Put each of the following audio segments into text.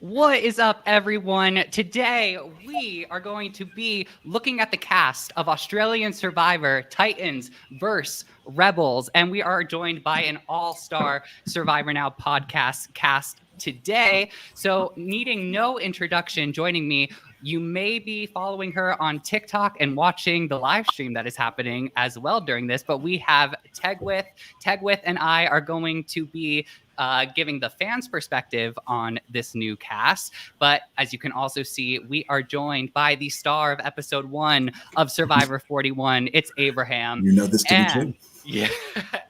What is up, everyone? Today, we are going to be looking at the cast of Australian Survivor Titans vs. Rebels, and we are joined by an all-star Survivor Now podcast cast today. So, needing no introduction, joining me, you may be following her on TikTok and watching the live stream that is happening as well during this, but we have Tegwith. Tegwith and I are going to be giving the fans' perspective on this new cast. But as you can also see, we are joined by the star of episode 1 of Survivor 41. It's Abraham. You know this to be true. Yeah.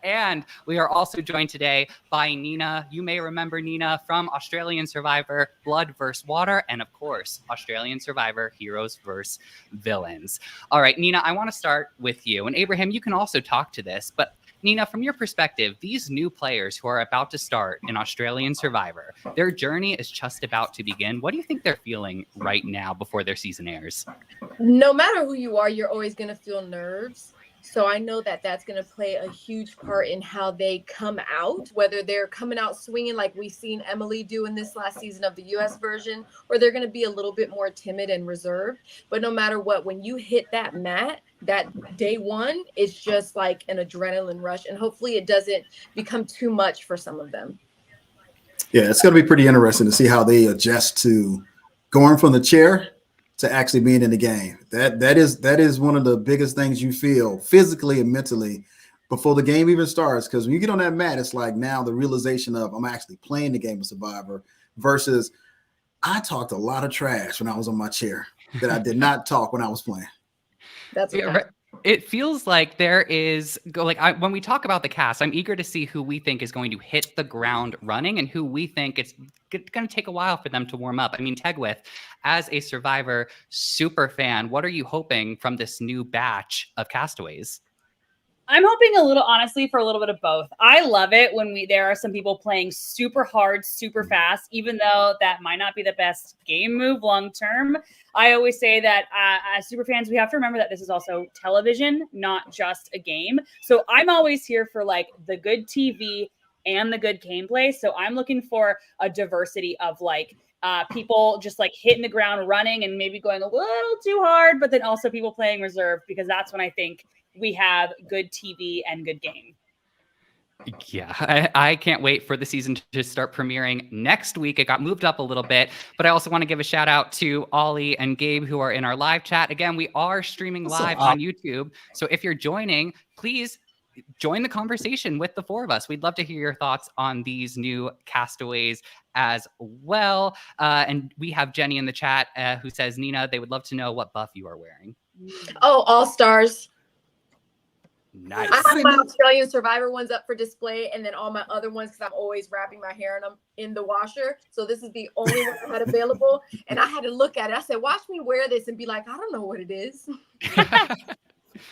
And we are also joined today by Nina. You may remember Nina from Australian Survivor Blood vs. Water, and of course, Australian Survivor Heroes vs. Villains. All right, Nina, I want to start with you. And Abraham, you can also talk to this, but Nina, from your perspective, these new players who are about to start in Australian Survivor, their journey is just about to begin. What do you think they're feeling right now before their season airs? No matter who you are, you're always going to feel nerves. So I know that that's going to play a huge part in how they come out, whether they're coming out swinging like we've seen Emily do in this last season of the US version, or they're going to be a little bit more timid and reserved. But no matter what, when you hit that mat, that day one, it's just like an adrenaline rush. And hopefully it doesn't become too much for some of them. Yeah, it's going to be pretty interesting to see how they adjust to going from the chair to actually being in the game. That is one of the biggest things you feel physically and mentally before the game even starts. Because when you get on that mat, it's like now the realization of I'm actually playing the game of Survivor versus I talked a lot of trash when I was on my chair that I did not talk when I was playing. That's it feels like there is when we talk about the cast, I'm eager to see who we think is going to hit the ground running and who we think it's going to take a while for them to warm up. I mean, Tegwith, as a Survivor super fan, what are you hoping from this new batch of castaways? I'm hoping honestly, for a little bit of both. I love it when there are some people playing super hard, super fast, even though that might not be the best game move long term. I always say that as super fans, we have to remember that this is also television, not just a game. So I'm always here for like the good TV and the good gameplay. So I'm looking for a diversity of people just like hitting the ground running and maybe going a little too hard, but then also people playing reserve, because that's when I think we have good TV and good game. Yeah, I can't wait for the season to start premiering next week. It got moved up a little bit, but I also want to give a shout out to Ollie and Gabe who are in our live chat. Again, we are streaming live on YouTube. So if you're joining, please join the conversation with the four of us. We'd love to hear your thoughts on these new castaways as well. And we have Jenny in the chat who says, Nina, they would love to know what buff you are wearing. Oh, All Stars. Nice. I have my Australian Survivor ones up for display, and then all my other ones, because I'm always wrapping my hair in the washer. So this is the only one I had available, and I had to look at it. I said, watch me wear this and be like, I don't know what it is.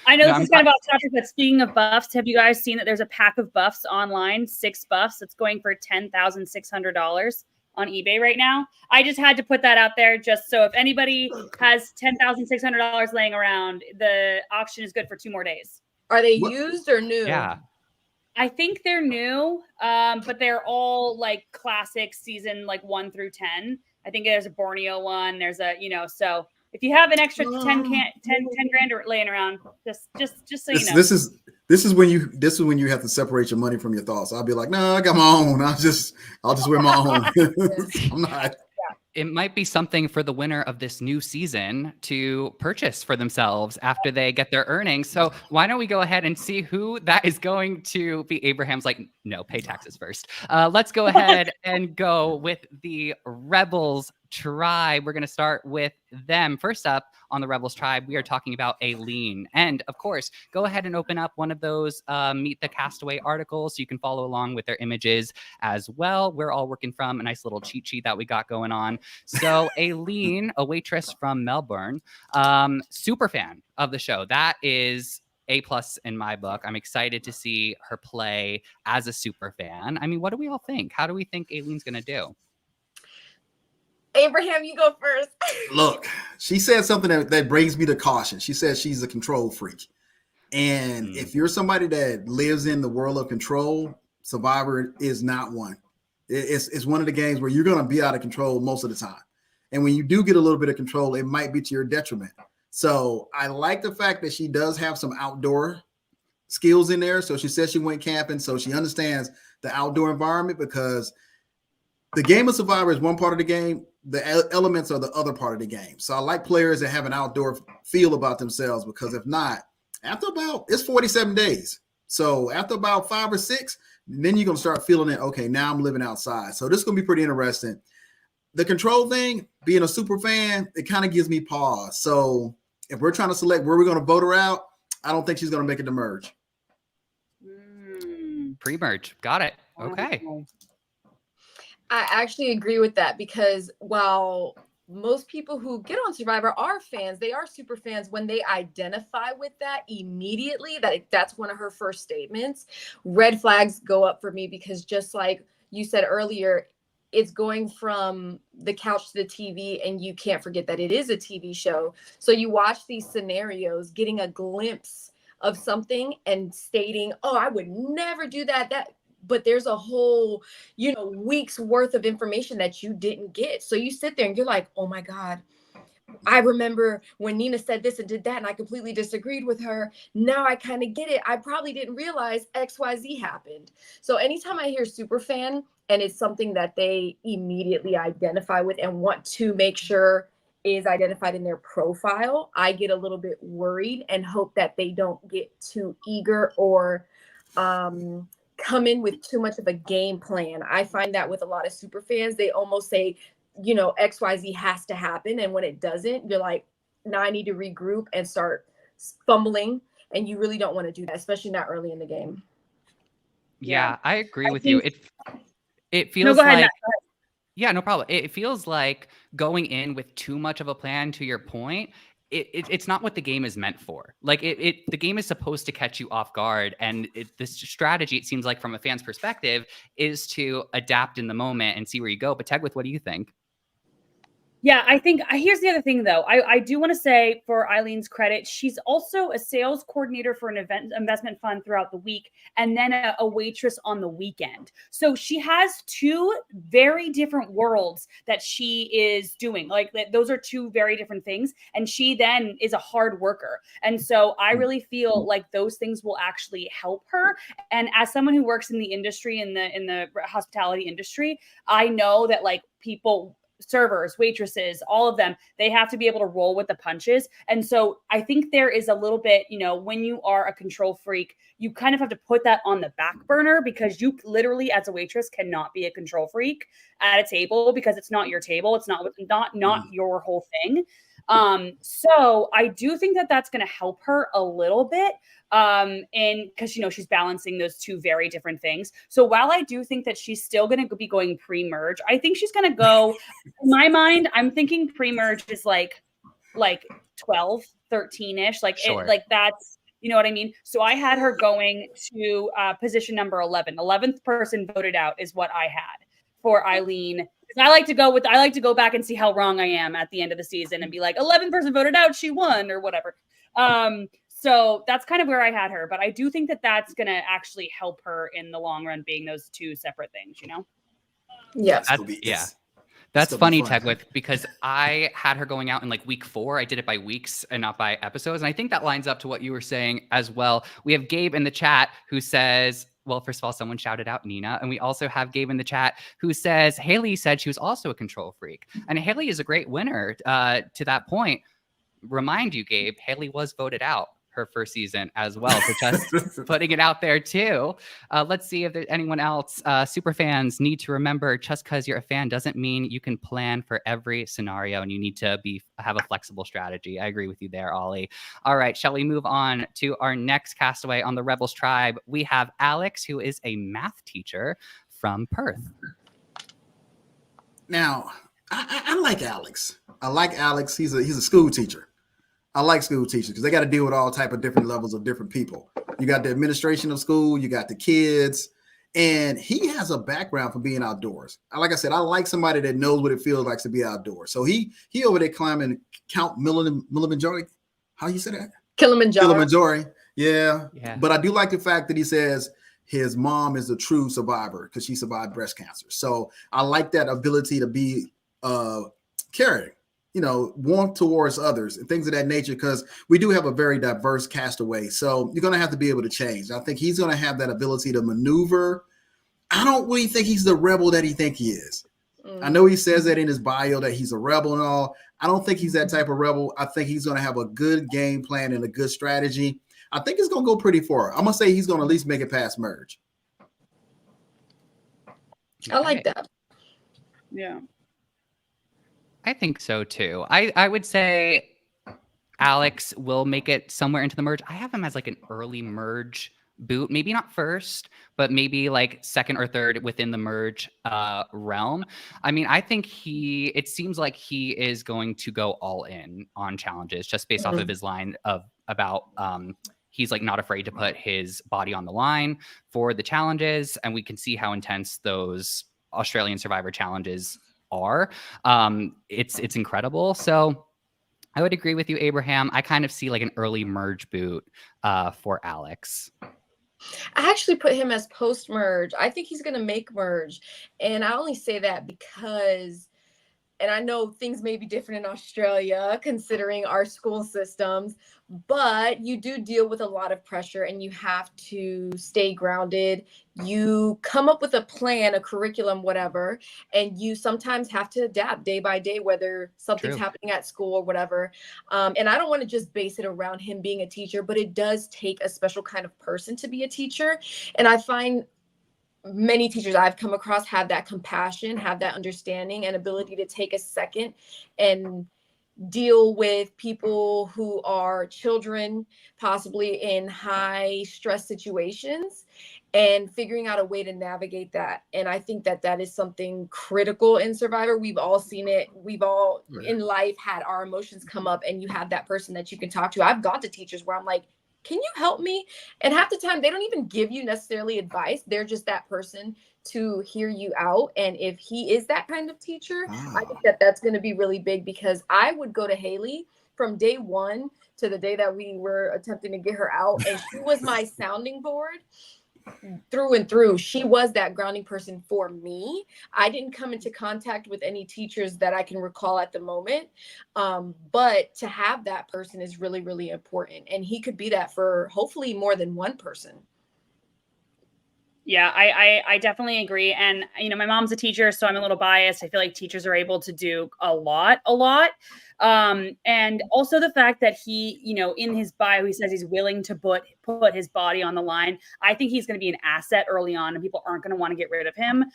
I know this is kind of off topic, but speaking of buffs, have you guys seen that there's a pack of buffs online, 6 buffs? It's going for $10,600 on eBay right now. I just had to put that out there just so if anybody has $10,600 laying around, the auction is good for 2 more days. Are they used or new? Yeah. I think they're new, but they're all like classic season 1 through 10. I think there's a Borneo one. There's a, so if you have an extra 10 grand laying around, just so you know. This is when you have to separate your money from your thoughts. I'll be like, no, I got my own. I'll just wear my own. I'm not. It might be something for the winner of this new season to purchase for themselves after they get their earnings. So why don't we go ahead and see who that is going to be? Abraham's like, no, pay taxes first. Let's go ahead and go with the Rebels tribe. We're going to start with them. First up on the Rebels tribe, we are talking about Aileen. And of course, go ahead and open up one of those Meet the Castaway articles so you can follow along with their images as well. We're all working from a nice little cheat sheet that we got going on. So Aileen, a waitress from Melbourne, super fan of the show. That is A+ in my book. I'm excited to see her play as a super fan. I mean, what do we all think? How do we think Aileen's going to do? Abraham, you go first. Look, she said something that brings me to caution. She said she's a control freak. And if you're somebody that lives in the world of control, Survivor is not one. It's one of the games where you're going to be out of control most of the time. And when you do get a little bit of control, it might be to your detriment. So I like the fact that she does have some outdoor skills in there. So she says she went camping, so she understands the outdoor environment, because the game of Survivor is one part of the game. The elements are the other part of the game. So I like players that have an outdoor feel about themselves, because if not, it's 47 days. So after about 5 or 6, then you're going to start feeling it. Okay, now I'm living outside. So this is going to be pretty interesting. The control thing, being a super fan, it kind of gives me pause. So if we're trying to select where we're going to vote her out, I don't think she's going to make it to merge. Pre-merge. Got it. Okay. I actually agree with that, because while most people who get on Survivor are fans, they are super fans when they identify with that immediately, that's one of her first statements. Red flags go up for me, because just like you said earlier, it's going from the couch to the TV, and you can't forget that it is a TV show. So you watch these scenarios, getting a glimpse of something and stating, oh, I would never do that. But there's a whole, week's worth of information that you didn't get. So you sit there and you're like, oh my God, I remember when Nina said this and did that, and I completely disagreed with her. Now I kind of get it. I probably didn't realize XYZ happened. So anytime I hear superfan and it's something that they immediately identify with and want to make sure is identified in their profile, I get a little bit worried and hope that they don't get too eager or come in with too much of a game plan. I find that with a lot of super fans, they almost say, XYZ has to happen. And when it doesn't, you're like, now I need to regroup and start fumbling. And you really don't want to do that, especially not early in the game. Yeah, I agree with you. It feels go ahead, like, Matt. yeah, no problem. It feels like going in with too much of a plan, to your point. It's not what the game is meant for. Like the game is supposed to catch you off guard. And this strategy, it seems like from a fan's perspective, is to adapt in the moment and see where you go. But Tegwith, what do you think? Yeah, I think here's the other thing, though. I do want to say, for Eileen's credit, she's also a sales coordinator for an investment fund throughout the week, and then a waitress on the weekend. So she has two very different worlds that she is doing. Like, those are two very different things. And she then is a hard worker. And so I really feel like those things will actually help her. And as someone who works in the industry, in the hospitality industry, I know that like people, servers, waitresses, all of them, they have to be able to roll with the punches. And so I think there is a little bit, when you are a control freak, you kind of have to put that on the back burner, because you literally, as a waitress, cannot be a control freak at a table, because it's not your table. It's not your whole thing. So I do think that that's going to help her a little bit. And because, she's balancing those two very different things. So while I do think that she's still going to be going pre-merge, I think she's going to go, in my mind, I'm thinking pre-merge is like 12, 13-ish. Sure. That's, you know what I mean? So I had her going to position number 11. 11th person voted out is what I had for Aileen. I like to go back and see how wrong I am at the end of the season and be like, 11th person voted out, she won, or whatever. So that's kind of where I had her. But I do think that that's going to actually help her in the long run, being those two separate things, Yeah. That's funny, Tegwith, because I had her going out in like week 4. I did it by weeks and not by episodes. And I think that lines up to what you were saying as well. We have Gabe in the chat who says, well, first of all, someone shouted out Nina. And we also have Gabe in the chat who says, Haley said she was also a control freak. And Haley is a great winner to that point. Remind you, Gabe, Haley was voted out her first season as well. So just putting it out there too. Let's see if there's anyone else. Super fans need to remember, just because you're a fan doesn't mean you can plan for every scenario, and you need to have a flexible strategy. I agree with you there, Ollie. All right, shall we move on to our next castaway on the Rebels tribe? We have Alex, who is a math teacher from Perth. Now, I like Alex. I like Alex. He's a school teacher. I like school teachers because they got to deal with all type of different levels of different people. You got the administration of school, you got the kids, and he has a background for being outdoors. Like I said, I like somebody that knows what it feels like to be outdoors. So he over there climbing Count Kilimanjaro. How you say that? Kilimanjaro. Yeah. But I do like the fact that he says his mom is a true survivor because she survived breast cancer. So I like that ability to be caring, warm towards others and things of that nature, because we do have a very diverse castaway. So you're going to have to be able to change. I think he's going to have that ability to maneuver. I don't really think he's the rebel that he think he is. I know he says that in his bio that he's a rebel and all. I don't think he's that type of rebel. I think he's going to have a good game plan and a good strategy. I think it's going to go pretty far. I'm going to say he's going to at least make it past merge. I like that. Yeah. I think so too. I would say Alex will make it somewhere into the merge. I have him as like an early merge boot, maybe not first, but maybe like second or third within the merge realm. I mean, I think it seems like he is going to go all in on challenges just based off of his line about he's like not afraid to put his body on the line for the challenges. And we can see how intense those Australian Survivor challenges are. It's incredible. So I would agree with you, Abraham. I kind of see like an early merge boot for Alex. I actually put him as post-merge. I think he's going to make merge. And I only say that because, and I know things may be different in Australia considering our school systems, but you do deal with a lot of pressure and you have to stay grounded. You come up with a plan, a curriculum, whatever, and you sometimes have to adapt day by day, whether something's happening at school or whatever. And I don't want to just base it around him being a teacher, but it does take a special kind of person to be a teacher. And I find many teachers I've come across have that compassion, have that understanding and ability to take a second and deal with people who are children, possibly in high stress situations, and figuring out a way to navigate that. And I think that is something critical in Survivor. We've all seen it. We've all in life had our emotions come up, and you have that person that you can talk to. I've gone to teachers where I'm like, can you help me? And half the time they don't even give you necessarily advice. They're just that person to hear you out. And if he is that kind of teacher, I think that's going to be really big, because I would go to Haley from day one to the day that we were attempting to get her out. And she was my sounding board through and through. She was that grounding person for me. I didn't come into contact with any teachers that I can recall at the moment. But to have that person is really, really important. And he could be that for hopefully more than one person. Yeah, I definitely agree. And, my mom's a teacher, so I'm a little biased. I feel like teachers are able to do a lot. And also the fact that he, in his bio, he says he's willing to put his body on the line. I think he's going to be an asset early on, and people aren't going to want to get rid of him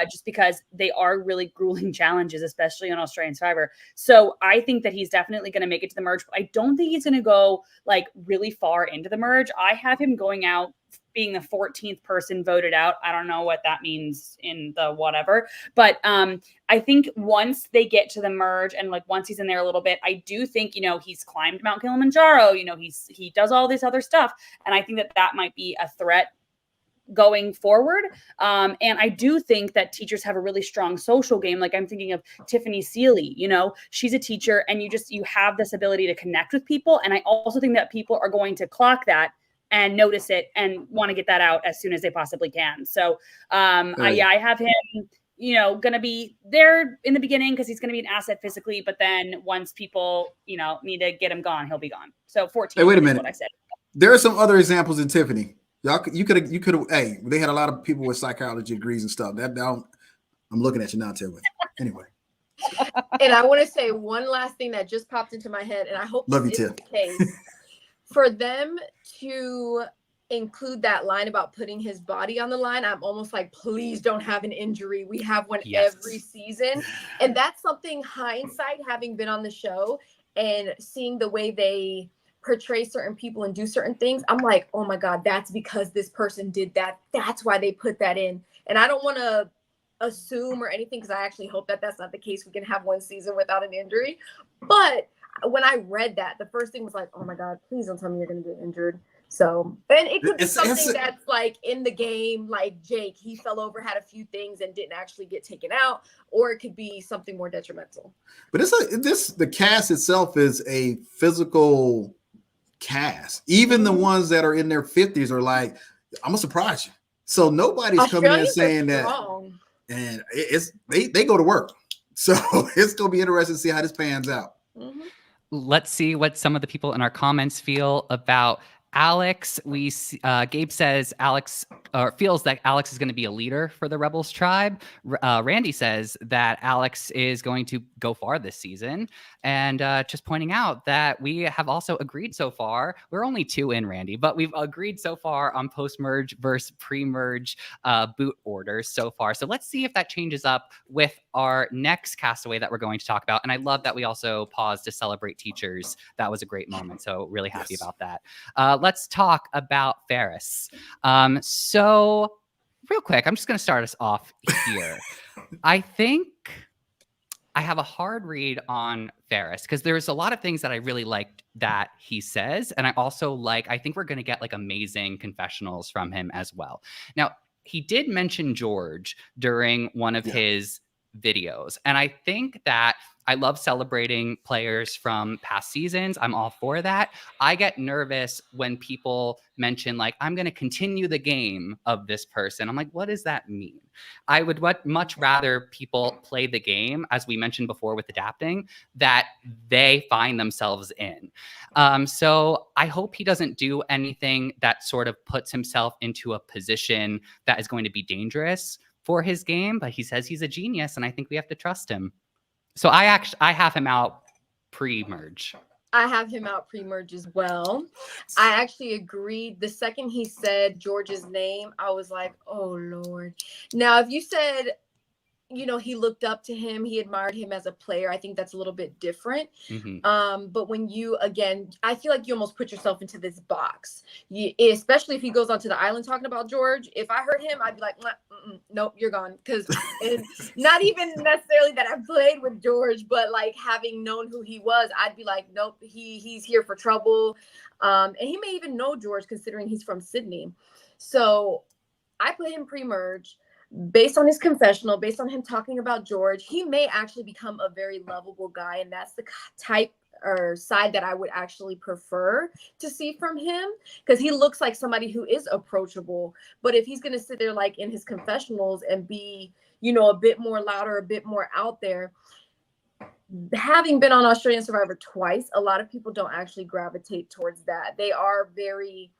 just because they are really grueling challenges, especially on Australian Survivor. So I think that he's definitely going to make it to the merge. But I don't think he's going to go like really far into the merge. I have him going out being the 14th person voted out. I don't know what that means in the whatever, but I think once they get to the merge and like once he's in there a little bit, I do think, he's climbed Mount Kilimanjaro, he does all this other stuff. And I think that might be a threat going forward. And I do think that teachers have a really strong social game. Like I'm thinking of Tiffany Seeley, she's a teacher, and you have this ability to connect with people. And I also think that people are going to clock that and notice it and want to get that out as soon as they possibly can. So I have him, going to be there in the beginning because he's going to be an asset physically. But then once people, need to get him gone, he'll be gone. So 14. Hey, wait a minute. What I said. There are some other examples in Tiffany. You could have. Hey, they had a lot of people with psychology degrees and stuff. I'm looking at you now, Tiffany. Anyway. And I want to say one last thing that just popped into my head, and I hope Love this you, is the case. For them to include that line about putting his body on the line, I'm almost like, please don't have an injury. We have one every season. And that's something, hindsight, having been on the show and seeing the way they portray certain people and do certain things, I'm like, oh my God, that's because this person did that. That's why they put that in. And I don't want to assume or anything, because I actually hope that that's not the case. We can have one season without an injury. But when I read that, the first thing was like, oh my God, please don't tell me you're going to get injured. So, and it could be something that's like in the game, like Jake, he fell over, had a few things and didn't actually get taken out, or it could be something more detrimental. But the cast itself is a physical cast. Even the ones that are in their 50s are like, I'm gonna surprise you. So nobody's coming in Australians saying are that, strong. and they go to work. So it's gonna be interesting to see how this pans out. Mhm. Let's see what some of the people in our comments feel about Alex. Gabe says Alex feels that Alex is going to be a leader for the Rebels tribe. Randy says that Alex is going to go far this season. And just pointing out that we have also agreed so far. We're only 2 in, Randy, but we've agreed so far on post-merge versus pre-merge boot orders so far. So let's see if that changes up with our next castaway that we're going to talk about. And I love that we also paused to celebrate teachers. That was a great moment. So really happy about that. Let's talk about Ferris. So real quick, I'm just going to start us off here. I think I have a hard read on Ferris because there's a lot of things that I really liked that he says. And I also I think we're going to get like amazing confessionals from him as well. Now, he did mention George during one of his videos. And I think that I love celebrating players from past seasons. I'm all for that. I get nervous when people mention I'm going to continue the game of this person. I'm like, what does that mean? I would much rather people play the game, as we mentioned before with adapting, that they find themselves in. So I hope he doesn't do anything that sort of puts himself into a position that is going to be dangerous for his game, but he says he's a genius, and I think we have to trust him. So I have him out pre-merge. I have him out pre-merge as well. I actually agreed. The second he said George's name, I was like, oh, Lord. Now, if you said, he looked up to him, he admired him as a player, I think that's a little bit different. Mm-hmm. But when I feel like you almost put yourself into this box, especially if he goes onto the island talking about George. If I heard him, I'd be like, nope, you're gone. Because not even necessarily that I played with George, but having known who he was, I'd be like, nope, he's here for trouble. And he may even know George, considering he's from Sydney. So I put him pre-merge. Based on his confessional, based on him talking about George, he may actually become a very lovable guy. And that's the type or side that I would actually prefer to see from him, because he looks like somebody who is approachable. But if he's going to sit there in his confessionals and be, a bit more louder, a bit more out there, having been on Australian Survivor twice, a lot of people don't actually gravitate towards that. They are very...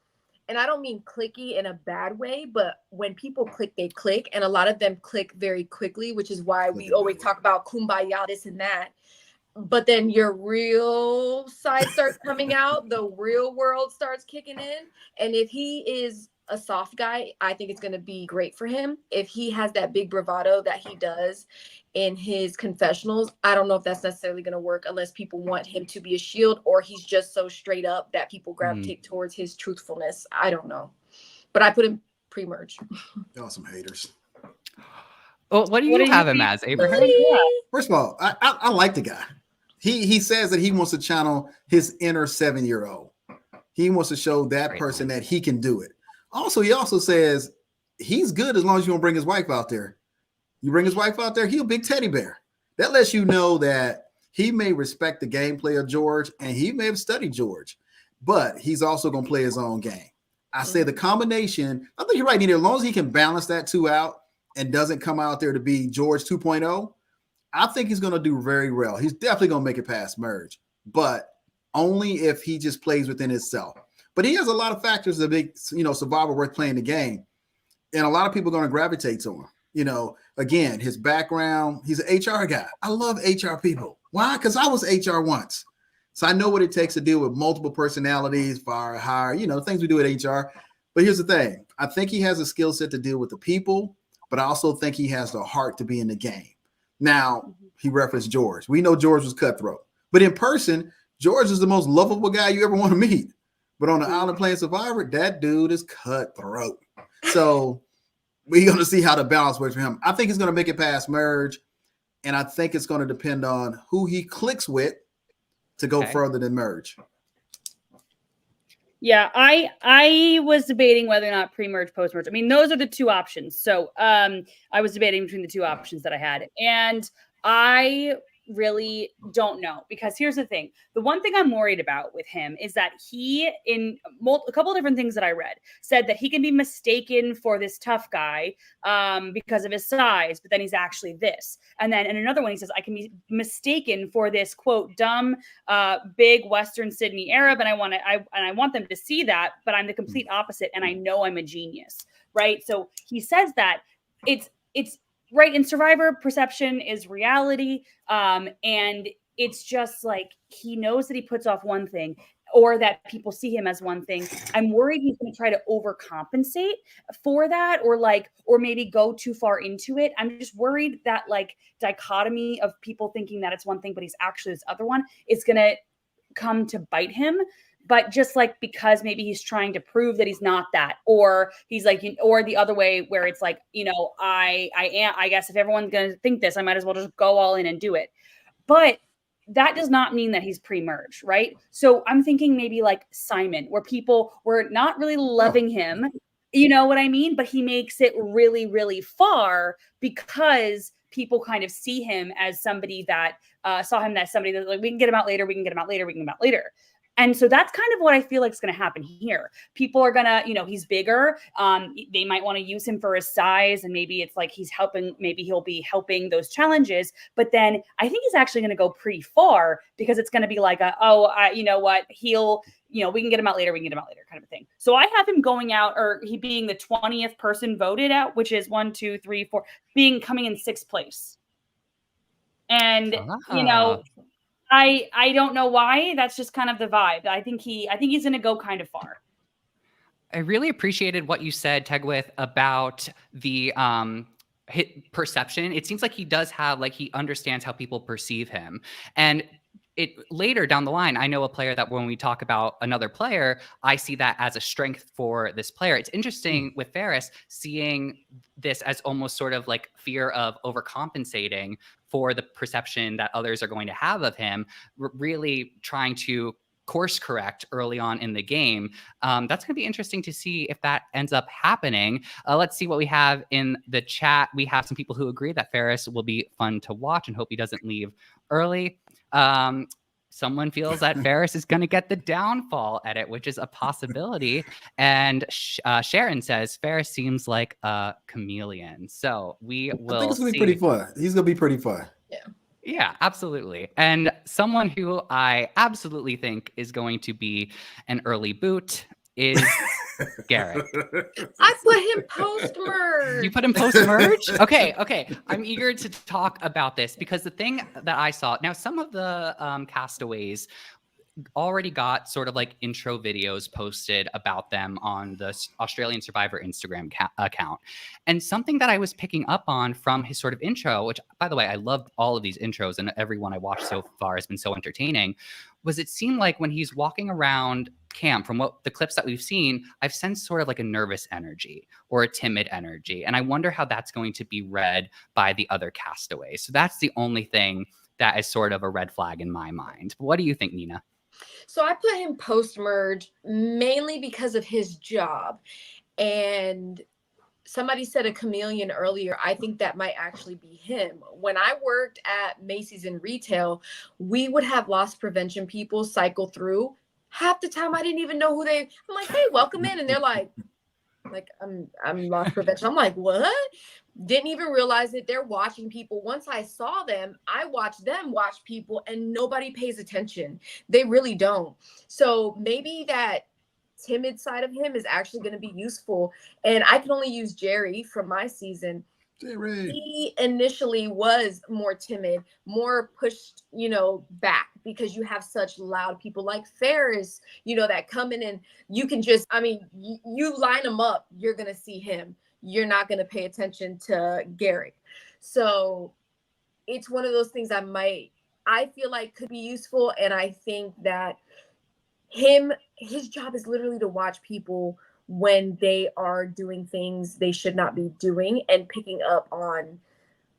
And I don't mean clicky in a bad way, but when people click, they click. And a lot of them click very quickly, which is why we always talk about kumbaya, this and that. But then your real side starts coming out. The real world starts kicking in. And if he is a soft guy, I think it's going to be great for him. If he has that big bravado that he does in his confessionals, I don't know if that's necessarily going to work unless people want him to be a shield, or he's just so straight up that people gravitate towards his truthfulness. I don't know. But I put him pre-merge. Y'all some haters. Well, what do you have him as, Abraham? First of all, I like the guy. He says that he wants to channel his inner 7-year-old. He wants to show that person that he can do it. Also, he also says he's good as long as you don't bring his wife out there. You bring his wife out there, he'll big teddy bear. That lets you know that he may respect the gameplay of George, and he may have studied George, but he's also going to play his own game. I say the combination, I think you're right, Nina, as long as he can balance that two out and doesn't come out there to be George 2.0, I think he's going to do very well. He's definitely going to make it past merge, but only if he just plays within himself. But he has a lot of factors that make, Survivor worth playing the game. And a lot of people are going to gravitate to him. Again, his background, he's an HR guy. I love HR people. Why? Because I was HR once. So I know what it takes to deal with multiple personalities, fire, hire, things we do at HR. But here's the thing. I think he has a skill set to deal with the people, but I also think he has the heart to be in the game. Now, he referenced George. We know George was cutthroat. But in person, George is the most lovable guy you ever want to meet. But on the island playing Survivor, that dude is cutthroat. So we're going to see how the balance works for him. I think he's going to make it past merge, and I think it's going to depend on who he clicks with to go further than merge. Yeah, I was debating whether or not pre-merge, post-merge. I mean, those are the two options. So I was debating between the two options that I had. And I really don't know, because here's the thing. The one thing I'm worried about with him is that he, in a couple of different things that I read, said that he can be mistaken for this tough guy because of his size, but then he's actually this. And then in another one, he says, I can be mistaken for this, quote, dumb, big Western Sydney Arab, and I want them to see that, but I'm the complete opposite, and I know I'm a genius, right? So he says that it's right, in Survivor, perception is reality. And it's just like, he knows that he puts off one thing, or that people see him as one thing. I'm worried he's going to try to overcompensate for that, or maybe go too far into it. I'm just worried that like dichotomy of people thinking that it's one thing, but he's actually this other one, is going to come to bite him. But just like, because maybe he's trying to prove that he's not that, or he's like, or the other way where it's like, I guess if everyone's going to think this, I might as well just go all in and do it. But that does not mean that he's pre-merge, right? So I'm thinking maybe like Simon, where people were not really loving him, you know what I mean? But he makes it really, really far because people kind of see him as somebody that saw him as somebody that like, we can get him out later, we can get him out later, we can get him out later. And so that's kind of what I feel like is going to happen here. People are going to, he's bigger. They might want to use him for his size, and maybe it's like maybe he'll be helping those challenges. But then I think he's actually going to go pretty far, because it's going to be like you know what, he'll, we can get him out later, we can get him out later kind of a thing. So I have him going out, or he being the 20th person voted out, which is 1, 2, 3, 4, coming in 6th place. And, I don't know why. That's just kind of the vibe. I think he's going to go kind of far. I really appreciated what you said, Tegwith, about the hit perception. It seems like he does have, like, he understands how people perceive him. And it later down the line, I know a player that when we talk about another player, I see that as a strength for this player. It's interesting with Ferris seeing this as almost sort of like fear of overcompensating for the perception that others are going to have of him, really trying to course correct early on in the game. That's going to be interesting to see if that ends up happening. Let's see what we have in the chat. We have some people who agree that Ferris will be fun to watch and hope he doesn't leave early. Someone feels that Ferris is going to get the downfall edit, which is a possibility. And Sharon says Ferris seems like a chameleon. So we will. I think it's going to be pretty fun. He's going to be pretty fun. Yeah. Yeah, absolutely. And someone who I absolutely think is going to be an early boot is Garrick. I put him post-merge. You put him post-merge? Okay. I'm eager to talk about this, because the thing that I saw, now some of the castaways already got sort of like intro videos posted about them on the Australian Survivor Instagram account. And something that I was picking up on from his sort of intro, which, by the way, I loved all of these intros and every one I watched so far has been so entertaining, was it seemed like when he's walking around camp, from what the clips that we've seen, I've sensed sort of like a nervous energy or a timid energy. And I wonder how that's going to be read by the other castaways. So that's the only thing that is sort of a red flag in my mind. But what do you think, Nina? So I put him post-merge mainly because of his job. And somebody said a chameleon earlier. I think that might actually be him. When I worked at Macy's in retail, we would have loss prevention people cycle through. Half the time I didn't even know who I'm like, hey, welcome in. And they're like, I'm loss prevention. I'm like, what? Didn't even realize that they're watching people. Once I saw them, I watched them watch people, and nobody pays attention. They really don't. So maybe that timid side of him is actually going to be useful. And I can only use Jerry from my season. Jerry. He initially was more timid, more pushed, back, because you have such loud people like Ferris, that come in and you can just, you line them up, you're going to see him. You're not going to pay attention to Garrick. So it's one of those things I feel like could be useful. And I think that his job is literally to watch people when they are doing things they should not be doing and picking up on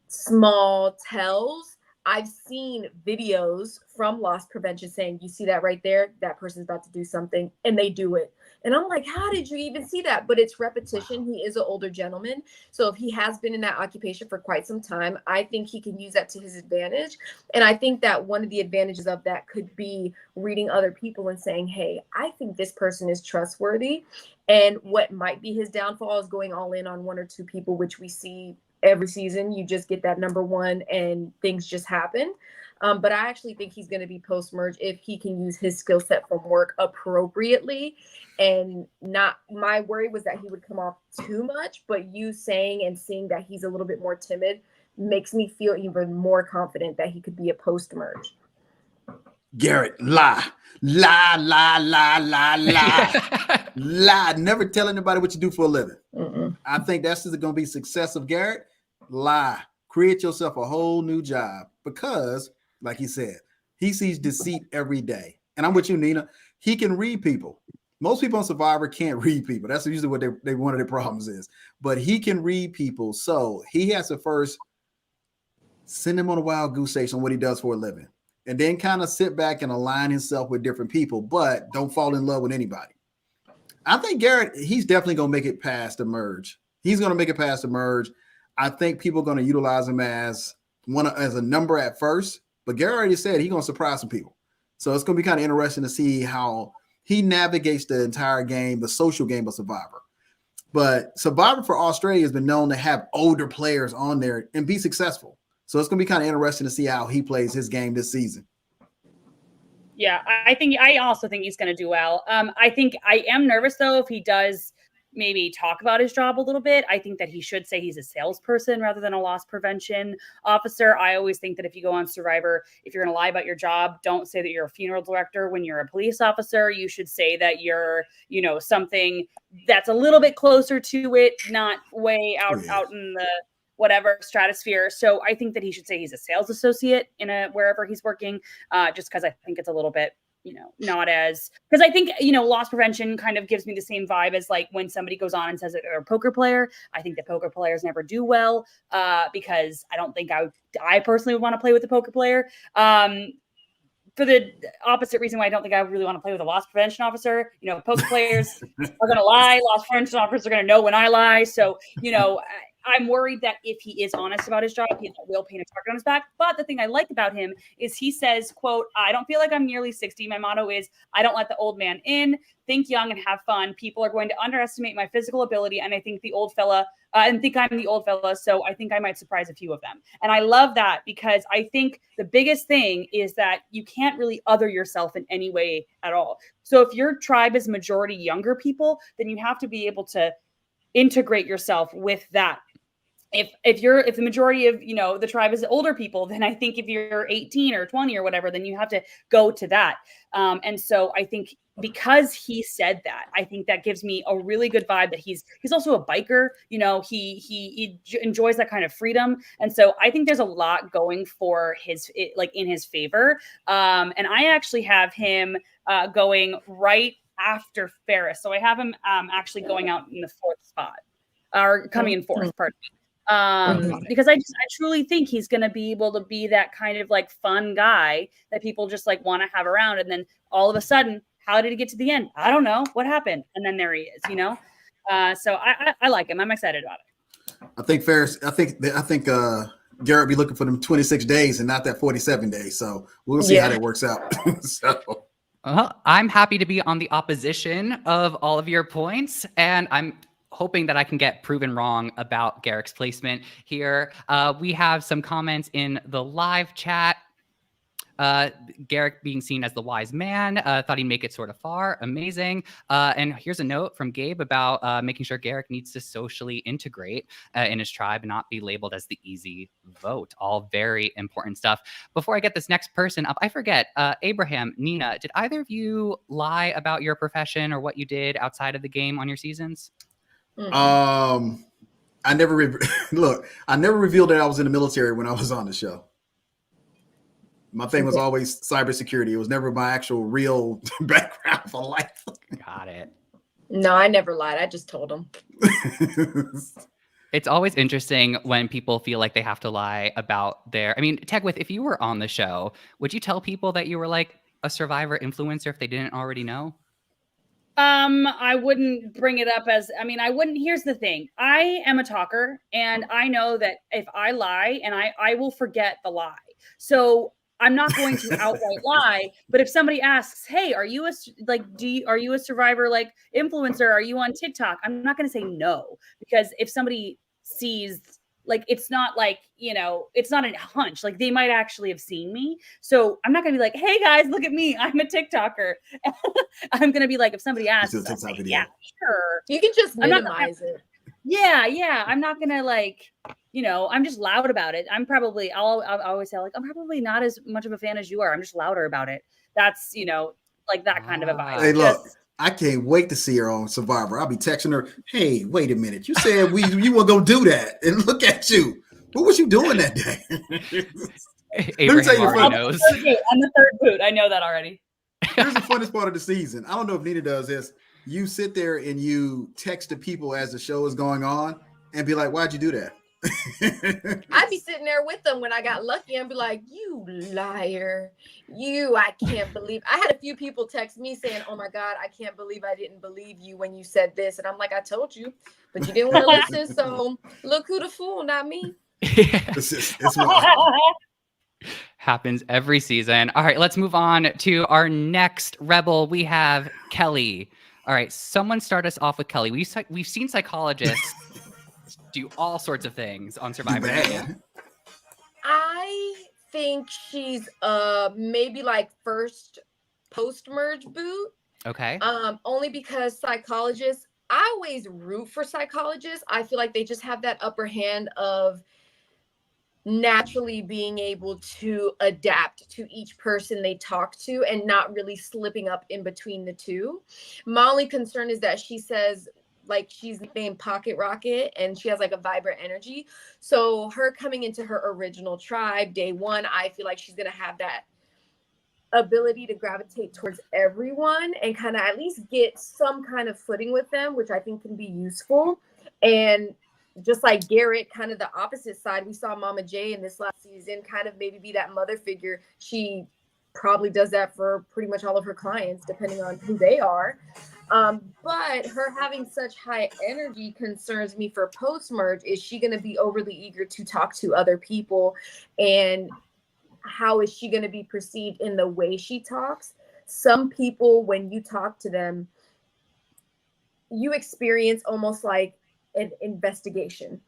small tells. I've seen videos from loss prevention saying, you see that right there? That person's about to do something, and they do it. And I'm like, how did you even see that? But it's repetition. He is an older gentleman. So if he has been in that occupation for quite some time, I think he can use that to his advantage. And I think that one of the advantages of that could be reading other people and saying, hey, I think this person is trustworthy. And what might be his downfall is going all in on one or two people, which we see every season. You just get that number one and things just happen. But I actually think he's going to be post-merge if he can use his skill set from work appropriately. And not, my worry was that he would come off too much, but you saying and seeing that he's a little bit more timid makes me feel even more confident that he could be a post-merge. Garrett, lie. Lie. Never tell anybody what you do for a living. I think that's going to be success of Garrett. Lie. Create yourself a whole new job because, like he said, he sees deceit every day. And I'm with you, Nina. He can read people. Most people on Survivor can't read people. That's usually what they one of their problems is. But he can read people. So he has to first send him on a wild goose chase on what he does for a living. And then kind of sit back and align himself with different people, but don't fall in love with anybody. I think Garrett, he's definitely going to make it past the merge. He's going to make it past the merge. I think people are going to utilize him as a number at first, but Garrett already said he's going to surprise some people. So it's going to be kind of interesting to see how he navigates the entire game, the social game of Survivor. But Survivor for Australia has been known to have older players on there and be successful. So it's going to be kind of interesting to see how he plays his game this season. Yeah, I also think he's going to do well. I think I am nervous, though, if he does maybe talk about his job a little bit. I think that he should say he's a salesperson rather than a loss prevention officer. I always think that if you go on Survivor, if you're going to lie about your job, don't say that you're a funeral director when you're a police officer. You should say that you're, something that's a little bit closer to it, not way out in the whatever stratosphere. So I think that he should say he's a sales associate wherever he's working, just because I think it's a little bit, not as, because I think, loss prevention kind of gives me the same vibe as like when somebody goes on and says that they're a poker player. I think that poker players never do well, because I don't think I personally would want to play with a poker player. For the opposite reason why I don't think I really want to play with a loss prevention officer. Poker players are going to lie. Loss prevention officers are going to know when I lie. So, I'm worried that if he is honest about his job, he will paint a target on his back. But the thing I like about him is he says, quote, I don't feel like I'm nearly 60. My motto is, I don't let the old man in. Think young and have fun. People are going to underestimate my physical ability. And I think the old fella, and think I'm the old fella. So I think I might surprise a few of them. And I love that because I think the biggest thing is that you can't really other yourself in any way at all. So if your tribe is majority younger people, then you have to be able to integrate yourself with that. If the majority of, the tribe is older people, then I think if you're 18 or 20 or whatever, then you have to go to that. And so I think because he said that, I think that gives me a really good vibe that he's also a biker. He enjoys that kind of freedom. And so I think there's a lot going for in his favor. And I actually have him going right after Ferris. So I have him actually going out in the fourth spot or coming in fourth, pardon me. Because I truly think he's going to be able to be that kind of like fun guy that people just like want to have around. And then all of a sudden, how did he get to the end? I don't know what happened. And then there he is, so I like him. I'm excited about it. I think Ferris, I think Garrett be looking for them 26 days and not that 47 days. So we'll see how that works out. Well, I'm happy to be on the opposition of all of your points, and I'm hoping that I can get proven wrong about Garrick's placement here. We have some comments in the live chat. Garrick being seen as the wise man, thought he'd make it sort of far. Amazing. And here's a note from Gabe about making sure Garrick needs to socially integrate in his tribe and not be labeled as the easy vote. All very important stuff. Before I get this next person up, I forget, Abraham, Nina, did either of you lie about your profession or what you did outside of the game on your seasons? I never revealed that I was in the military when I was on the show. My thing was always cybersecurity. It was never my actual real background for life. Got it. No, I never lied. I just told them. It's always interesting when people feel like they have to lie about Tegwith, if you were on the show, would you tell people that you were like a Survivor influencer if they didn't already know? I wouldn't bring it up as, I wouldn't. Here's the thing. I am a talker, and I know that if I lie, and I will forget the lie. So I'm not going to outright lie. But if somebody asks, "Hey, are you are you a survivor influencer? Are you on TikTok?" I'm not going to say no, because if somebody sees, it's not it's not a hunch. Like, they might actually have seen me. So I'm not gonna be like, "Hey guys, look at me. I'm a TikToker." I'm gonna be like, if somebody asks, do a TikTok video. yeah, sure. You can just I'm not minimize it. Yeah. I'm not gonna I'm just loud about it. I'll always say, I'm probably not as much of a fan as you are. I'm just louder about it. That's that kind of a vibe. Hey, look, I can't wait to see her on Survivor. I'll be texting her, "Hey, wait a minute. You said you were gonna do that, and look at you. What was you doing that day?" Abraham already knows. I'm the third boot. I know that already. Here's the funnest part of the season. I don't know if Nina does this. You sit there and you text the people as the show is going on and be like, "Why'd you do that?" I'd be sitting there with them when I got lucky and be like, "You liar. I can't believe." I had a few people text me saying, "Oh my God, I can't believe I didn't believe you when you said this." And I'm like, "I told you, but you didn't want to listen. So look who the fool, not me." It's Happens every season. All right, let's move on to our next rebel. We have Kelly. All right, someone start us off with Kelly. We've seen psychologists do all sorts of things on Survivor. I think she's maybe first post-merge boot. Okay. Only because psychologists, I always root for psychologists. I feel like they just have that upper hand of naturally being able to adapt to each person they talk to and not really slipping up in between the two. My only concern is that she says she's named Pocket Rocket and she has a vibrant energy. So her coming into her original tribe day one, I feel like she's going to have that ability to gravitate towards everyone and kind of at least get some kind of footing with them, which I think can be useful. And just like Garrick, kind of the opposite side, we saw Mama J in this last season kind of maybe be that mother figure. She probably does that for pretty much all of her clients, depending on who they are. But her having such high energy concerns me for post-merge. Is she going to be overly eager to talk to other people? And how is she going to be perceived in the way she talks? Some people, when you talk to them, you experience almost like an investigation.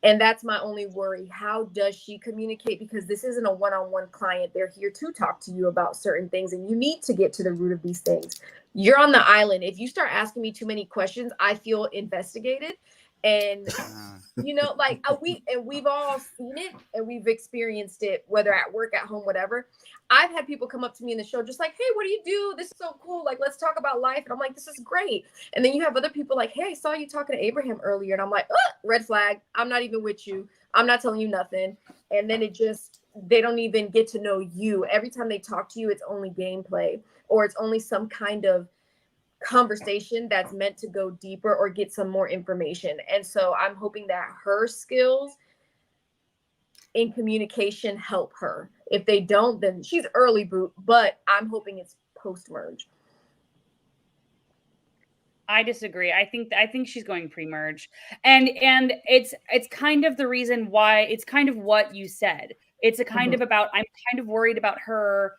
And that's my only worry. How does she communicate? Because this isn't a one-on-one client. They're here to talk to you about certain things, and you need to get to the root of these things. You're on the island. If you start asking me too many questions, I feel investigated. And we've all seen it and we've experienced it, whether at work, at home, whatever. I've had people come up to me in the show just like, "Hey, what do you do? This is so cool. Let's talk about life." And I'm like, "This is great." And then you have other people like, "Hey, I saw you talking to Abraham earlier." And I'm like, red flag. I'm not even with you. I'm not telling you nothing. And then they don't even get to know you. Every time they talk to you, it's only gameplay or it's only some kind of conversation that's meant to go deeper or get some more information. And so I'm hoping that her skills in communication help her. If they don't, then she's early boot, but I'm hoping it's post-merge. I disagree. I think she's going pre-merge. And it's kind of the reason why. It's kind of what you said. It's a kind of about, I'm kind of worried about her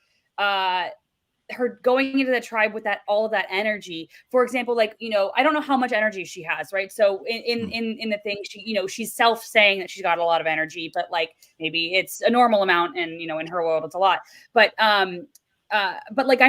her going into the tribe with all of that energy. For example, I don't know how much energy she has, right? So in the thing, she's self saying that she's got a lot of energy, but maybe it's a normal amount, and in her world it's a lot. But I'm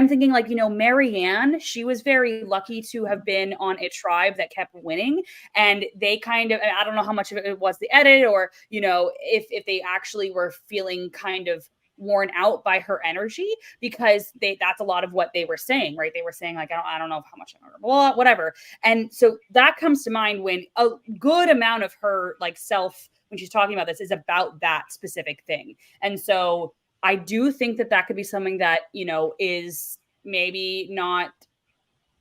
thinking Marianne, she was very lucky to have been on a tribe that kept winning, and they kind of, I don't know how much of it was the edit or if they actually were feeling kind of worn out by her energy, because that's a lot of what they were saying, right? They were saying I don't know how much, blah, whatever. And so that comes to mind when a good amount of her self, when she's talking about this, is about that specific thing. And so I do think that could be something that, is maybe not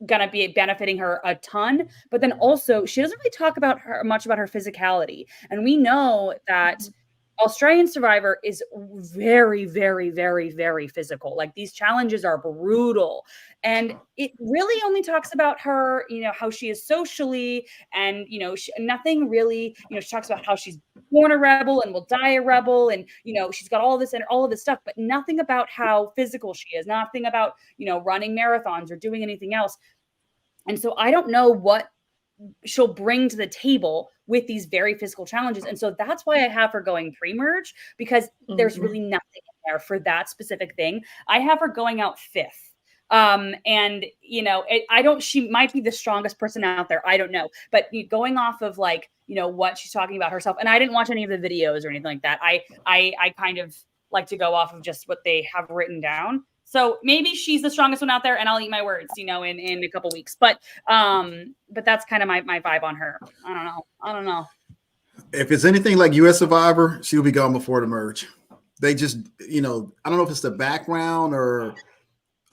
gonna be benefiting her a ton, but then also she doesn't really talk about much about her physicality. And we know that Australian Survivor is very, very, very, very physical. Like these challenges are brutal. And it really only talks about her, how she is socially and, nothing really, she talks about how she's born a rebel and will die a rebel. And, she's got all this and all of this stuff, but nothing about how physical she is, nothing about, running marathons or doing anything else. And so I don't know what she'll bring to the table with these very physical challenges. And so that's why I have her going pre-merge, because there's really nothing in there for that specific thing. I have her going out 5th. And she might be the strongest person out there. I don't know, but going off of what she's talking about herself, and I didn't watch any of the videos or anything like that. I kind of like to go off of just what they have written down. So maybe she's the strongest one out there, and I'll eat my words, in a couple weeks. But that's kind of my vibe on her. I don't know. If it's anything like US Survivor, she'll be gone before the merge. They just, I don't know if it's the background or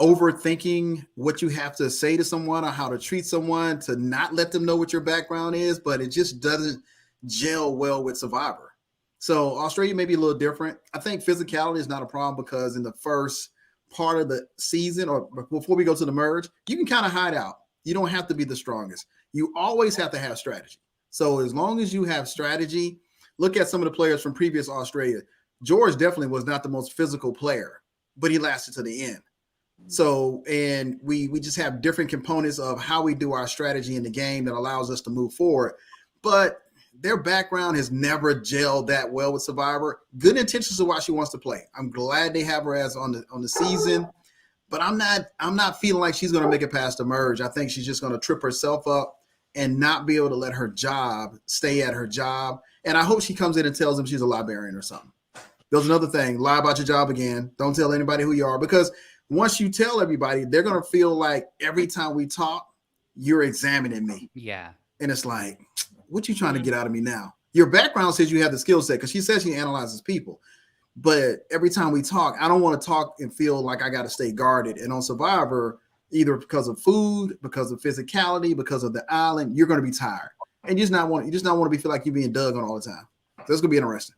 overthinking what you have to say to someone or how to treat someone to not let them know what your background is, but it just doesn't gel well with Survivor. So Australia may be a little different. I think physicality is not a problem because in the first part of the season or before we go to the merge, you can kind of hide out. You don't have to be the strongest. You always have to have strategy. So as long as you have strategy, look at some of the players from previous Australia. George definitely was not the most physical player, but he lasted to the end. So, and we just have different components of how we do our strategy in the game that allows us to move forward. But their background has never gelled that well with Survivor. Good intentions of why she wants to play. I'm glad they have her as on the season, but I'm not feeling like she's going to make it past the merge. I think she's just going to trip herself up and not be able to let her job stay at her job. And I hope she comes in and tells them she's a librarian or something. There's another thing. Lie about your job again. Don't tell anybody who you are, because once you tell everybody, they're going to feel like every time we talk, you're examining me. Yeah. And it's like, what you trying to get out of me now? Your background says you have the skill set, because she says she analyzes people. But every time we talk, I don't want to talk and feel like I got to stay guarded. And on Survivor, either because of food, because of physicality, because of the island, you're going to be tired. And you just not want to be feel like you're being dug on all the time. So it's going to be interesting.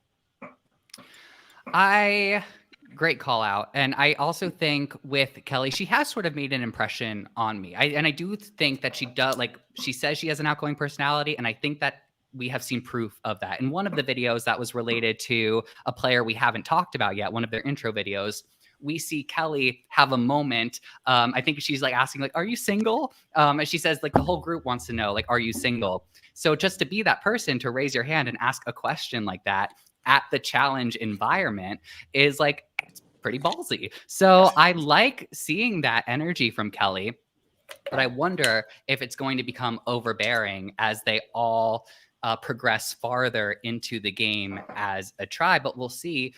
Great call out. And I also think with Kelly, she has sort of made an impression on me. I do think that she does, she says she has an outgoing personality. And I think that we have seen proof of that. In one of the videos that was related to a player we haven't talked about yet, one of their intro videos, we see Kelly have a moment. I think she's asking, are you single? And she says, the whole group wants to know, are you single? So just to be that person to raise your hand and ask a question like that at the challenge environment is it's pretty ballsy. So I like seeing that energy from Kelly, but I wonder if it's going to become overbearing as they all progress farther into the game as a tribe, but we'll see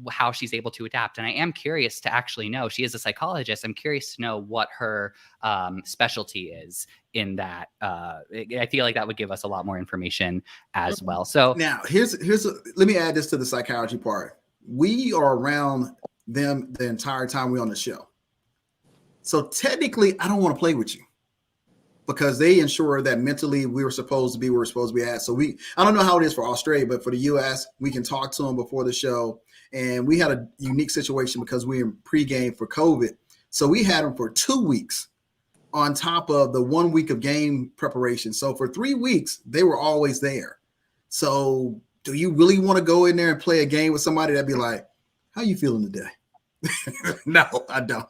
how she's able to adapt. And I am curious to actually know, she is a psychologist. I'm curious to know what her specialty is in that. I feel like that would give us a lot more information as well. So now let me add this to the psychology part. We are around them the entire time we're on the show. So technically I don't want to play with you, because they ensure that mentally we were supposed to be where we're supposed to be at. So I don't know how it is for Australia, but for the US, we can talk to them before the show. And we had a unique situation because we were in pregame for COVID. So we had them for 2 weeks on top of the 1 week of game preparation. So for 3 weeks, they were always there. So do you really want to go in there and play a game with somebody that'd be like, how you feeling today? No, I don't.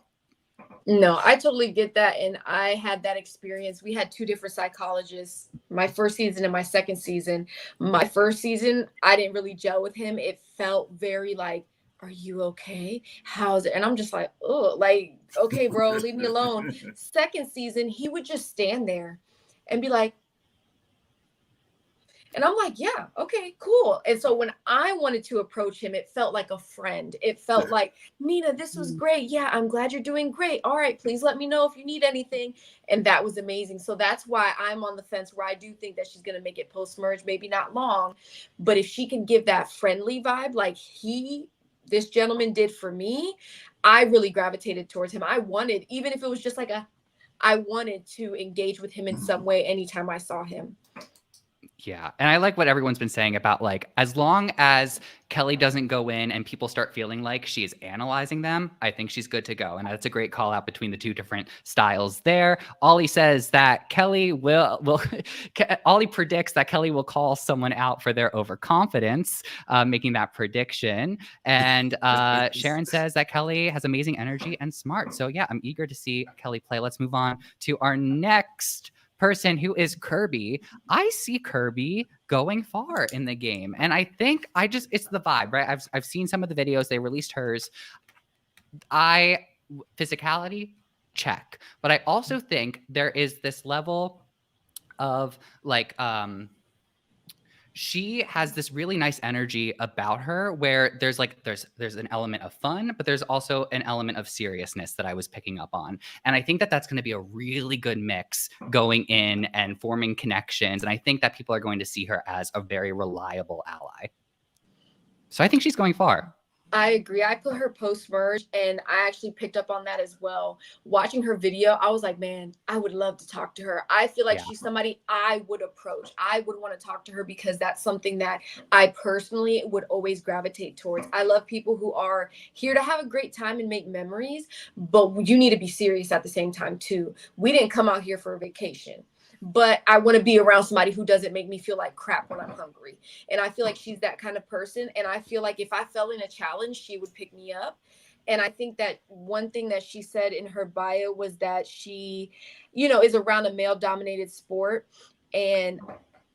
No, I totally get that. And I had that experience. We had 2 different psychologists, my first season and my second season. My first season, I didn't really gel with him. It felt very are you okay? How's it? And I'm just oh, okay, bro, leave me alone. Second season, he would just stand there and be like, and I'm like, yeah, okay, cool. And so when I wanted to approach him, it felt like a friend. It felt like, Nina, this was great. Yeah, I'm glad you're doing great. All right, please let me know if you need anything. And that was amazing. So that's why I'm on the fence, where I do think that she's going to make it post-merge, maybe not long. But if she can give that friendly vibe like this gentleman did for me, I really gravitated towards him. I wanted, even if it was just I wanted to engage with him in some way anytime I saw him. Yeah. And I like what everyone's been saying about like, as long as Kelly doesn't go in and people start feeling like she is analyzing them, I think she's good to go. And that's a great call out between the two different styles there. Ollie says that Kelly will Ollie predicts that Kelly will call someone out for their overconfidence, making that prediction. And Sharon says that Kelly has amazing energy and smart. So yeah, I'm eager to see Kelly play. Let's move on to our next person, who is Kirby. I see Kirby going far in the game. And I think it's the vibe, right? I've seen some of the videos. They released hers. Physicality, check. But I also think there is this level of like, she has this really nice energy about her where there's an element of fun, but there's also an element of seriousness that I was picking up on. And I think that that's going to be a really good mix going in and forming connections. And I think that people are going to see her as a very reliable ally. So I think she's going far. I agree. I put her post-merge, and I actually picked up on that as well. Watching her video, I was like, man, I would love to talk to her. I feel like she's somebody I would approach. I would want to talk to her because that's something that I personally would always gravitate towards. I love people who are here to have a great time and make memories, but you need to be serious at the same time too. We didn't come out here for a vacation. But I want to be around somebody who doesn't make me feel like crap when I'm hungry. And I feel like she's that kind of person. And I feel like if I fell in a challenge, she would pick me up. And I think that one thing that she said in her bio was that she, is around a male-dominated sport. And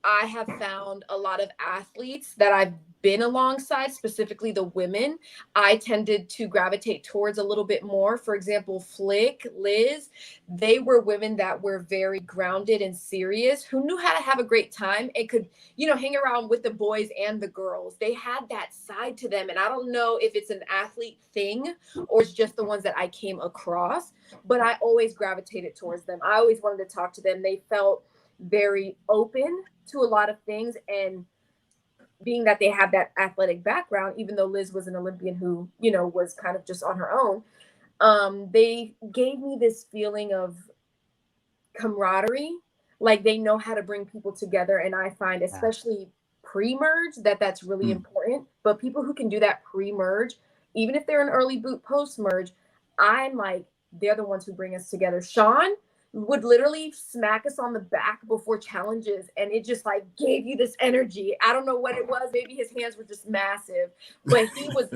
I have found a lot of athletes that I've been alongside, specifically the women, I tended to gravitate towards a little bit more. For example, Flick, Liz, they were women that were very grounded and serious, who knew how to have a great time and could, hang around with the boys and the girls. They had that side to them. And I don't know if it's an athlete thing or it's just the ones that I came across, but I always gravitated towards them. I always wanted to talk to them. They felt very open to a lot of things, and being that they have that athletic background, even though Liz was an Olympian who, was kind of just on her own, they gave me this feeling of camaraderie, like they know how to bring people together. And I find, especially pre-merge, that's really important. But people who can do that pre-merge, even if they're an early boot post-merge, I'm like, they're the ones who bring us together. Sean would literally smack us on the back before challenges, and it just like gave you this energy. I don't know what it was. Maybe his hands were just massive, but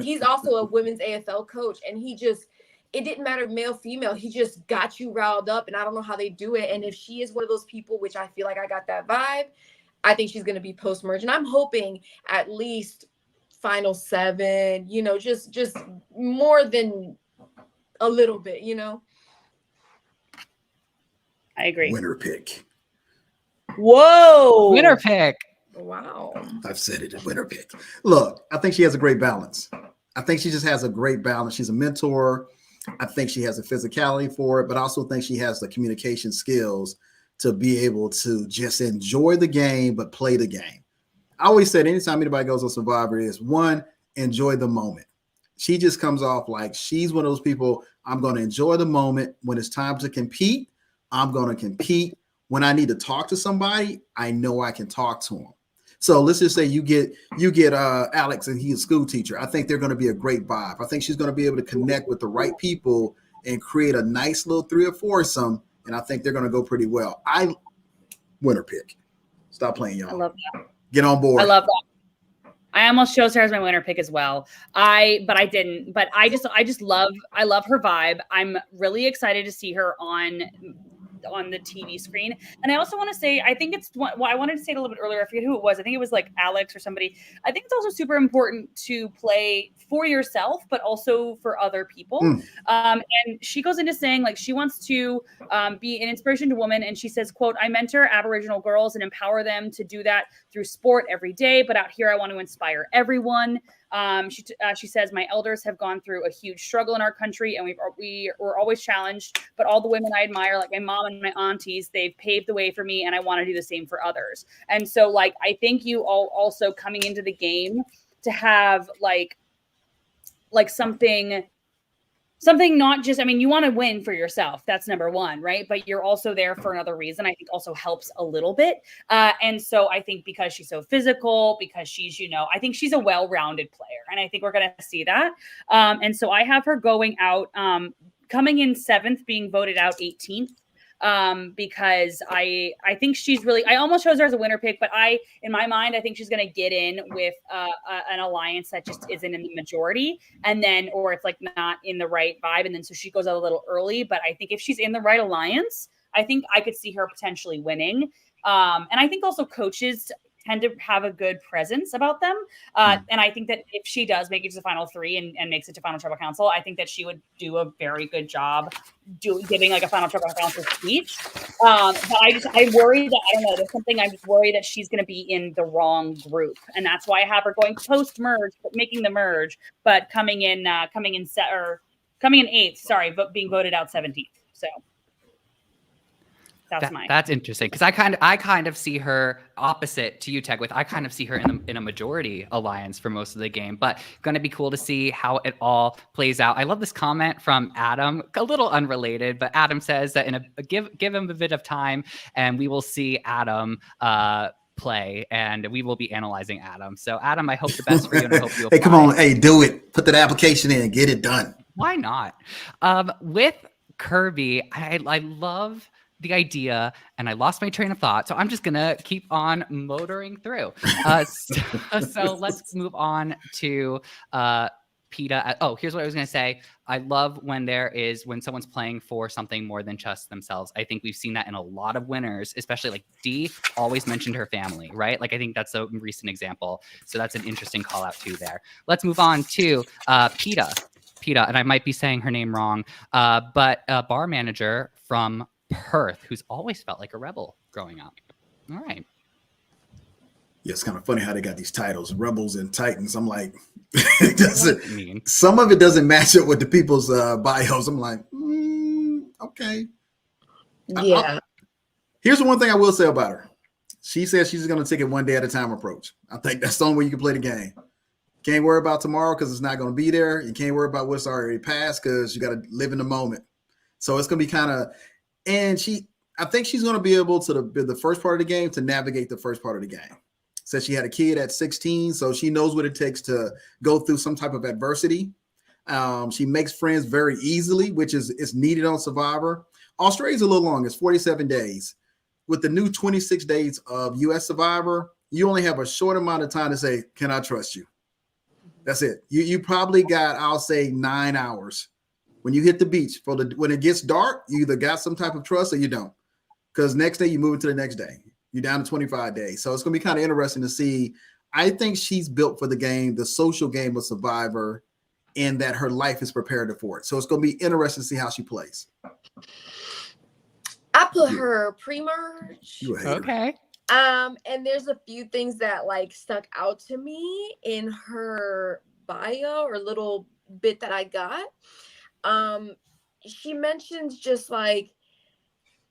he's also a women's AFL coach, and it didn't matter male, female. He just got you riled up, and I don't know how they do it. And if she is one of those people, which I feel like I got that vibe, I think she's going to be post-merge, and I'm hoping at least final 7, just more than a little bit, I agree. Winner pick. Whoa. Winner pick. Wow. I've said it, a winner pick. Look, I think she has a great balance. I think she just has a great balance. She's a mentor. I think she has the physicality for it, but I also think she has the communication skills to be able to just enjoy the game, but play the game. I always said anytime anybody goes on Survivor is, one, enjoy the moment. She just comes off like she's one of those people, I'm going to enjoy the moment. When it's time to compete, I'm going to compete. When I need to talk to somebody, I know I can talk to them. So let's just say you get Alex, and he's a school teacher. I think they're going to be a great vibe. I think she's going to be able to connect with the right people and create a nice little 3 or 4-some. And I think they're going to go pretty well. Winner pick. Stop playing, y'all. I love that. Get on board. I love that. I almost chose her as my winner pick as well. But I didn't. But I love her vibe. I'm really excited to see her on the TV screen. And I also want to say, I think it's what I wanted to say it a little bit earlier. I forget who it was. I think it was like Alex or somebody. I think it's also super important to play for yourself, but also for other people. And she goes into saying like she wants to be an inspiration to women. And she says, quote, I mentor Aboriginal girls and empower them to do that through sport every day. But out here, I want to inspire everyone. She says, my elders have gone through a huge struggle in our country, and we were always challenged, but all the women I admire, like my mom and my aunties, they've paved the way for me, and I want to do the same for others. And so like, I think you all also coming into the game to have like something something not just, I mean, you want to win for yourself. That's number one, right? But you're also there for another reason. I think also helps a little bit. And so I think because she's so physical, because she's, I think she's a well-rounded player. And I think we're going to see that. And so I have her going out, coming in 7th, being voted out 18th. Because I think she's really, I almost chose her as a winner pick, but in my mind, I think she's going to get in with an alliance that just isn't in the majority, and then, or it's like not in the right vibe. And then, so she goes out a little early, but I think if she's in the right alliance, I think I could see her potentially winning. And I think also coaches tend to have a good presence about them. And I think that if she does make it to the final 3 and makes it to final tribal council, I think that she would do a very good job giving like a final tribal council speech. But I worry that, I don't know, there's something, I'm just worried that she's going to be in the wrong group. And that's why I have her going post-merge, making the merge, but coming in 8th, sorry, but being voted out 17th. So that's interesting, because I kind of see her opposite to you, Teg, with I kind of see her in a majority alliance for most of the game, but going to be cool to see how it all plays out. I love this comment from Adam, a little unrelated, but Adam says that give him a bit of time and we will see Adam play, and we will be analyzing Adam. So Adam, I hope the best for you, and I hope you apply. Hey, come on, hey, do it. Put that application in, get it done. Why not? With Kirby, I love the idea, and I lost my train of thought, so I'm just gonna keep on motoring through. So let's move on to Peta. Oh, here's what I was gonna say. I love when someone's playing for something more than just themselves. I think we've seen that in a lot of winners, especially like Dee always mentioned her family, right? Like I think that's a recent example. So that's an interesting call out too there. Let's move on to Peta, and I might be saying her name wrong, but a bar manager from Perth, who's always felt like a rebel growing up. All right. Yeah, it's kind of funny how they got these titles, Rebels and Titans. I'm like, some of it doesn't match up with the people's bios. I'm like, okay. Yeah. Here's the one thing I will say about her. She says she's going to take it one day at a time approach. I think that's the only way you can play the game. Can't worry about tomorrow because it's not going to be there. You can't worry about what's already passed because you got to live in the moment. So it's going to be kind of, and I think she's going to be able to the first part of the game to navigate the first part of the game. Said she had a kid at 16, so she knows what it takes to go through some type of adversity. She makes friends very easily, which is needed on Survivor. Australia's a little long. It's 47 days. With the new 26 days of U.S. Survivor, you only have a short amount of time to say, can I trust you? That's it. You probably got, I'll say, 9 hours. When you hit the beach, when it gets dark, you either got some type of trust or you don't. Because next day you move it to the next day. You're down to 25 days. So it's going to be kind of interesting to see. I think she's built for the game, the social game of Survivor, and that her life is prepared for it. So it's going to be interesting to see how she plays. I put her pre-merge. Okay. And there's a few things that like stuck out to me in her bio or little bit that I got. She mentions just like,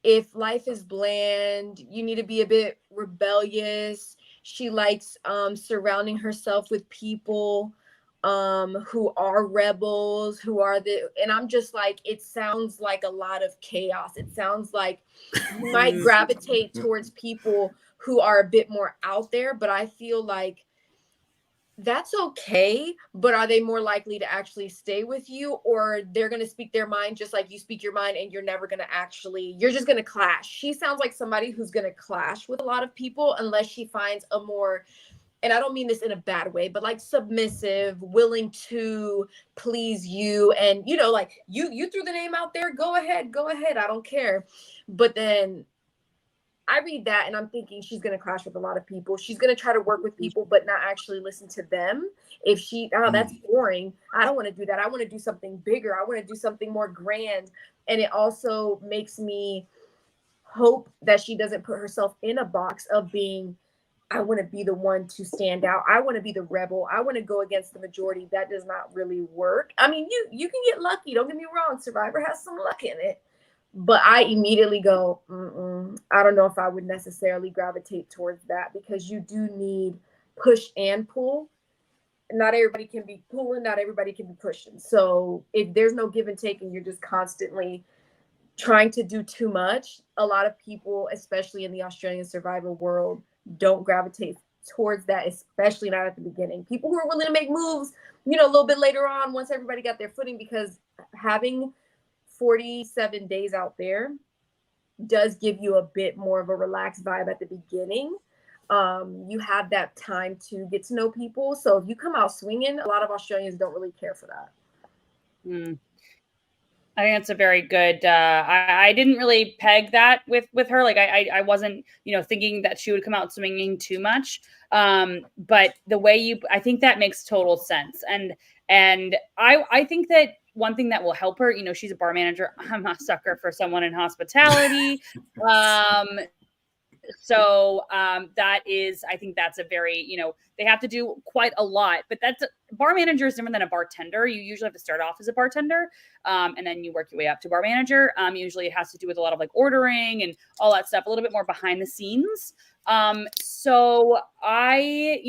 if life is bland, you need to be a bit rebellious. She likes surrounding herself with people who are rebels, and I'm just like, it sounds like a lot of chaos. It sounds like you might gravitate towards people who are a bit more out there, but I feel like that's okay, but are they more likely to actually stay with you, or they're going to speak their mind just like you speak your mind and you're never going to you're just going to clash? She sounds like somebody who's going to clash with a lot of people unless she finds a more, and I don't mean this in a bad way, but like submissive, willing to please you. And, like you threw the name out there, go ahead. I don't care. But then I read that and I'm thinking she's going to clash with a lot of people. She's going to try to work with people, but not actually listen to them. If that's boring. I don't want to do that. I want to do something bigger. I want to do something more grand. And it also makes me hope that she doesn't put herself in a box of being, I want to be the one to stand out. I want to be the rebel. I want to go against the majority. That does not really work. I mean, you can get lucky. Don't get me wrong. Survivor has some luck in it. But I immediately go, I don't know if I would necessarily gravitate towards that, because you do need push and pull. not everybody can be pulling, not everybody can be pushing. So if there's no give and take and you're just constantly trying to do too much, a lot of people, especially in the Australian Survivor world, don't gravitate towards that, especially not at the beginning. People who are willing to make moves, a little bit later on, once everybody got their footing, because having 47 days out there does give you a bit more of a relaxed vibe at the beginning. You have that time to get to know people. So if you come out swinging, a lot of Australians don't really care for that. I think that's a very good. I didn't really peg that with her. Like I wasn't, thinking that she would come out swinging too much. But the way I think that makes total sense. And I think that one thing that will help her, she's a bar manager. I'm a sucker for someone in hospitality. So that is, I think that's a very, they have to do quite a lot, but bar manager is different than a bartender. You usually have to start off as a bartender and then you work your way up to bar manager. Usually it has to do with a lot of like ordering and all that stuff, a little bit more behind the scenes. So I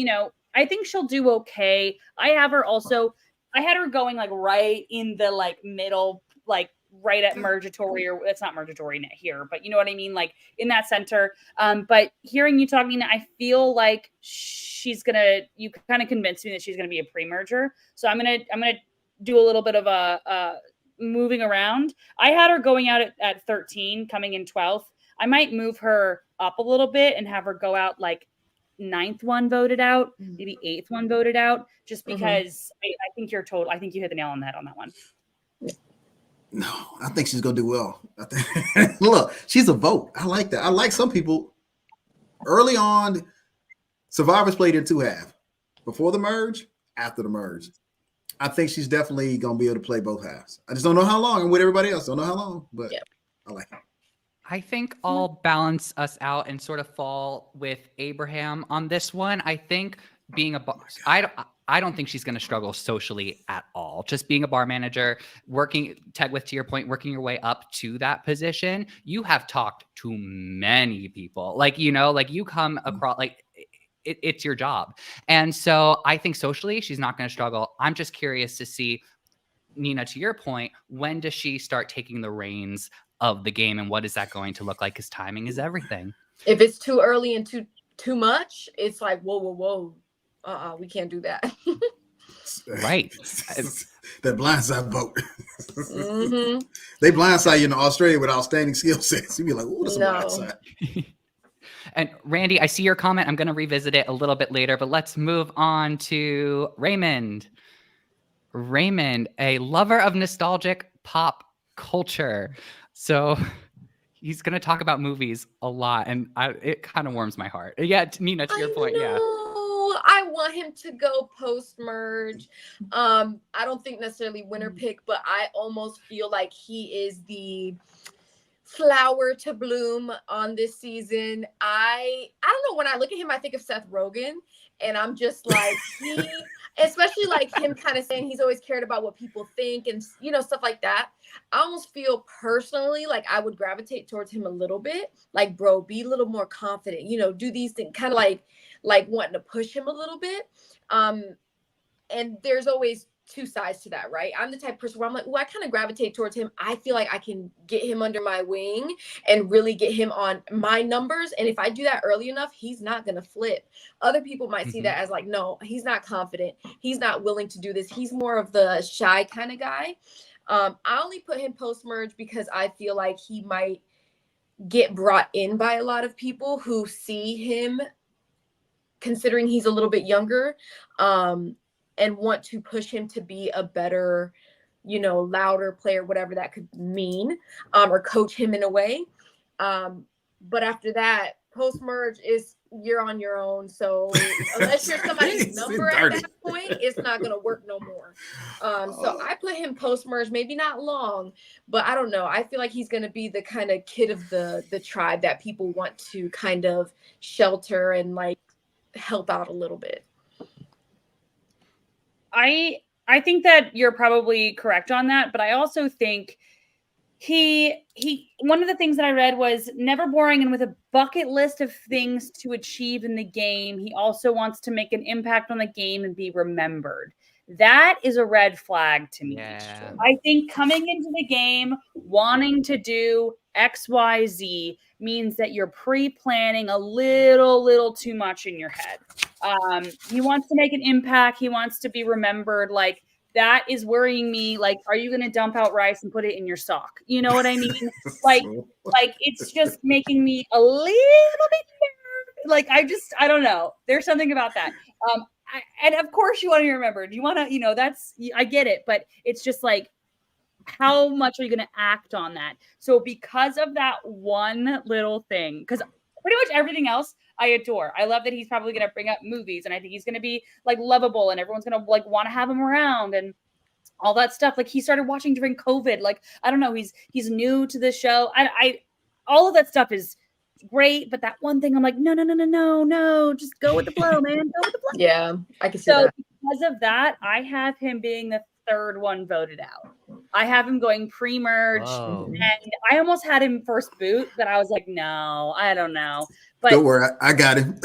think she'll do okay. I had her going like right in the like middle, like right at Mergatory, or it's not Mergatory here, but you know what I mean? Like in that center. But hearing you talking, I feel like you kind of convinced me that she's going to be a pre-merger. So I'm going to do a little bit of a moving around. I had her going out at 13, coming in 12th. I might move her up a little bit and have her go out like 9th one voted out, maybe 8th one voted out, just because I think I think you hit the nail on the head on that one. No, I think she's gonna do well. I think look, she's a vote. I like that. I like some people early on. Survivors played in 2 halves. Before the merge, after the merge. I think she's definitely gonna be able to play both halves. I just don't know how long. I'm with everybody else. Don't know how long, but I like it. I think I'll balance us out and sort of fall with Abraham on this one. I think being I don't think she's going to struggle socially at all. Just being a bar manager, to your point, working your way up to that position, you have talked to many people. Like, you come across, like, it's your job. And so I think socially, she's not going to struggle. I'm just curious to see, Nina, to your point, when does she start taking the reins of the game and what is that going to look like? Because timing is everything. If it's too early and too much, it's like, whoa. We can't do that. Right. That blindside vote. They blindside you in Australia with outstanding skill sets. You'd be like, oh, this is a blindside. And Randy, I see your comment. I'm going to revisit it a little bit later, but let's move on to Raymond. Raymond, a lover of nostalgic pop culture. So he's going to talk about movies a lot, and it kind of warms my heart. Yeah, Nina, to your point, yeah. I want him to go post-merge. I don't think necessarily winner pick, but I almost feel like he is the flower to bloom on this season. I don't know. When I look at him, I think of Seth Rogen, and I'm just like, especially like him kind of saying he's always cared about what people think and, stuff like that. I almost feel personally like I would gravitate towards him a little bit. Like, bro, be a little more confident, do these things, kind of like wanting to push him a little bit. And there's always 2 sides to that, right? I'm the type of person where I'm like, I kind of gravitate towards him. I feel like I can get him under my wing and really get him on my numbers. And if I do that early enough, he's not going to flip. Other people might see that as like, no, he's not confident. He's not willing to do this. He's more of the shy kind of guy. I only put him post-merge because I feel like he might get brought in by a lot of people who see him, considering he's a little bit younger, and want to push him to be a better, louder player, whatever that could mean, or coach him in a way. But after that, post-merge you're on your own. So unless you're somebody's number at that point, it's not going to work no more. So I put him post-merge, maybe not long, but I don't know. I feel like he's going to be the kind of kid of the tribe that people want to kind of shelter and like help out a little bit. I think that you're probably correct on that, but I also think he one of the things that I read was never boring, and with a bucket list of things to achieve in the game, he also wants to make an impact on the game and be remembered. That is a red flag to me. Yeah. I think coming into the game wanting to do XYZ means that you're pre-planning a little too much in your head. He wants to make an impact. He wants to be remembered. Like, that is worrying me. Like, are you going to dump out rice and put it in your sock? You know what I mean? like it's just making me a little bit like, I don't know. There's something about that. And of course you want to be remembered. You want to, that's, I get it, but it's just like, how much are you going to act on that? So because of that one little thing, because pretty much everything else I adore. I love that he's probably going to bring up movies, and I think he's going to be like lovable, and everyone's going to like want to have him around and all that stuff. Like, he started watching during COVID. Like, I don't know. He's new to the show. I all of that stuff is great, but that one thing I'm like, no, just go with the flow, man. Go with the flow. Yeah, I can see that. Because of that, I have him being the third one voted out. I have him going pre-merge, and I almost had him first boot, but I was like, no, I don't know. But don't worry, I got him.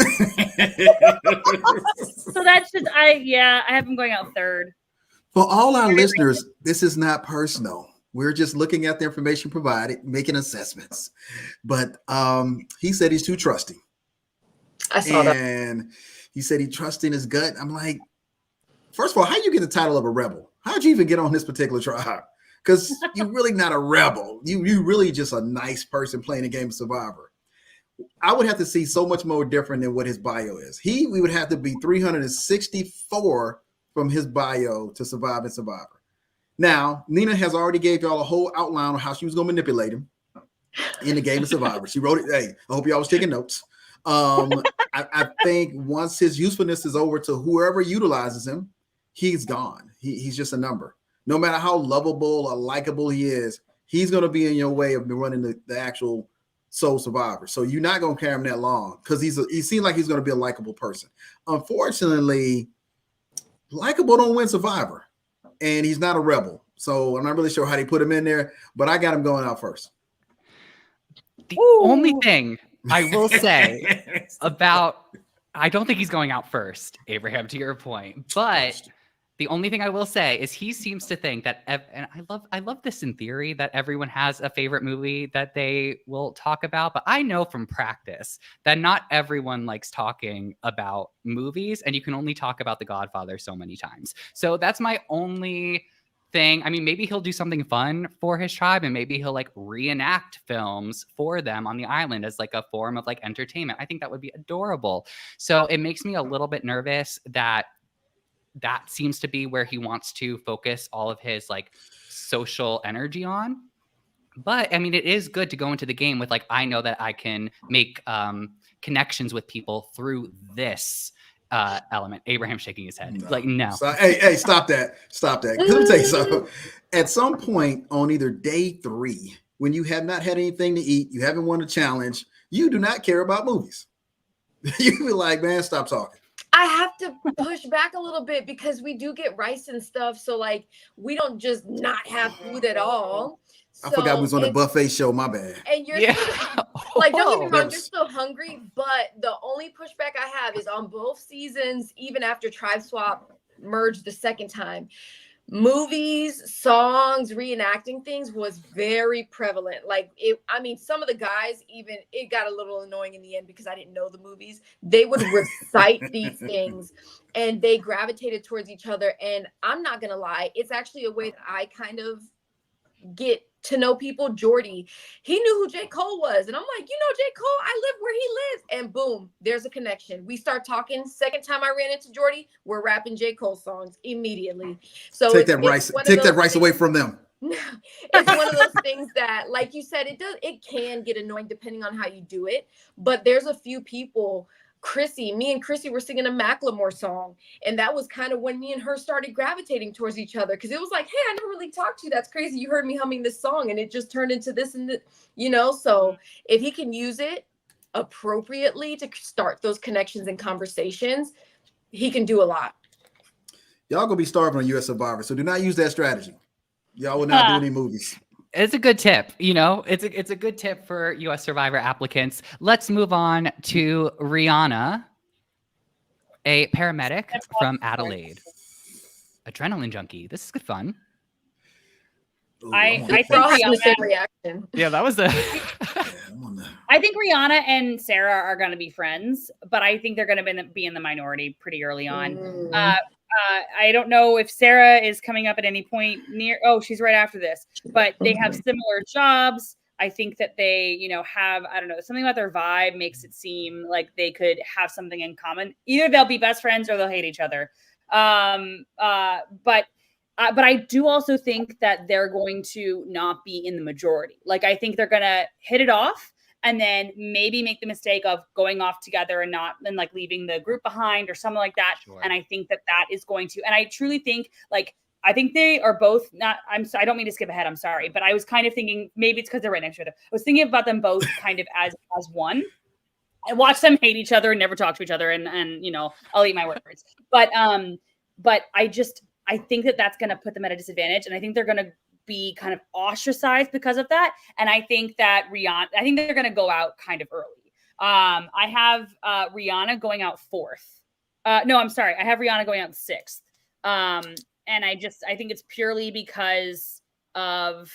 So that's just I have him going out third. For all our listeners, this is not personal. We're just looking at the information provided, making assessments. But he said he's too trusting. I saw that. And he said he trusts in his gut. I'm like, first of all, how you get the title of a rebel? How'd you even get on this particular tribe? Because you're really not a rebel. You really just a nice person playing a game of Survivor. I would have to see so much more different than what his bio is. We would have to be 364 from his bio to survive in Survivor. Now, Nina has already gave y'all a whole outline of how she was going to manipulate him in the game of Survivor. She wrote it. Hey, I hope y'all was taking notes. I think once his usefulness is over to whoever utilizes him, he's gone. He's just a number. No matter how lovable or likable he is, he's going to be in your way of running the actual Soul Survivor. So you're not going to carry him that long because he seems like he's going to be a likable person. Unfortunately, likable don't win Survivor, and he's not a rebel. So I'm not really sure how they put him in there, but I got him going out first. The only thing I will say about, I don't think he's going out first, Abraham, to your point, but the only thing I will say is he seems to think that, and I love this in theory, that everyone has a favorite movie that they will talk about. But I know from practice that not everyone likes talking about movies, and you can only talk about The Godfather so many times. So that's my only thing. I mean, maybe he'll do something fun for his tribe, and maybe he'll like reenact films for them on the island as like a form of like entertainment. I think that would be adorable. So it makes me a little bit nervous that seems to be where he wants to focus all of his like social energy on. But I mean, it is good to go into the game with like, I know that I can make connections with people through this element. Abraham shaking his head. Like, no. So, hey, stop that. Stop that. Let me tell you something. At some point on either day 3, when you have not had anything to eat, you haven't won a challenge, you do not care about movies. You be like, man, stop talking. I have to push back a little bit because we do get rice and stuff. So like, we don't just not have food at all. I forgot we was on a buffet show. My bad. And you're still, like, don't get me wrong, you're still hungry. But the only pushback I have is on both seasons, even after Tribe Swap merged the second time. Movies, songs, reenacting things was very prevalent. Like some of the guys, even it got a little annoying in the end because I didn't know the movies. They would recite these things and they gravitated towards each other. And I'm not going to lie, it's actually a way that I kind of get to know people. Jordy, he knew who J. Cole was. And I'm like, J. Cole, I live where he lives. And boom, there's a connection. We start talking. Second time I ran into Jordy, we're rapping J. Cole songs immediately. So take that rice away from them. It's one of those things that, like you said, it can get annoying depending on how you do it. But there's a few people. Me and Chrissy were singing a Macklemore song. And that was kind of when me and her started gravitating towards each other. Because it was like, hey, I never really talked to you. That's crazy. You heard me humming this song. And it just turned into this and that, So if he can use it appropriately to start those connections and conversations, he can do a lot. Y'all going to be starving on US Survivor. So do not use that strategy. Y'all will not do any movies. It's a good tip, it's a good tip for US Survivor applicants. Let's move on to Rihanna, a paramedic from Adelaide. Adrenaline junkie. This is good fun. I think We're all having the Rihanna, same reaction. Yeah, that was I think Rihanna and Sarah are going to be friends, but I think they're going to be in the minority pretty early on. I don't know if Sarah is coming up at any point near. Oh, she's right after this, but they have similar jobs. I think that they, have, I don't know, something about their vibe makes it seem like they could have something in common. Either they'll be best friends or they'll hate each other. But I do also think that they're going to not be in the majority. Like, I think they're going to hit it off and then maybe make the mistake of going off together and like leaving the group behind or something like that. Sure. And I think that is going to, and I truly think I think they are both not, I don't mean to skip ahead. I'm sorry, but I was kind of thinking maybe it's because they're right next to each other. I was thinking about them both kind of as one. And watch them hate each other and never talk to each other. And I'll eat my words. But I think that that's going to put them at a disadvantage. And I think they're going to be kind of ostracized because of that. And I think that they're going to go out kind of early. I have Rihanna going out 4th. No, I'm sorry. I have Rihanna going out 6th. And I think it's purely because of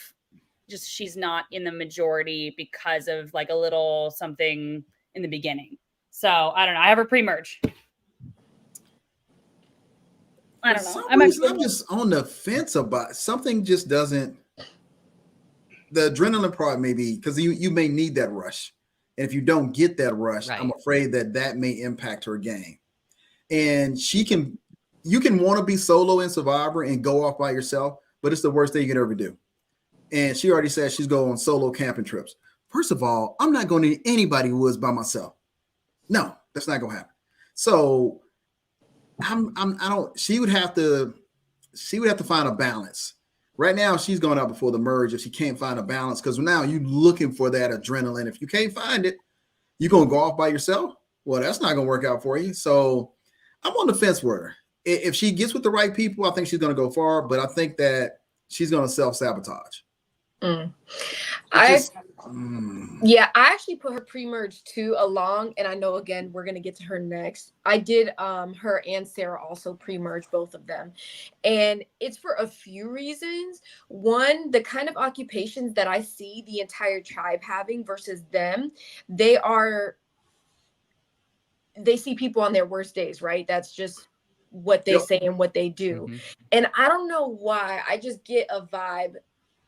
just, she's not in the majority because of like a little something in the beginning. So I don't know. I have her pre-merge. I don't know. I'm just on the fence about something. Just doesn't. The adrenaline part maybe because you may need that rush, and if you don't get that rush, right. I'm afraid that may impact her game. And you can want to be solo in Survivor and go off by yourself, but it's the worst thing you can ever do. And she already said she's going on solo camping trips. First of all, I'm not going to anybody woods by myself. No, that's not going to happen. So. She would have to find a balance. Right now, she's going out before the merge if she can't find a balance, because now you're looking for that adrenaline. If you can't find it, you're going to go off by yourself. Well, that's not going to work out for you. So I'm on the fence with her. If she gets with the right people, I think she's going to go far, but I think that she's going to self-sabotage. I actually put her pre-merge 2 along, and I know again we're gonna get to her next. I did her and Sarah also pre-merge, both of them, and it's for a few reasons. One, the kind of occupations that I see the entire tribe having versus them, they see people on their worst days, right? That's just what they say and what they do. And I don't know why, I just get a vibe.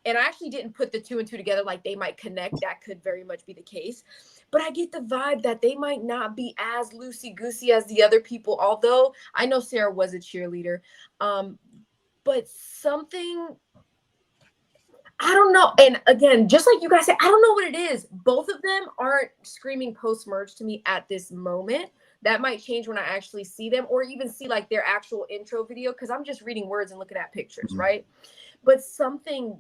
And I actually didn't put the 2 and 2 together, like they might connect. That could very much be the case. But I get the vibe that they might not be as loosey-goosey as the other people, although I know Sarah was a cheerleader. But something, I don't know. And again, just like you guys said, I don't know what it is. Both of them aren't screaming post-merge to me at this moment. That might change when I actually see them or even see like their actual intro video, because I'm just reading words and looking at pictures, right? But something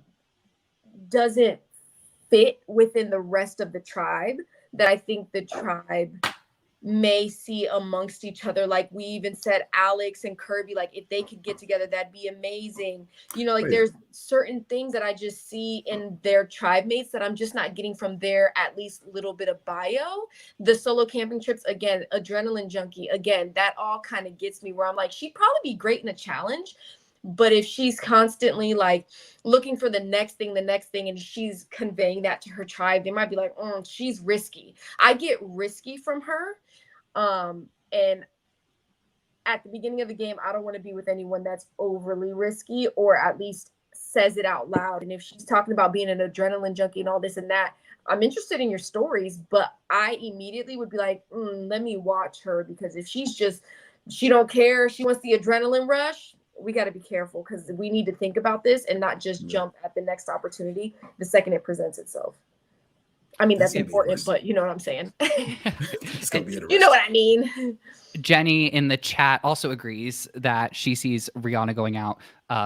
doesn't fit within the rest of the tribe that I think the tribe may see amongst each other. Like we even said, Alex and Kirby, like if they could get together, that'd be amazing. There's certain things that I just see in their tribe mates that I'm just not getting from their at least little bit of bio. The solo camping trips, again, adrenaline junkie, again, that all kind of gets me where I'm like, she'd probably be great in a challenge. But if she's constantly like looking for the next thing, and she's conveying that to her tribe, they might be like, she's risky. I get risky from her. And at the beginning of the game, I don't want to be with anyone that's overly risky or at least says it out loud. And if she's talking about being an adrenaline junkie and all this and that, I'm interested in your stories, but I immediately would be like, let me watch her, because if she don't care, she wants the adrenaline rush, we got to be careful, because we need to think about this and not just jump at the next opportunity the second it presents itself. I mean, that's important, but you know what I'm saying. You know what I mean. Jenny in the chat also agrees that she sees Rihanna going out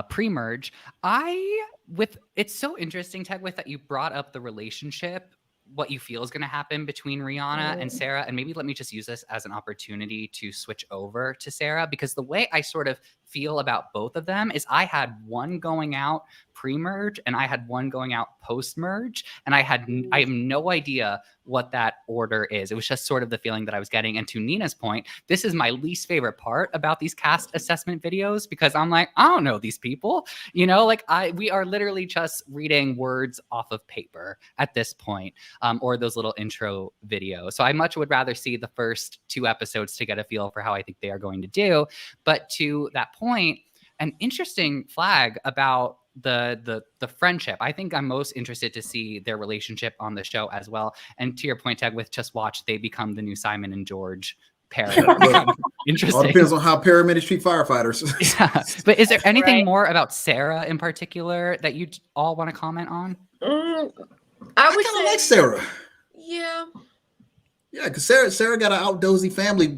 pre-merge. It's so interesting, Tegwith, that you brought up the relationship, what you feel is going to happen between Rihanna and Sarah. And maybe let me just use this as an opportunity to switch over to Sarah, because the way I sort of feel about both of them is I had one going out pre-merge and I had one going out post-merge, and I have no idea what that order is. It was just sort of the feeling that I was getting. And to Nina's point, this is my least favorite part about these cast assessment videos, because I'm like, I don't know these people, you know, like we are literally just reading words off of paper at this point, or those little intro videos. So I much would rather see the first 2 episodes to get a feel for how I think they are going to do. But to that point, an interesting flag about the friendship. I think I'm most interested to see their relationship on the show as well. And to your point, Tag, with Just Watch, they become the new Simon and George pair. Interesting. All depends on how paramedics treat firefighters. Yeah. But is there anything more about Sarah in particular that you all want to comment on? I kind of like Sarah. Yeah. Yeah, because Sarah got an outdoorsy family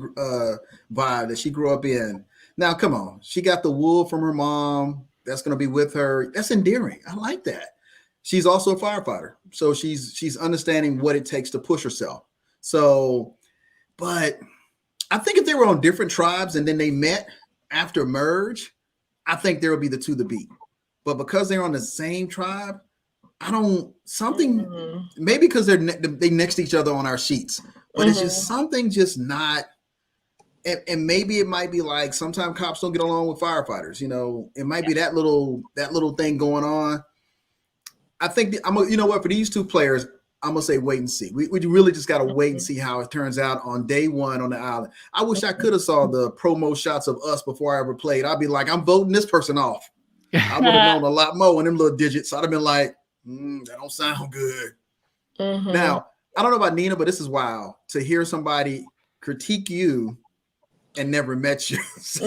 vibe that she grew up in. Now, come on. She got the wool from her mom. That's going to be with her. That's endearing. I like that. She's also a firefighter. So she's understanding what it takes to push herself. So, but I think if they were on different tribes and then they met after merge, I think there would be the 2 to beat. But because they're on the same tribe, maybe because they next to each other on our sheets, but it's just something just not. And maybe it might be like sometimes cops don't get along with firefighters. You know, it might be that little thing going on. I think you know what, for these 2 players, I'm gonna say wait and see. We really just gotta wait and see how it turns out on day 1 on the island. I wish I could have saw the promo shots of us before I ever played. I'd be like, I'm voting this person off. I would have known a lot more in them little digits. I'd have been like, that don't sound good. Now, I don't know about Nina, but this is wild to hear somebody critique you and never met you. So,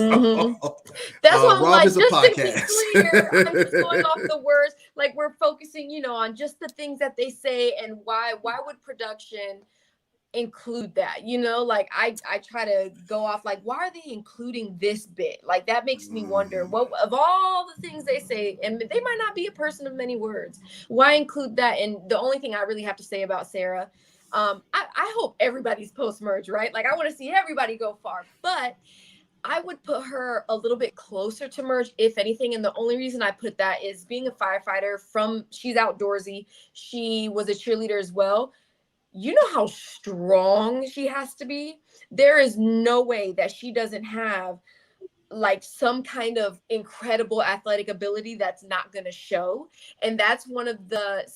that's what I'm Rob like, is a just podcast. to be clear, I'm just going off the words. Like, we're focusing, you know, on just the things that they say and why would production include that, you know? Like, I try to go off like, why are they including this bit? Like, that makes me wonder, what of all the things they say, and they might not be a person of many words, why include that? And the only thing I really have to say about Sarah, I hope everybody's post-merge, right? Like, I want to see everybody go far, but I would put her a little bit closer to merge, if anything. And the only reason I put that is being a firefighter she's outdoorsy. She was a cheerleader as well. You know how strong she has to be. There is no way that she doesn't have like some kind of incredible athletic ability that's not going to show. And that's one of the,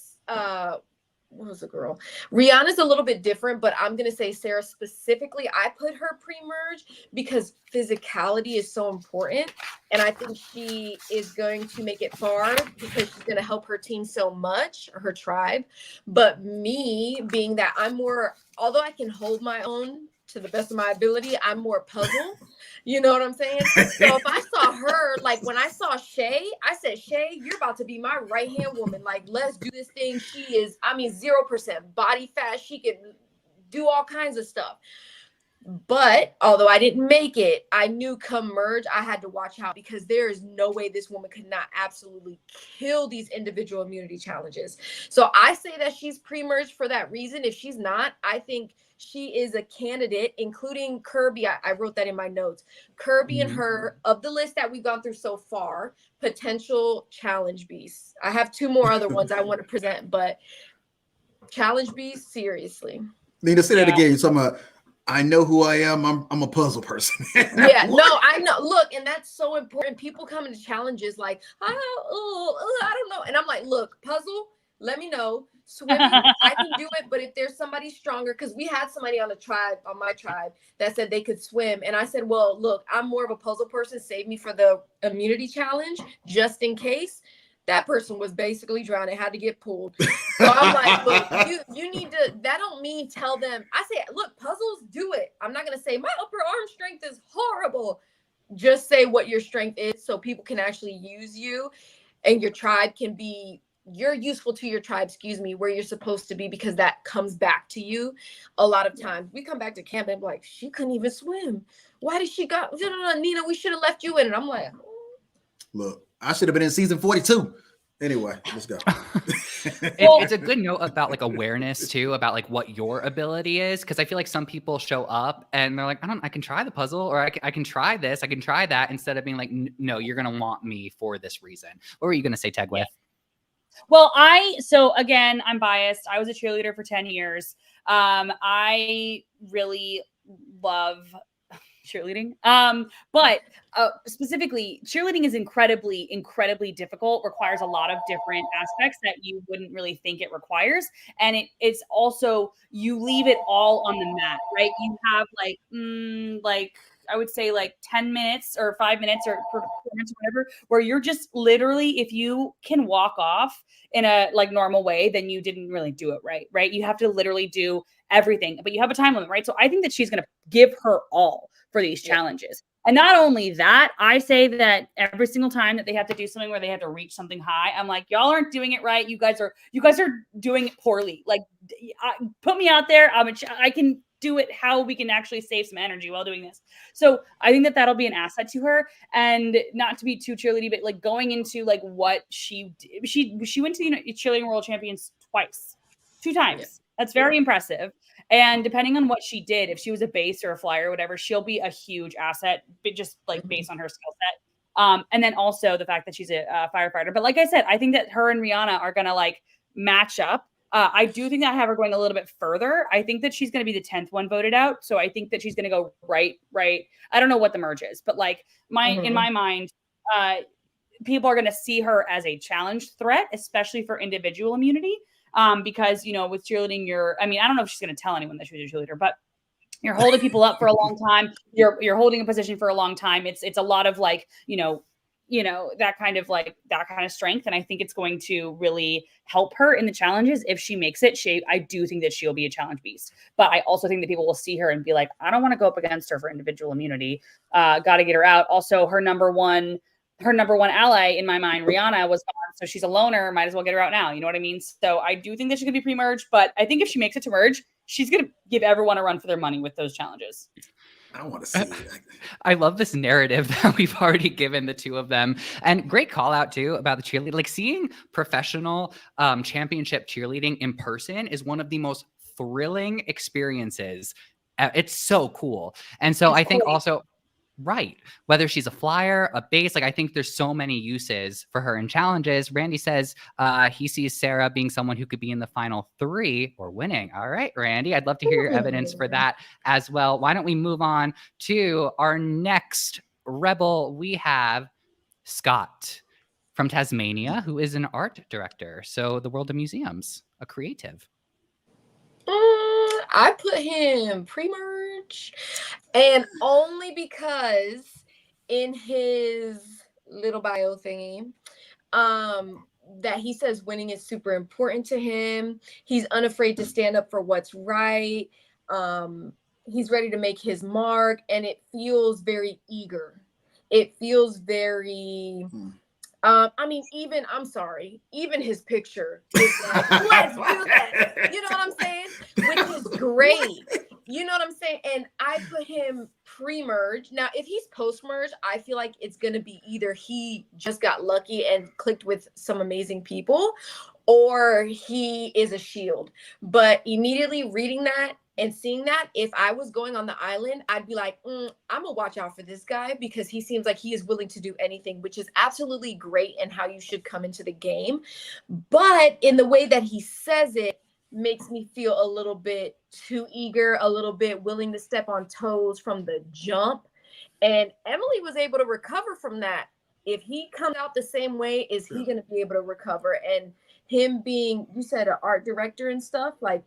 what was the girl? Rihanna's a little bit different, but I'm going to say Sarah specifically, I put her pre-merge because physicality is so important. And I think she is going to make it far because she's going to help her team so much, or her tribe. But me being that I'm more, although I can hold my own to the best of my ability, I'm more puzzle. You know what I'm saying? So if I saw her, like when I saw Shay, I said, Shay, you're about to be my right-hand woman. Like, let's do this thing. She is, 0% body fat. She can do all kinds of stuff. But although I didn't make it, I knew come merge, I had to watch out because there is no way this woman could not absolutely kill these individual immunity challenges. So I say that she's pre-merged for that reason. If she's not, I think she is a candidate, including Kirby. I wrote that in my notes. Kirby and her, of the list that we've gone through so far, potential challenge beasts. I have 2 more other ones I want to present, but challenge beasts, seriously. Need to say that again. You're talking about, I know who I am. I'm a puzzle person. Yeah, no, I know. Look, and that's so important. People come into challenges like, I don't know. And I'm like, look, puzzle, let me know. Swimming, I can do it. But if there's somebody stronger, because we had somebody on my tribe that said they could swim. And I said, well, look, I'm more of a puzzle person. Save me for the immunity challenge, just in case. That person was basically drowning, had to get pulled. So I'm like, look, you need to, that don't mean tell them. I say, look, puzzles, do it. I'm not going to say my upper arm strength is horrible. Just say what your strength is so people can actually use you and your tribe can be, you're useful to your tribe, where you're supposed to be, because that comes back to you. A lot of times we come back to camp and I'm like, she couldn't even swim. Why did she got, Nina, we should have left you in. And I'm like, look, I should have been in season 42. Anyway, let's go. It's a good note about like awareness too, about like what your ability is. Cause I feel like some people show up and they're like, I can try the puzzle, or I can try this, I can try that, instead of being like, no, you're going to want me for this reason. What were you going to say, Teg with? Well, so again, I'm biased. I was a cheerleader for 10 years. I really love cheerleading. But specifically, cheerleading is incredibly, incredibly difficult, requires a lot of different aspects that you wouldn't really think it requires. And it's also, you leave it all on the mat, right? You have like I would say like 10 minutes or 5 minutes or performance or whatever, where you're just literally, if you can walk off in a like normal way, then you didn't really do it right? You have to literally do everything, but you have a time limit, right? So I think that she's going to give her all for these challenges. And not only that, I say that every single time that they have to do something where they have to reach something high, I'm like, y'all aren't doing it right. You guys are doing it poorly. Like, put me out there. I can do it how we can actually save some energy while doing this. So I think that that'll be an asset to her, and not to be too cheerleading, but like going into like what she went to the cheerleading world champions two times. Yeah. That's very impressive. And depending on what she did, if she was a base or a flyer or whatever, she'll be a huge asset, just like based on her skill set. And then also the fact that she's a firefighter. But like I said, I think that her and Rihanna are going to like match up. I do think that I have her going a little bit further. I think that she's going to be the 10th one voted out. So I think that she's going to go right. I don't know what the merge is, but like in my mind, people are going to see her as a challenge threat, especially for individual immunity. Because, with cheerleading, I don't know if she's going to tell anyone that she's a cheerleader, but you're holding people up for a long time. You're holding a position for a long time. It's a lot of like, that kind of strength. And I think it's going to really help her in the challenges. If she makes it, I do think that she'll be a challenge beast, but I also think that people will see her and be like, I don't want to go up against her for individual immunity. Got to get her out. Also, her number one ally in my mind, Rihanna, was gone. So she's a loner. Might as well get her out now. You know what I mean? So I do think that she's going to be pre-merge, but I think if she makes it to merge, she's going to give everyone a run for their money with those challenges. I want to see it. I love this narrative that we've already given the two of them. And great call out too about the cheerleading. Like seeing professional championship cheerleading in person is one of the most thrilling experiences. It's so cool. And so I think also, right, whether she's a flyer, a base, like I think there's so many uses for her in challenges. Randy says he sees Sarah being someone who could be in the final 3 or winning. All right, Randy, I'd love to hear your evidence for that as well. Why don't we move on to our next rebel? We have Scott from Tasmania, who is an art director. So the world of museums, a creative. I put him pre-merge, and only because in his little bio thingy, that he says winning is super important to him. He's unafraid to stand up for what's right. He's ready to make his mark, and it feels very eager. It feels very... even his picture is like, let's do that. You know what I'm saying? Which is great. You know what I'm saying? And I put him pre-merge. Now, if he's post-merge, I feel like it's going to be either he just got lucky and clicked with some amazing people, or he is a shield. But immediately reading that and seeing that, if I was going on the island, I'd be like, I'm going to watch out for this guy, because he seems like he is willing to do anything, which is absolutely great and how you should come into the game. But in the way that he says it makes me feel a little bit too eager, a little bit willing to step on toes from the jump. And Emily was able to recover from that. If he comes out the same way, is he going to be able to recover? And him being, you said, an art director and stuff, like,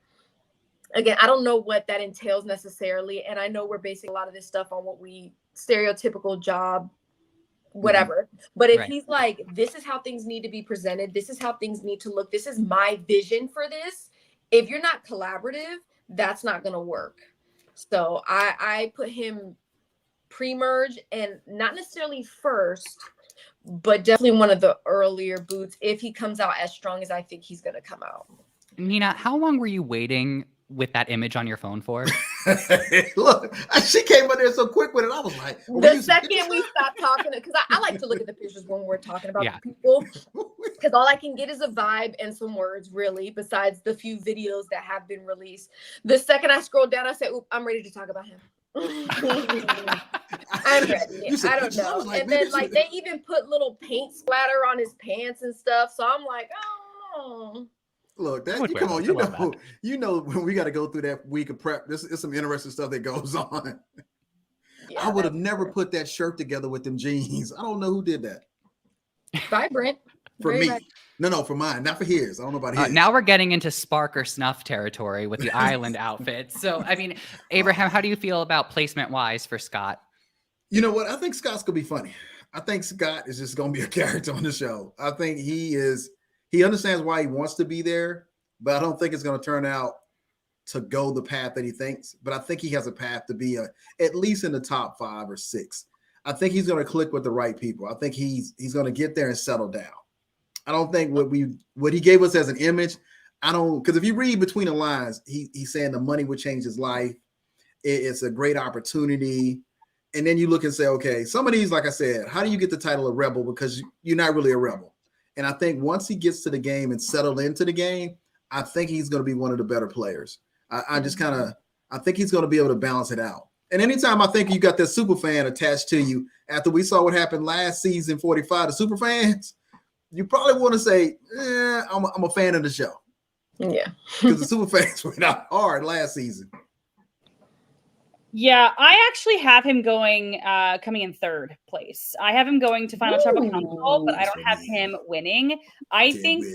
again, I don't know what that entails necessarily. And I know we're basing a lot of this stuff on what we stereotypical job, whatever. But if he's like, this is how things need to be presented, this is how things need to look, this is my vision for this. If you're not collaborative, that's not going to work. So I put him pre-merge, and not necessarily first, but definitely one of the earlier boots if he comes out as strong as I think he's going to come out. Nina, how long were you waiting with that image on your phone for? Look, she came up there so quick with it. I was like, the second we stopped talking, because I like to look at the pictures when we're talking about people, because all I can get is a vibe and some words, really, besides the few videos that have been released. The second I scrolled down, I said, "Oop, I'm ready to talk about him." I'm ready. I don't know. Like, and then like they even put little paint splatter on his pants and stuff. So I'm like, oh. Look, that you come on, you know when we got to go through that week of prep. This is some interesting stuff that goes on. Yeah, I would have never put that shirt together with them jeans. I don't know who did that. Vibrant. For me. No, for mine, not for his. I don't know about his. Now we're getting into spark or snuff territory with the island outfits. So, I mean, Abraham, how do you feel about placement-wise for Scott? You know what? I think Scott's going to be funny. I think Scott is just going to be a character on the show. I think he understands why he wants to be there, but I don't think it's going to turn out to go the path that he thinks. But I think he has a path to be at least in the top 5 or 6. I think he's going to click with the right people. I think he's going to get there and settle down. I don't think what he gave us as an image, because if you read between the lines, he's saying the money would change his life. It's a great opportunity. And then you look and say, okay, some of these, like I said, how do you get the title of rebel? Because you're not really a rebel. And I think once he gets to the game and settled into the game, I think he's going to be one of the better players. I think he's going to be able to balance it out. And anytime I think you got that super fan attached to you, after we saw what happened last season, 45, the super fans, you probably want to say, I'm a fan of the show. Yeah. Because the super fans went out hard last season. Yeah, I actually have him coming in 3rd place. I have him going to Final Tribal Council, but I don't have him winning. I think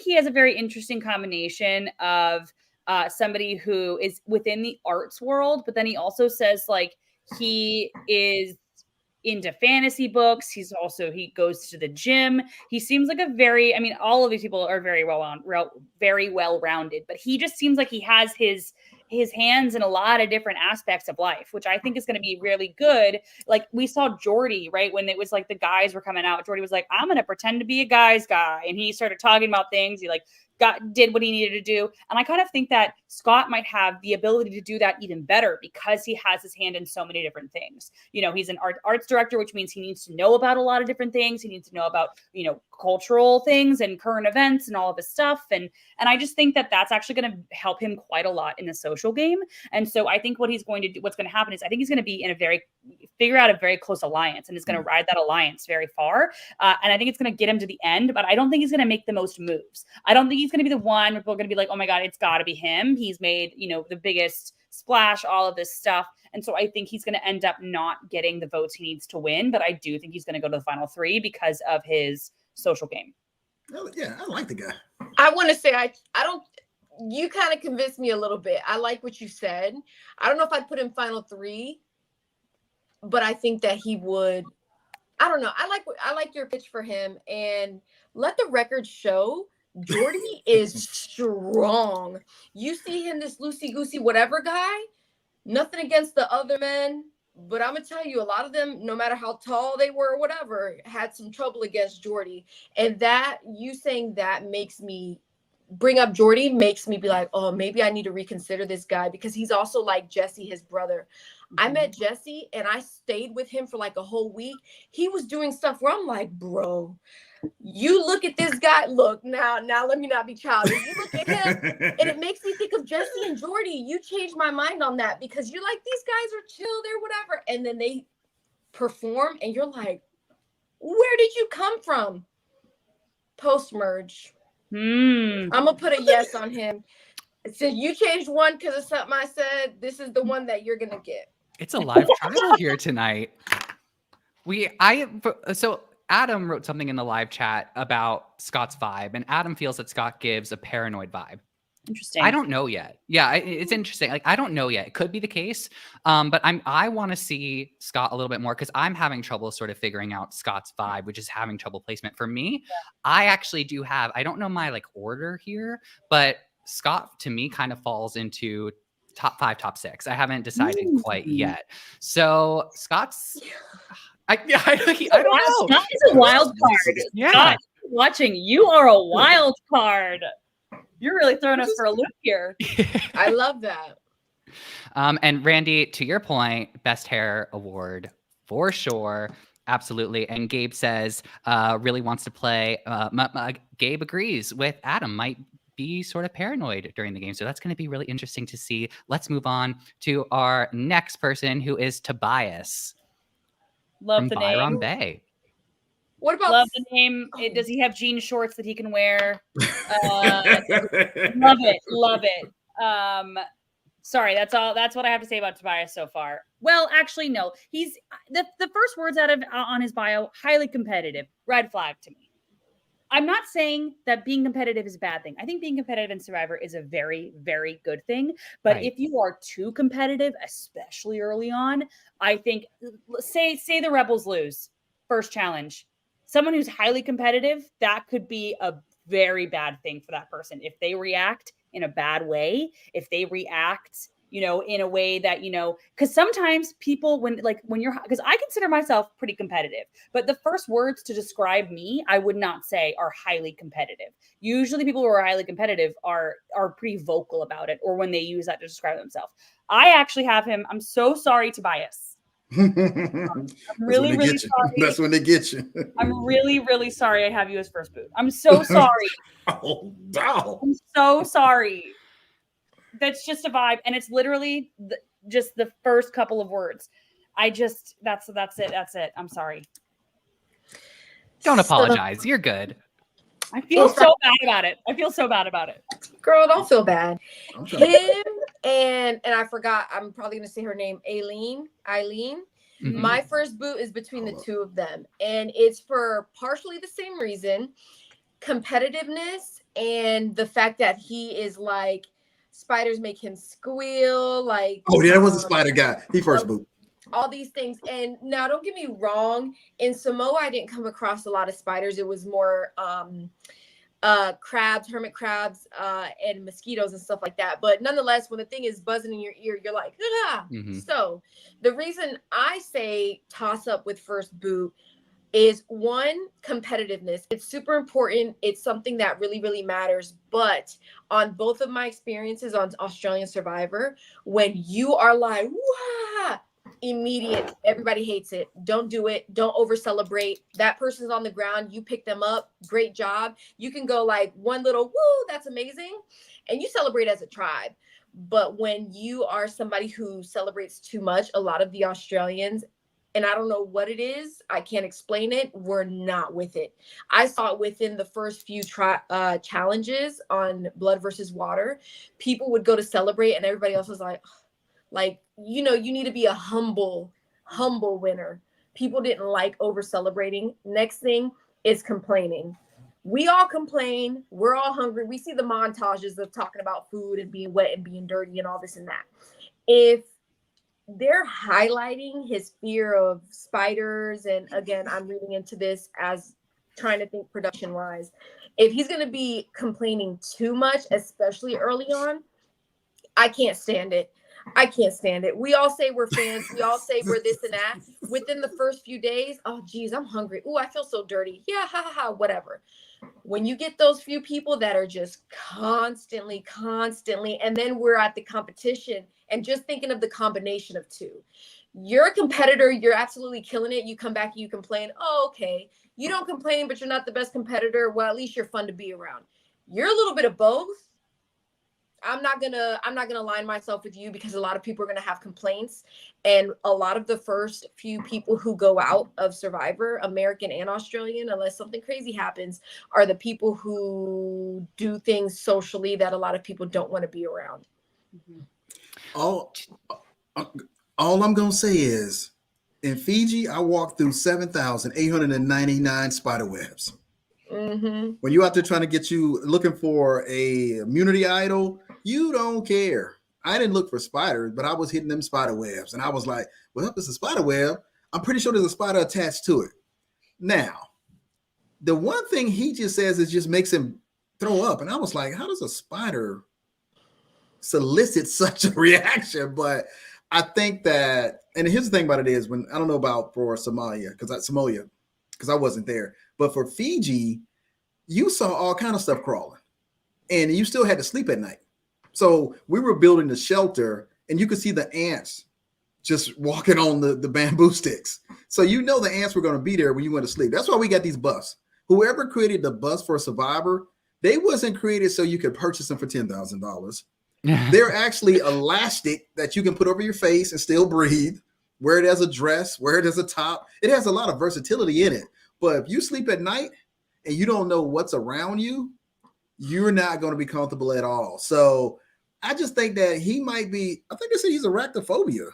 he has a very interesting combination of somebody who is within the arts world, but then he also says like he is into fantasy books. He goes to the gym. He seems like all of these people are very well-rounded, but he just seems like he has his hands in a lot of different aspects of life, which I think is going to be really good. Like we saw Jordy, right? When it was like the guys were coming out, Jordy was like, I'm going to pretend to be a guy's guy. And he started talking about things. He did what he needed to do. And I kind of think that Scott might have the ability to do that even better because he has his hand in so many different things. You know, he's an arts director, which means he needs to know about a lot of different things. He needs to know about, cultural things and current events and all of this stuff. And I just think that that's actually going to help him quite a lot in the social game. And so I think what's going to happen is I think he's going to be figure out a very close alliance and is going to ride that alliance very far. And I think it's going to get him to the end, but I don't think he's going to make the most moves. I don't think he's going to be the one where people are going to be like, oh my God, it's got to be him. He's made, the biggest splash, all of this stuff. And so I think he's going to end up not getting the votes he needs to win, but I do think he's going to go to the final 3 because of his social game. Oh, yeah, I like the guy. I want to say, I don't, you kind of convinced me a little bit. I like what you said. I don't know if I'd put him final 3, but I think that he would. I don't know. I like your pitch for him, and let the record show Jordy is strong. You see him, this loosey-goosey whatever guy, nothing against the other men, but I'm going to tell you, a lot of them, no matter how tall they were or whatever, had some trouble against Jordy. And that, you saying that makes me bring up Jordy, makes me be like, oh, maybe I need to reconsider this guy, because he's also like Jesse, his brother. I met Jesse and I stayed with him for like a whole week. He was doing stuff where I'm like, bro, you look at this guy. Look, now let me not be childish. You look at him and it makes me think of Jesse and Jordy. You changed my mind on that, because you're like, these guys are chill, they're whatever. And then they perform and you're like, where did you come from? Post-merge. I'm going to put a yes on him. So you changed one because of something I said. This is the one that you're going to get. It's a live trial here tonight. So Adam wrote something in the live chat about Scott's vibe, and Adam feels that Scott gives a paranoid vibe. Interesting. I don't know yet. Yeah, it's interesting. Like, I don't know yet. It could be the case. But I want to see Scott a little bit more, because I'm having trouble sort of figuring out Scott's vibe, which is having trouble placement. For me, I actually do have, I don't know my order here, but Scott to me kind of falls into top 5, top 6. I haven't decided quite yet. So Scott's, I don't know. Scott is a wild card. Yeah. Scott, watching, you are a wild card. You're really throwing us for a loop here. I love that. And Randy, to your point, best hair award for sure. Absolutely. And Gabe says, really wants to play. Gabe agrees with Adam, might be sort of paranoid during the game. So that's going to be really interesting to see. Let's move on to our next person, who is Tobias. Love from the Byron name. Bay. What about Love the name. Does he have jean shorts that he can wear? Love it. Love it. Sorry, that's all. That's what I have to say about Tobias so far. Well, actually, no. He's the first words out of on his bio, highly competitive. Red flag to me. I'm not saying that being competitive is a bad thing. I think being competitive in Survivor is a very, very good thing. But Right. if you are too competitive, especially early on, I think say the Rebels lose first challenge. Someone who's highly competitive, that could be a very bad thing for that person. If they react in a bad way, if they react, in a way that, because sometimes people, when you're, because I consider myself pretty competitive, but the first words to describe me, I would not say are highly competitive. Usually people who are highly competitive are pretty vocal about it, or when they use that to describe themselves. I actually have him. I'm so sorry, Tobias. I'm really, really sorry. That's when they get you. I'm really, really sorry I have you as first boot. I'm so sorry. Oh, no. I'm so sorry. That's just a vibe. And it's literally just the first couple of words. That's it. That's it. I'm sorry. Don't apologize. You're good. I feel so bad about it. Girl, don't feel bad. I'm trying to- Him and I forgot, I'm probably going to say her name, Aileen. Mhm. My first boot is between the two of them. And it's for partially the same reason, competitiveness, and the fact that he is like, spiders make him squeal. Like, Oh, yeah, that was a spider guy. He first boot. all these things. And now don't get me wrong, in Samoa I didn't come across a lot of spiders. It was more crabs, hermit crabs, and mosquitoes and stuff like that. But nonetheless, when the thing is buzzing in your ear, you're like, ah. Mhm. So the reason I say toss up with first boot is, one, competitiveness. It's super important. It's something that really, really matters. But on both of my experiences on Australian Survivor, when you are like, wah, immediate, everybody hates it. Don't do it. Don't over celebrate. That person's on the ground. You pick them up. Great job. You can go like one little woo, that's amazing. And you celebrate as a tribe. But when you are somebody who celebrates too much, a lot of the Australians, and I don't know what it is, I can't explain it, we're not with it. I saw it within the first few challenges on Blood versus Water. People would go to celebrate and everybody else was like, you need to be a humble winner. People didn't like over celebrating. Next thing is complaining. We all complain. We're all hungry. We see the montages of talking about food and being wet and being dirty and all this and that. If they're highlighting his fear of spiders, and again, I'm reading into this as trying to think production wise. If he's going to be complaining too much, especially early on, I can't stand it. We all say we're fans. We all say we're this and that. Within the first few days, oh, geez, I'm hungry. Oh, I feel so dirty. Yeah, ha, ha, ha, whatever. When you get those few people that are just constantly, and then we're at the competition and just thinking of the combination of two. You're a competitor. You're absolutely killing it. You come back, you complain. Oh, okay. You don't complain, but you're not the best competitor. Well, at least you're fun to be around. You're a little bit of both. I'm not gonna line myself with you, because a lot of people are gonna have complaints, and a lot of the first few people who go out of Survivor, American and Australian, unless something crazy happens, are the people who do things socially that a lot of people don't want to be around. Mm-hmm. All I'm gonna say is, in Fiji, I walked through 7,899 spider webs. Mm-hmm. When you're out there trying to looking for a immunity idol, you don't care. I didn't look for spiders, but I was hitting them spider webs, and I was like, well, if it's a spider web, I'm pretty sure there's a spider attached to it. Now, the one thing he just says is just makes him throw up, and I was like, how does a spider solicit such a reaction? But I think that, and here's the thing about it is, when I don't know about for Samoa, because I wasn't there, but for Fiji, you saw all kind of stuff crawling. and you still had to sleep at night. So we were building the shelter, and you could see the ants just walking on the bamboo sticks. So you know the ants were going to be there when you went to sleep. That's why we got these busts. Whoever created the bus for Survivor, they wasn't created so you could purchase them for $10,000. They're actually elastic that you can put over your face and still breathe. Wear it as a dress, wear it as a top. It has a lot of versatility in it. But if you sleep at night and you don't know what's around you, you're not going to be comfortable at all. So I just think that he might be, I think they said he's arachnophobia.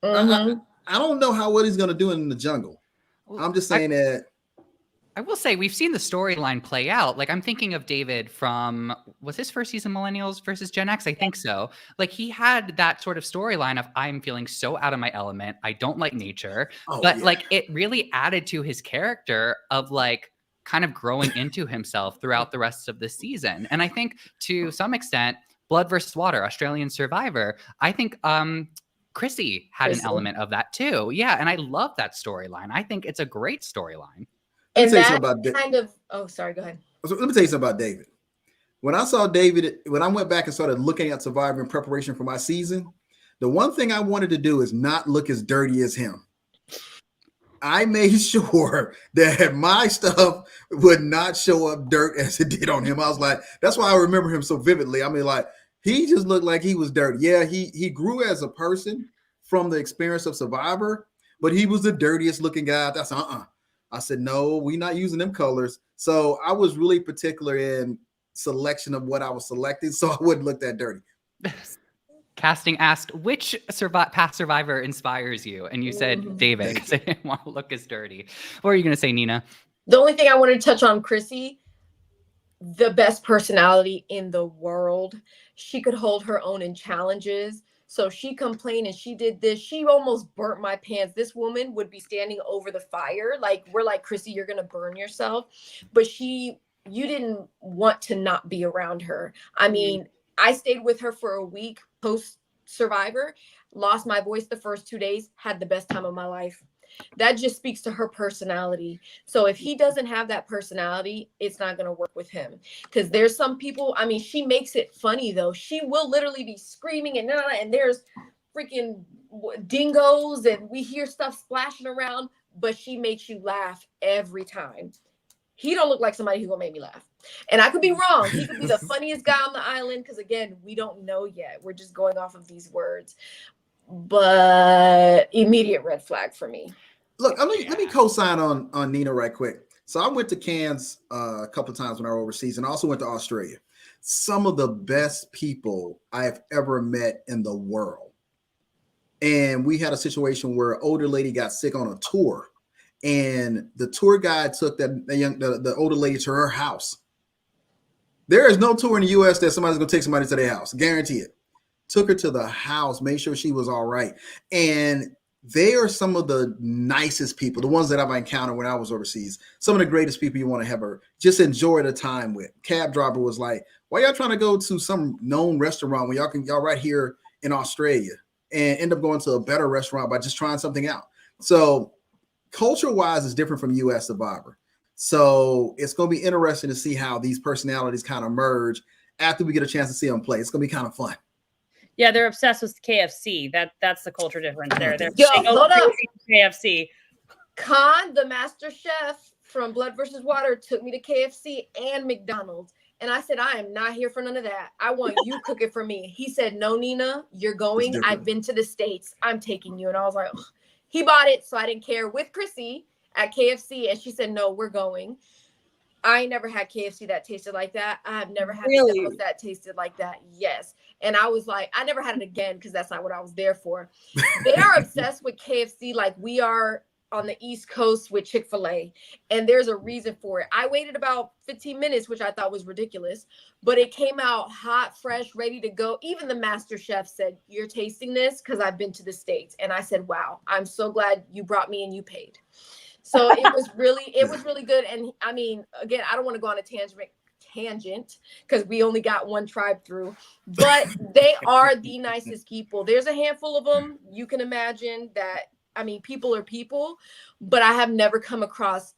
I don't know what he's going to do in the jungle. I'm just saying that. I will say we've seen the storyline play out. Like I'm thinking of David from, was his first season Millennials versus Gen X? I think so. Like he had that sort of storyline of I'm feeling so out of my element. I don't like nature, but like it really added to his character of like kind of growing into himself throughout the rest of the season. And I think to some extent, Blood versus Water, Australian Survivor, I think Chrissy had an element of that too. Yeah. And I love that storyline. I think it's a great storyline. And that kind of, sorry, go ahead. So let me tell you something about David. When I saw David, when I went back and started looking at Survivor in preparation for my season, the one thing I wanted to do is not look as dirty as him. I made sure that my stuff would not show up dirt as it did on him. I was like, that's why I remember him so vividly. I mean, like, he just looked like he was dirty. Yeah, he grew as a person from the experience of Survivor, but he was the dirtiest looking guy. That's I said, no, we're not using them colors. So I was really particular in selection of what I was selecting, so I wouldn't look that dirty. Casting asked, which past Survivor inspires you? And you said David, because I didn't want to look as dirty. What are you going to say, Nina? The only thing I wanted to touch on, Chrissy, the best personality in the world. She could hold her own in challenges. So she complained and she did this. She almost burnt my pants. This woman would be standing over the fire. Like, we're like, Chrissy, you're going to burn yourself. But you didn't want to not be around her. I mean, I stayed with her for a week post Survivor, lost my voice the first 2 days, had the best time of my life. That just speaks to her personality. So if he doesn't have that personality, it's not going to work with him. Because there's some people, I mean, she makes it funny though. She will literally be screaming and there's freaking dingoes and we hear stuff splashing around, but she makes you laugh every time. He don't look like somebody who's going to make me laugh. And I could be wrong. He could be the funniest guy on the island because, again, we don't know yet. We're just going off of these words. But immediate red flag for me. Look, let me co-sign on Nina right quick. So I went to Cairns a couple of times when I was overseas, and I also went to Australia. Some of the best people I have ever met in the world. And we had a situation where an older lady got sick on a tour, and the tour guide took the older lady to her house. There is no tour in the U.S. that somebody's going to take somebody to their house. Guarantee it. Took her to the house, made sure she was all right. And they are some of the nicest people, the ones that I've encountered when I was overseas. Some of the greatest people you want to have just enjoy the time with. Cab driver was like, why y'all trying to go to some known restaurant when y'all right here in Australia and end up going to a better restaurant by just trying something out? So culture-wise, it's different from U.S. Survivor. So it's going to be interesting to see how these personalities kind of merge after we get a chance to see them play. It's going to be kind of fun. Yeah, they're obsessed with KFC. That's the culture difference there. They're hold up. KFC. Khan, the master chef from Blood versus Water, took me to KFC and McDonald's. And I said, I am not here for none of that. I want you cook it for me. He said, no, Nina, you're going. I've been to the States. I'm taking you. And I was like, ugh. He bought it, so I didn't care, with Chrissy at KFC. And she said, no, we're going. I never had KFC that tasted like that. I have never had McDonald's that tasted like that. Yes. And I was like, I never had it again because that's not what I was there for. They are obsessed with KFC like we are on the East Coast with Chick-fil-A. And there's a reason for it. I waited about 15 minutes, which I thought was ridiculous, but it came out hot, fresh, ready to go. Even the master chef said, you're tasting this because I've been to the States. And I said, wow, I'm so glad you brought me and you paid. So it was really good. And I mean, again, I don't want to go on a tangent because we only got one tribe through, but they are the nicest people. There's a handful of them. You can imagine that. I mean, people are people, but I have never come across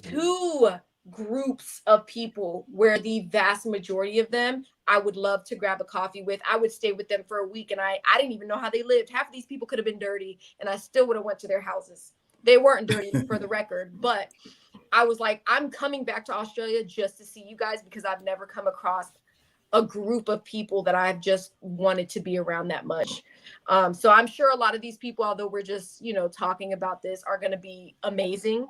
two groups of people where the vast majority of them I would love to grab a coffee with. I would stay with them for a week, and I didn't even know how they lived. Half of these people could have been dirty, and I still would have went to their houses. They weren't dirty for the record, but I was like, I'm coming back to Australia just to see you guys because I've never come across a group of people that I've just wanted to be around that much. So I'm sure a lot of these people, although we're just, talking about this, are going to be amazing.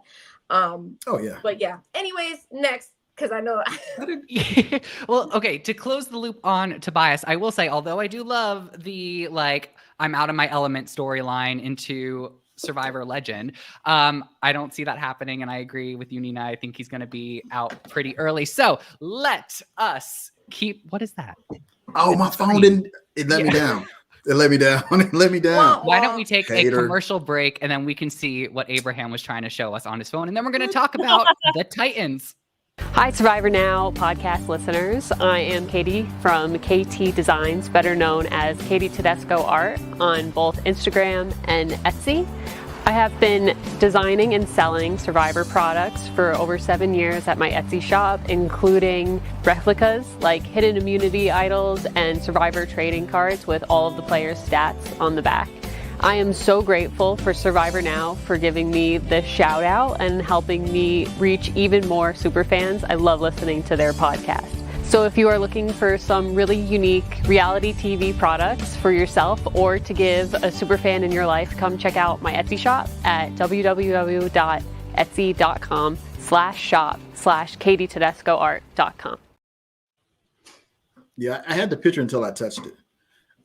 Oh yeah. But yeah, anyways, next, because I know. Well, okay, to close the loop on Tobias, I will say, although I do love the, I'm out of my element storyline into Survivor Legend, I don't see that happening, and I agree with you, Nina. I think he's going to be out pretty early. So let us what is that? Oh, my phone didn't. It let me down. It let me down. It let me down. Why don't we take Hater. a commercial break, and then we can see what Abraham was trying to show us on his phone, and then we're going to talk about the Titans. Hi, Survivor Now podcast listeners. I am Katie from KT Designs, better known as Katie Tedesco Art, on both Instagram and Etsy. I have been designing and selling Survivor products for over 7 years at my Etsy shop, including replicas like hidden immunity idols and Survivor trading cards with all of the players' stats on the back. I am so grateful for Survivor Now for giving me this shout out and helping me reach even more super fans. I love listening to their podcast. So if you are looking for some really unique reality TV products for yourself or to give a super fan in your life, come check out my Etsy shop at www.etsy.com/shop/KatieTedescoArt.com. Yeah, I had the picture until I touched it.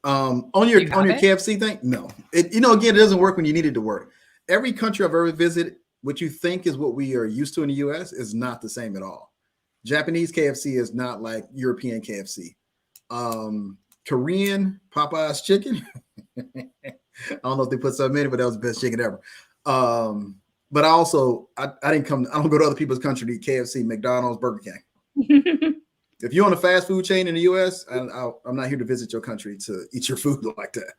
On your KFC thing, no. Again, it doesn't work when you need it to work. Every country I've ever visited, what you think is what we are used to in the U.S. is not the same at all. Japanese KFC is not like European KFC. Korean Popeye's chicken. I don't know if they put something in it, but that was the best chicken ever. But I don't go to other people's country to eat KFC, McDonald's, Burger King. If you own a fast food chain in the U.S., I'm not here to visit your country to eat your food like that.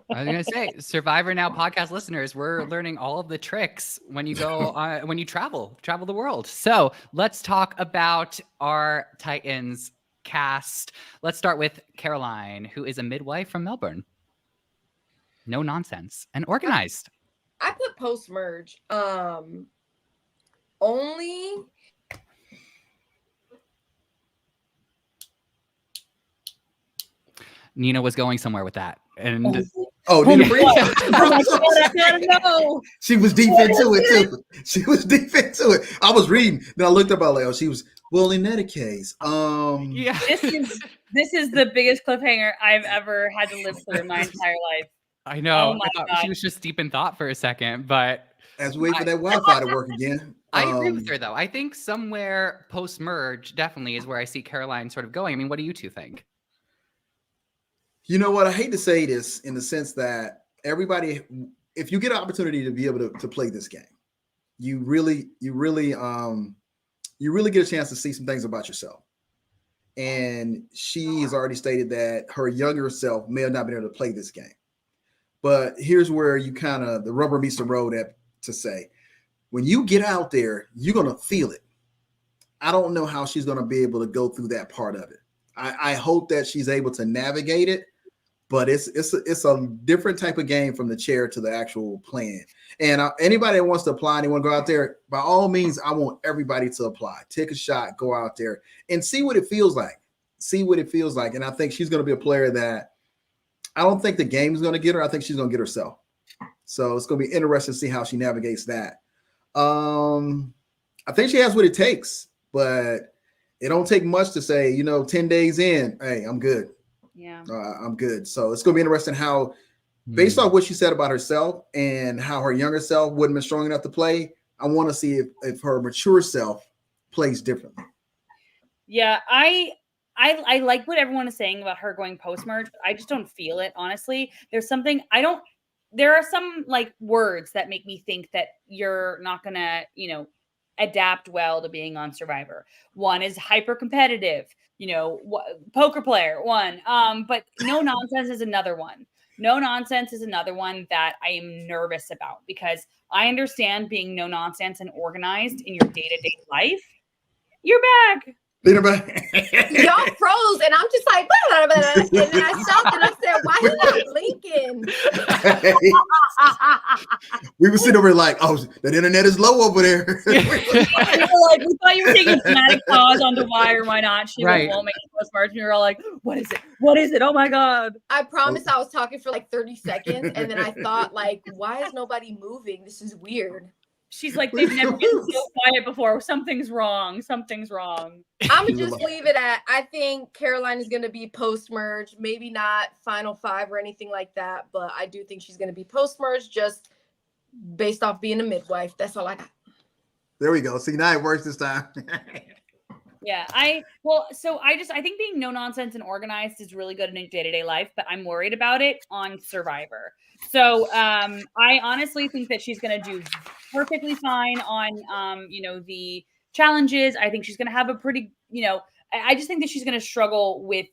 I was going to say, Survivor Now podcast listeners, we're learning all of the tricks when you go when you travel the world. So let's talk about our Titans cast. Let's start with Caroline, who is a midwife from Melbourne. No nonsense and organized. I put post-merge. Only... Nina was going somewhere with that. And Nina she was deep into it too. She was deep into it. I was reading, then I looked up. She was in that case. Yeah. This is the biggest cliffhanger I've ever had to live through in my entire life. I know. Oh I thought she was just deep in thought for a second, but as we wait for that Wi-Fi to work again. I agree with her though. I think somewhere post-merge definitely is where I see Caroline sort of going. I mean, what do you two think? You know what? I hate to say this in the sense that everybody, if you get an opportunity to be able to play this game, you really get a chance to see some things about yourself. And she has already stated that her younger self may have not been able to play this game. But here's where the rubber meets the road to say, when you get out there, you're going to feel it. I don't know how she's going to be able to go through that part of it. I hope that she's able to navigate it. But it's a different type of game from the chair to the actual plan. And anybody that wants to apply, anyone go out there, by all means, I want everybody to apply. Take a shot, go out there and see what it feels like. And I think she's going to be a player that I don't think the game is going to get her. I think she's going to get herself. So it's going to be interesting to see how she navigates that. I think she has what it takes, but it don't take much to say, 10 days in, hey, I'm good. Yeah, I'm good. So it's going to be interesting how, based on what she said about herself and how her younger self wouldn't have been strong enough to play, I want to see if her mature self plays differently. Yeah, I like what everyone is saying about her going post-merge, but I just don't feel it, honestly. There are some words that make me think that you're not going to, adapt well to being on Survivor. One is hyper competitive, poker player, one. But no nonsense is another one. No nonsense is another one that I am nervous about because I understand being no nonsense and organized in your day-to-day life. You're back. Leader back. Y'all froze, and I'm just like, blah, blah, blah, blah. And then I stopped and I said, why he not blinking? We were sitting over like, oh, the internet is low over there. We thought you were taking a dramatic pause on the why or why not. She Right. won't make it postmarks. And we were all like, what is it? What is it? Oh my God. I promise I was talking for like 30 seconds, and then I thought, like, why is nobody moving? This is weird. She's like, they've never been so quiet before. Something's wrong. Something's wrong. I'm gonna just leave it at, I think Caroline is gonna be post-merge, maybe not final five or anything like that, but I do think she's gonna be post-merge just based off being a midwife. That's all I got. There we go. See, now it works this time. Yeah, I think being no nonsense and organized is really good in day-to-day life, but I'm worried about it on Survivor. So I honestly think that she's going to do perfectly fine on the challenges. I think she's going to have a pretty, I just think that she's going to struggle with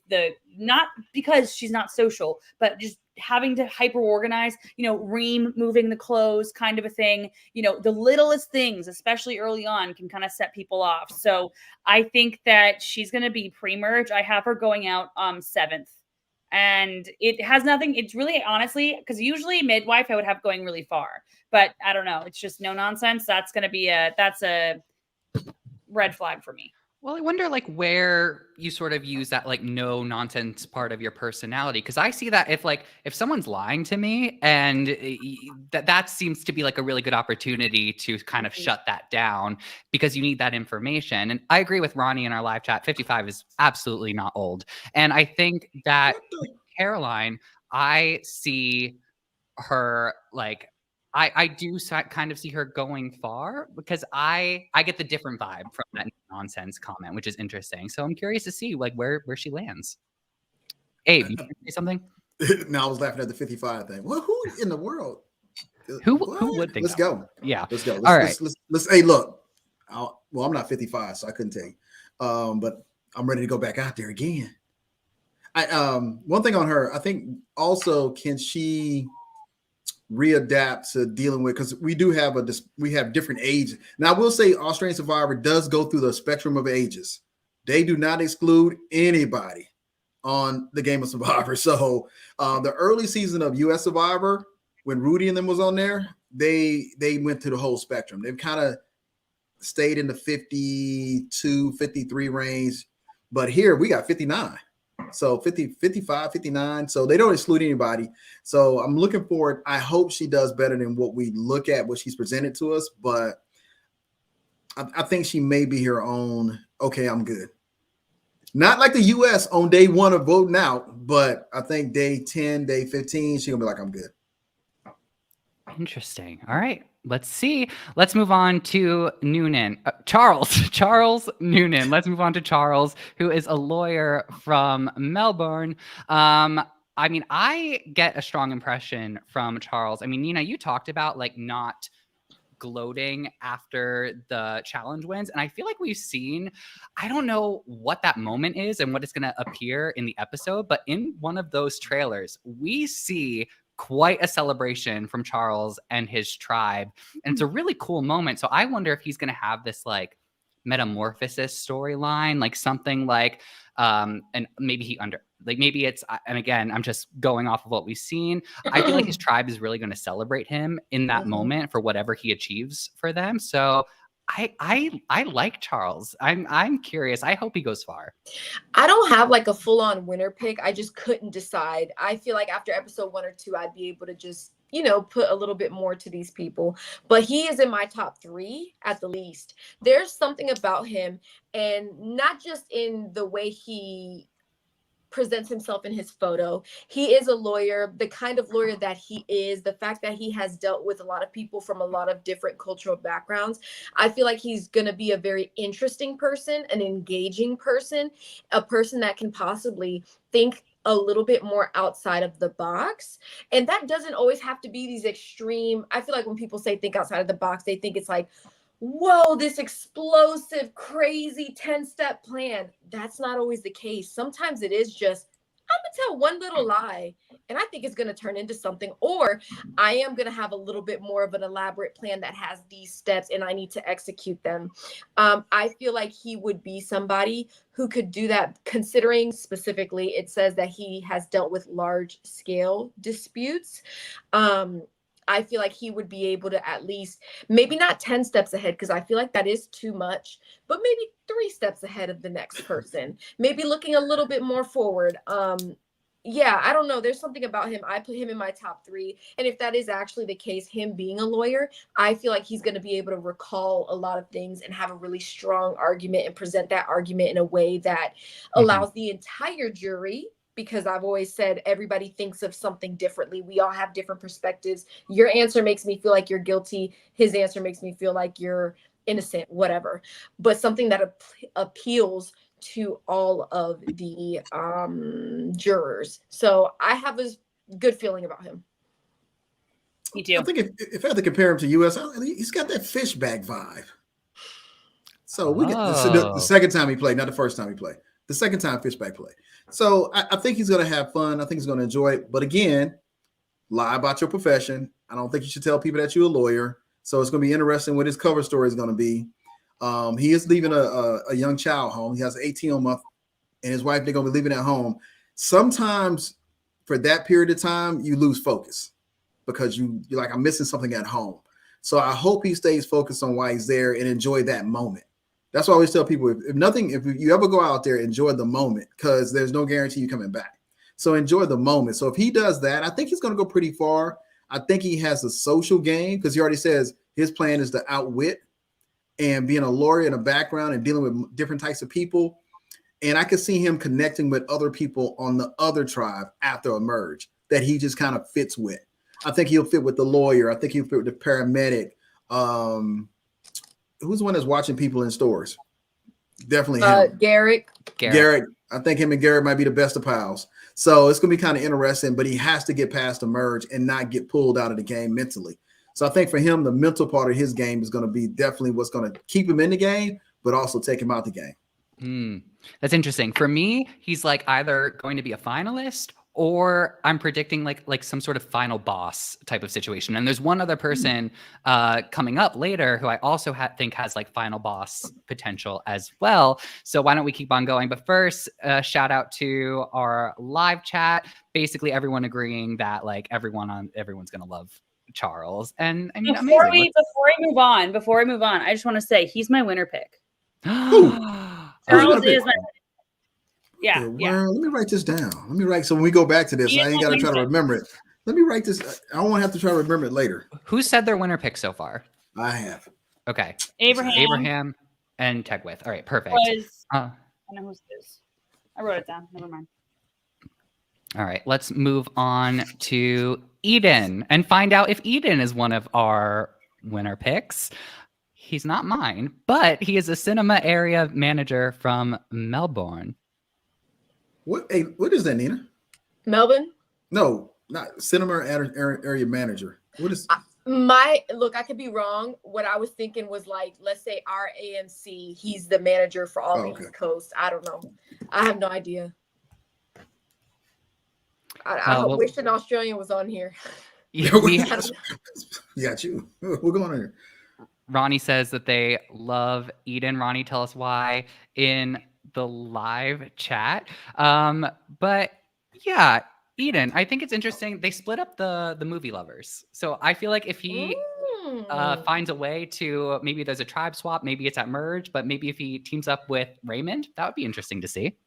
not because she's not social, but just having to hyper organize, Reem moving the clothes kind of a thing, the littlest things, especially early on, can kind of set people off. So I think that she's going to be pre-merge. I have her going out 7th. And it has nothing. It's really, honestly, because usually midwife I would have going really far, but I don't know. It's just no nonsense. That's going to be that's a red flag for me. Well, I wonder like where you sort of use that like no nonsense part of your personality. Cause I see that if someone's lying to me and that seems to be like a really good opportunity to kind of shut that down because you need that information. And I agree with Ronnie in our live chat. 55 is absolutely not old. And I think that with Caroline, I see her like, I do kind of see her going far because I get the different vibe from that nonsense comment, which is interesting. So I'm curious to see like where she lands. Abe, you say something? No, I was laughing at the 55 thing. Well, who in the world? Who would think? Let's go. Yeah. Let's go. All right. Let's hey, look. I'm not 55, so I couldn't tell you. But I'm ready to go back out there again. One thing on her, I think also can she readapt to dealing with, because we have different ages. Now I will say Australian Survivor does go through the spectrum of ages. They do not exclude anybody on the game of Survivor. So the early season of US Survivor, when Rudy and them was on there, they went to the whole spectrum. They've kind of stayed in the 52, 53 range, but here we got 59. So 50, 55, 59. So they don't exclude anybody. So I'm looking forward. I hope she does better than what we look at, what she's presented to us. But I think she may be her own. Okay, I'm good. Not like the US on day 1 of voting out, but I think day 10, day 15, she's going to be like, I'm good. Interesting. All right. Let's see. Let's move on to Noonan. Charles Noonan. Let's move on to Charles, who is a lawyer from Melbourne. I mean, I get a strong impression from Charles. I mean, Nina, you talked about like not gloating after the challenge wins. And I feel like we've seen, I don't know what that moment is and what is going to appear in the episode, but in one of those trailers, we see quite a celebration from Charles and his tribe. And it's a really cool moment. So I wonder if he's going to have this like metamorphosis storyline, like something like, and maybe maybe it's, and again, I'm just going off of what we've seen. I feel like his tribe is really going to celebrate him in that moment for whatever he achieves for them. So I like Charles. I'm curious. I hope he goes far. I don't have like a full-on winner pick. I just couldn't decide. I feel like after episode 1 or 2, I'd be able to just, put a little bit more to these people. But he is in my top 3 at the least. There's something about him, and not just in the way he presents himself in his photo. He is a lawyer, the kind of lawyer that he is, the fact that he has dealt with a lot of people from a lot of different cultural backgrounds. I feel like he's going to be a very interesting person, an engaging person, a person that can possibly think a little bit more outside of the box. And that doesn't always have to be these extreme. I feel like when people say think outside of the box, they think it's like, whoa, this explosive, crazy 10-step plan. That's not always the case. Sometimes it is just tell one little lie, and I think it's going to turn into something, or I am going to have a little bit more of an elaborate plan that has these steps and I need to execute them. I feel like he would be somebody who could do that, considering specifically it says that he has dealt with large scale disputes. I feel like he would be able to at least, maybe not 10 steps ahead, because I feel like that is too much, but maybe 3 steps ahead of the next person, maybe looking a little bit more forward. Yeah, I don't know. There's something about him. I put him in my top 3. And if that is actually the case, him being a lawyer, I feel like he's going to be able to recall a lot of things and have a really strong argument and present that argument in a way that allows the entire jury, because I've always said everybody thinks of something differently. We all have different perspectives. Your answer makes me feel like you're guilty. His answer makes me feel like you're innocent, whatever. But something that appeals to all of the jurors. So I have a good feeling about him. Me too. I think if I had to compare him to US, he's got that Fishback vibe. So we get the second time he played, not the first time he played. The second time Fishback played. So I think he's going to have fun. I think he's going to enjoy it. But again, lie about your profession. I don't think you should tell people that you're a lawyer. So it's going to be interesting what his cover story is going to be. He is leaving a young child home. He has an 18-month, and his wife, they're going to be leaving at home. Sometimes for that period of time, you lose focus because you're like, I'm missing something at home. So I hope he stays focused on why he's there and enjoy that moment. That's why I always tell people, if you ever go out there, enjoy the moment, because there's no guarantee you coming back. So enjoy the moment. So if he does that, I think he's going to go pretty far. I think he has a social game, because he already says his plan is to outwit, and being a lawyer in a background and dealing with different types of people. And I could see him connecting with other people on the other tribe after a merge that he just kind of fits with. I think he'll fit with the lawyer. I think he'll fit with the paramedic. Who's the one that's watching people in stores? Definitely him. Garrick. I think him and Garrick might be the best of pals. So it's going to be kind of interesting, but he has to get past the merge and not get pulled out of the game mentally. So I think for him, the mental part of his game is going to be definitely what's going to keep him in the game, but also take him out the game. That's interesting. For me, he's like either going to be a finalist, or I'm predicting like some sort of final boss type of situation. And there's one other person coming up later who I also think has like final boss potential as well. So why don't we keep on going? But first, shout out to our live chat. Basically, everyone agreeing that like everyone's going to love Charles. And I mean, before we move on, I just want to say he's my winner pick. Charles is my. Yeah. Let me write this down. So when we go back to this, I ain't got to try to remember it. Let me write this. I won't have to try to remember it later. Who said their winner pick so far? I have. Okay. Abraham and Tegwith. All right, perfect. I know who's this. I wrote it down. Never mind. All right, let's move on to Eden and find out if Eden is one of our winner picks. He's not mine, but he is a cinema area manager from Melbourne. What is that, Nina? Melbourne? No, not cinema area manager. What is I could be wrong. What I was thinking was like, let's say our AMC, he's the manager for all the East Coast. I don't know. I have no idea. I wish an Australian was on here. Yeah, we have, got you. We're going on here. Ronnie says that they love Eden. Ronnie, tell us why in the live chat. But yeah, Eden, I think it's interesting. They split up the movie lovers. So I feel like if he finds a way to, maybe there's a tribe swap, maybe it's at merge, but maybe if he teams up with Raymond, that would be interesting to see.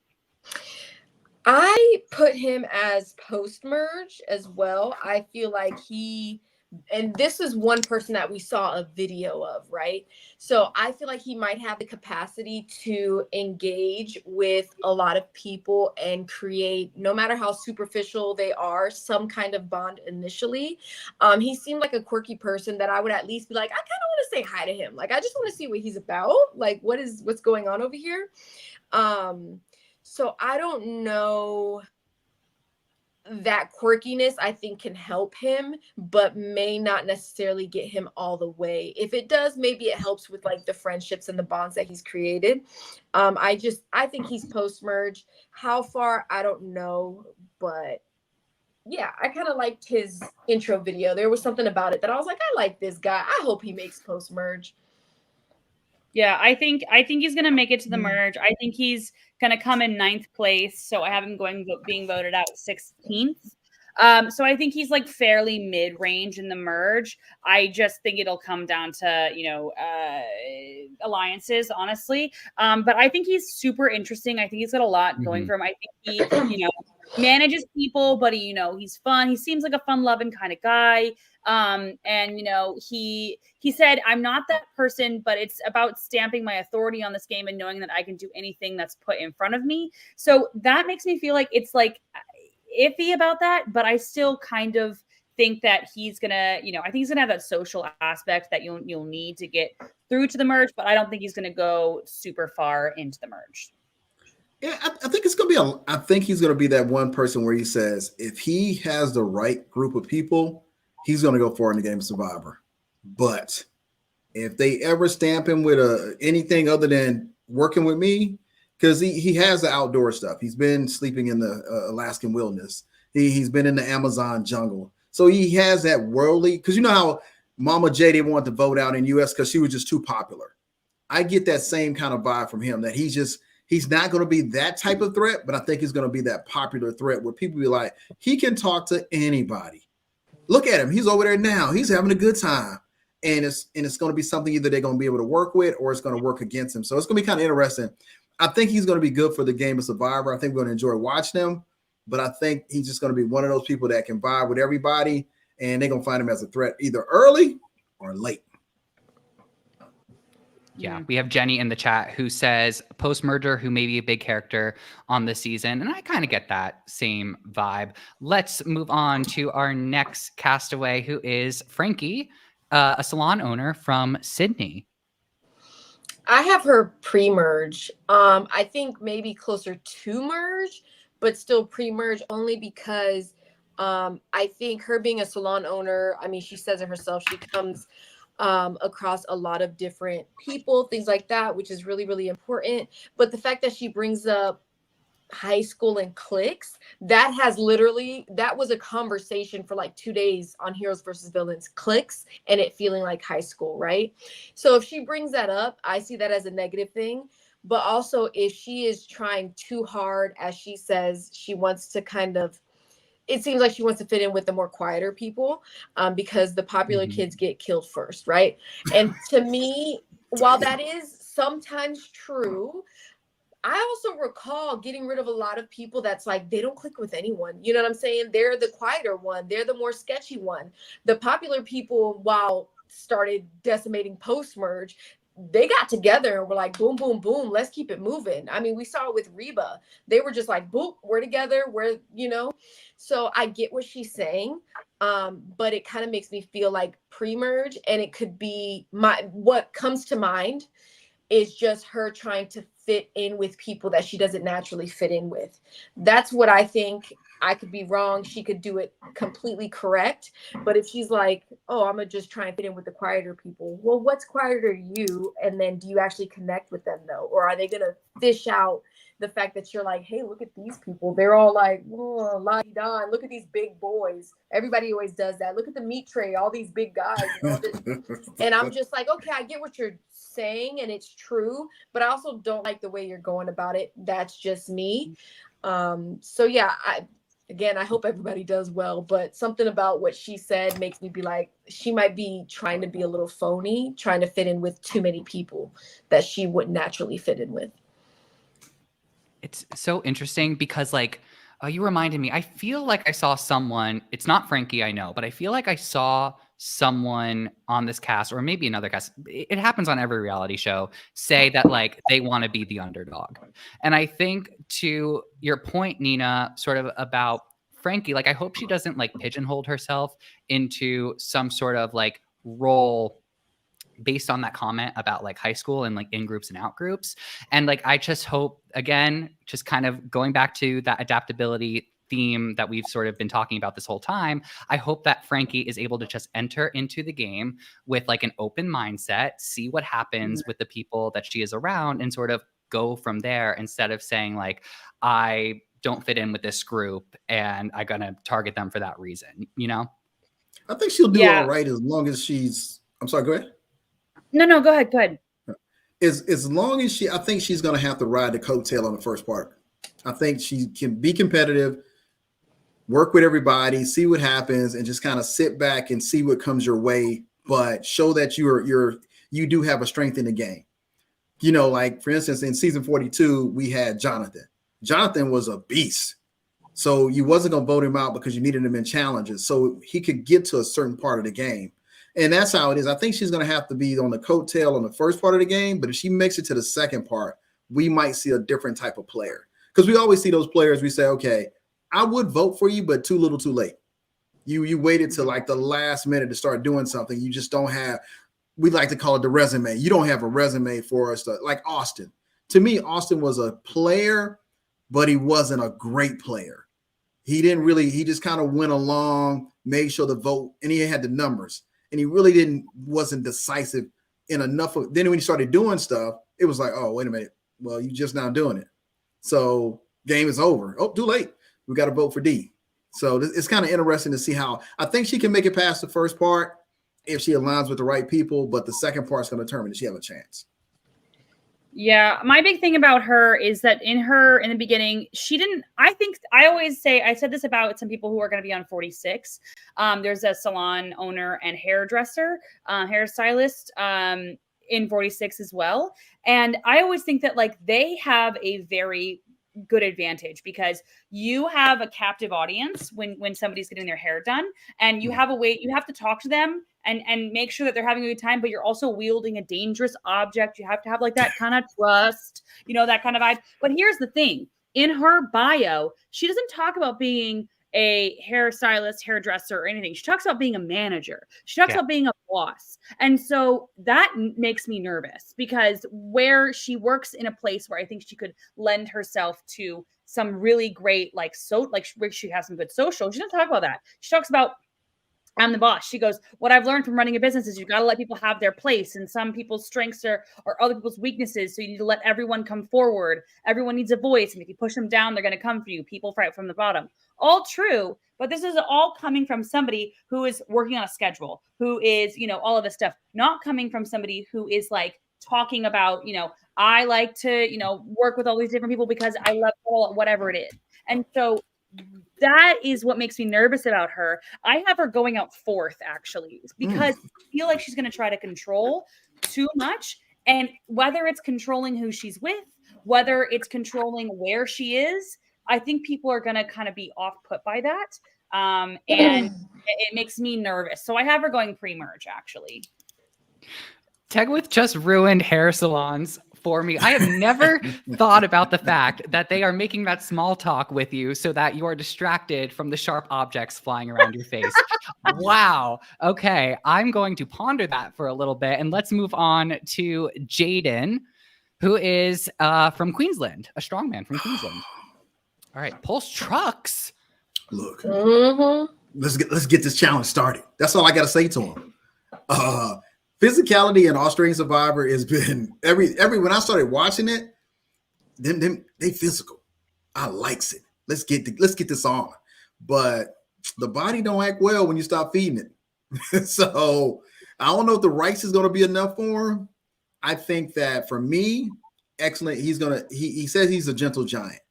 I put him as post-merge as well. I feel like and this is one person that we saw a video of, right? So I feel like he might have the capacity to engage with a lot of people and create, no matter how superficial they are, some kind of bond initially. He seemed like a quirky person that I would at least be like, I kind of want to say hi to him. Like, I just want to see what he's about. Like, what's going on over here? So I don't know. that quirkiness I think can help him, but may not necessarily get him all the way. If it does, maybe it helps with like the friendships and the bonds that he's created. I think he's post-merge. How far, I don't know, but yeah, I kind of liked his intro video. There was something about it that I was like, I like this guy. I hope he makes post-merge. Yeah, I think he's gonna make it to the merge. I think he's gonna come in 9th place. So I have him being voted out 16th. So I think he's like fairly mid-range in the merge. I just think it'll come down to, alliances, honestly. But I think he's super interesting. I think he's got a lot going for him. I think he, manages people, but he's fun. He seems like a fun-loving kind of guy. And he said, I'm not that person, but it's about stamping my authority on this game and knowing that I can do anything that's put in front of me. So that makes me feel like it's like iffy about that, but I still kind of think that he's gonna, I think he's gonna have that social aspect that you'll need to get through to the merge, but I don't think he's gonna go super far into the merge. Yeah, I think it's gonna be I think he's gonna be that one person where he says if he has the right group of people, he's gonna go far in the game of Survivor. But if they ever stamp him with anything other than working with me, because he has the outdoor stuff. He's been sleeping in the Alaskan wilderness. He's been in the Amazon jungle. So he has that worldly, because you know how Mama Jaden wanted to vote out in US because she was just too popular. I get that same kind of vibe from him, that he's not going to be that type of threat, but I think he's going to be that popular threat where people be like, he can talk to anybody. Look at him. He's over there now. He's having a good time. And it's going to be something either they're going to be able to work with or it's going to work against him. So it's going to be kind of interesting. I think he's going to be good for the game of Survivor. I think we're going to enjoy watching him, but I think he's just going to be one of those people that can vibe with everybody, and they're going to find him as a threat either early or late. Yeah, we have Jenny in the chat who says post-merger who may be a big character on the season, and I kind of get that same vibe. Let's move on to our next castaway, who is Frankie, a salon owner from Sydney. I have her pre-merge. I think maybe closer to merge, but still pre-merge, only because I think her being a salon owner, I mean, she says it herself, she comes across a lot of different people, things like that, which is really, really important. But the fact that she brings up high school and cliques, that was a conversation for like 2 days on Heroes versus Villains, cliques, and it feeling like high school, right? So if she brings that up, I see that as a negative thing. But also if she is trying too hard, as she says, she wants to it seems like she wants to fit in with the more quieter people, because the popular kids get killed first, right? And to me, while that is sometimes true, I also recall getting rid of a lot of people that's like, they don't click with anyone. You know what I'm saying? They're the quieter one. They're the more sketchy one. The popular people, while started decimating post-merge, they got together and were like, boom, boom, boom, let's keep it moving. I mean, we saw it with Reba. They were just like, boop, we're together. So I get what she's saying. But it kind of makes me feel like pre-merge, and it could be what comes to mind is just her trying to fit in with people that she doesn't naturally fit in with. That's what I think. I could be wrong. She could do it completely correct. But if she's like, oh, I'm going to just try and fit in with the quieter people. Well, what's quieter to you? And then do you actually connect with them though? Or are they going to fish out the fact that you're like, hey, look at these people. They're all like, oh, la-di-da. Look at these big boys. Everybody always does that. Look at the meat tray, all these big guys. And I'm just like, okay, I get what you're saying and it's true, but I also don't like the way you're going about it. That's just me. So yeah, I hope everybody does well, but something about what she said makes me be like, she might be trying to be a little phony, trying to fit in with too many people that she wouldn't naturally fit in with. It's so interesting because you reminded me, I feel like I saw someone, it's not Frankie, I know, but I feel like I saw someone on this cast or maybe another cast, it happens on every reality show, say that they want to be the underdog. And I think to your point, Nina, sort of about Frankie, I hope she doesn't pigeonhole herself into some sort of role based on that comment about high school and in groups and out groups. And I just hope, again, just kind of going back to that adaptability theme that we've sort of been talking about this whole time. I hope that Frankie is able to just enter into the game with like an open mindset, see what happens with the people that she is around, and sort of go from there, instead of saying like, I don't fit in with this group and I'm going to target them for that reason, you know? I think she'll do all right as long as she's, I'm sorry, go ahead. No, go ahead. Go ahead. As long as I think she's going to have to ride the coattail on the first part. I think she can be competitive, work with everybody, see what happens, and just kind of sit back and see what comes your way, but show that you do have a strength in the game. You know, like for instance, in season 42, we had Jonathan. Jonathan was a beast. So you wasn't going to vote him out because you needed him in challenges. So he could get to a certain part of the game. And that's how it is. I think she's going to have to be on the coattail on the first part of the game. But if she makes it to the second part, we might see a different type of player. Because we always see those players, we say, okay, I would vote for you, but too little too late. You waited till like the last minute to start doing something. You just don't have, we like to call it the resume. You don't have a resume for us to, like Austin. To me, Austin was a player, but he wasn't a great player. He just kind of went along, made sure the vote, and he had the numbers. And he really wasn't decisive in enough of, then when he started doing stuff, it was like, oh, wait a minute. Well, you just now doing it. So game is over. Oh, too late. We got to vote for D. So it's kind of interesting to see how, I think she can make it past the first part if she aligns with the right people, but the second part's going to determine if she have a chance. Yeah, my big thing about her is that in the beginning, I always say, I said this about some people who are going to be on 46. There's a salon owner and hairdresser, hairstylist in 46 as well. And I always think that like they have a very good advantage because you have a captive audience when somebody's getting their hair done, and you have to talk to them and make sure that they're having a good time, but you're also wielding a dangerous object. You have to have like that kind of trust, that kind of vibe. But here's the thing. In her bio, she doesn't talk about being a hairstylist, hairdresser, or anything. She talks about being a manager. She talks about being a boss. And so that makes me nervous because where she works in a place where I think she could lend herself to some really great, where she has some good social. She doesn't talk about that. She talks about, I'm the boss. She goes, what I've learned from running a business is you've got to let people have their place, and some people's strengths are other people's weaknesses. So you need to let everyone come forward. Everyone needs a voice. And if you push them down, they're going to come for you. People fight from the bottom. All true. But this is all coming from somebody who is working on a schedule, who is, all of this stuff, not coming from somebody who is like talking about, I like to, work with all these different people because I love whatever it is. And so that is what makes me nervous about her. I have her going out fourth, actually, because I feel like she's going to try to control too much. And whether it's controlling who she's with, whether it's controlling where she is, I think people are going to kind of be off-put by that. And it makes me nervous. So I have her going pre-merge, actually. Tegwith just ruined hair salons for me. I have never thought about the fact that they are making that small talk with you so that you are distracted from the sharp objects flying around your face. Wow. Okay. I'm going to ponder that for a little bit, and let's move on to Jaden, who is from Queensland, a strongman from Queensland. All right. Pulse trucks. Look, let's get this challenge started. That's all I got to say to him. Physicality in Australian Survivor has been when I started watching it, they physical. I likes it. Let's get this on. But the body don't act well when you stop feeding it. So I don't know if the rice is going to be enough for him. I think that for me, excellent. He says he's a gentle giant.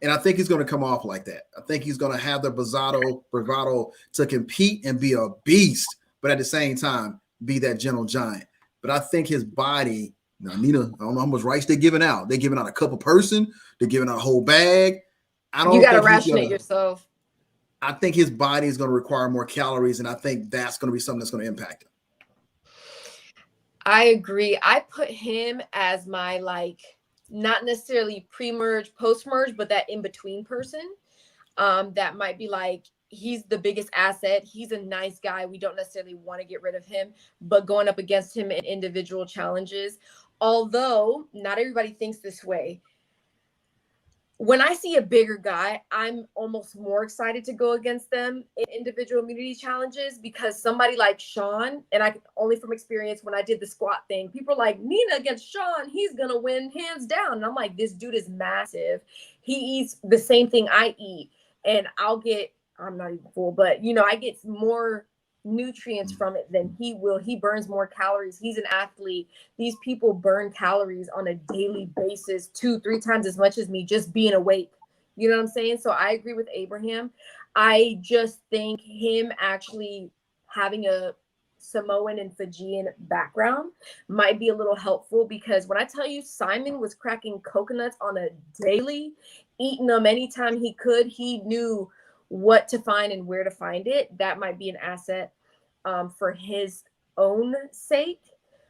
And I think he's going to come off like that. I think he's going to have the bravado to compete and be a beast, but at the same time, be that gentle giant. But I think his body, now Nina, I don't know how much rice they're giving out. They're giving out a cup a person. They're giving out a whole bag. You got to ration it yourself. I think his body is going to require more calories, and I think that's going to be something that's going to impact him. I agree. I put him as my not necessarily pre-merge, post-merge, but that in-between person that might be he's the biggest asset. He's a nice guy. We don't necessarily want to get rid of him, but going up against him in individual challenges, although not everybody thinks this way, when I see a bigger guy, I'm almost more excited to go against them in individual immunity challenges, because somebody like Sean, and I only from experience when I did the squat thing, people are like, Nina against Sean, he's going to win hands down. And I'm like, this dude is massive. He eats the same thing I eat, and I'm not even full, but I get more nutrients from it than he will. He burns more calories. He's an athlete. These people burn calories on a daily basis, 2-3 times as much as me, just being awake. You know what I'm saying? So I agree with Abraham. I just think him actually having a Samoan and Fijian background might be a little helpful, because when I tell you Simon was cracking coconuts on a daily, eating them anytime he could, he knew what to find and where to find it. That might be an asset for his own sake.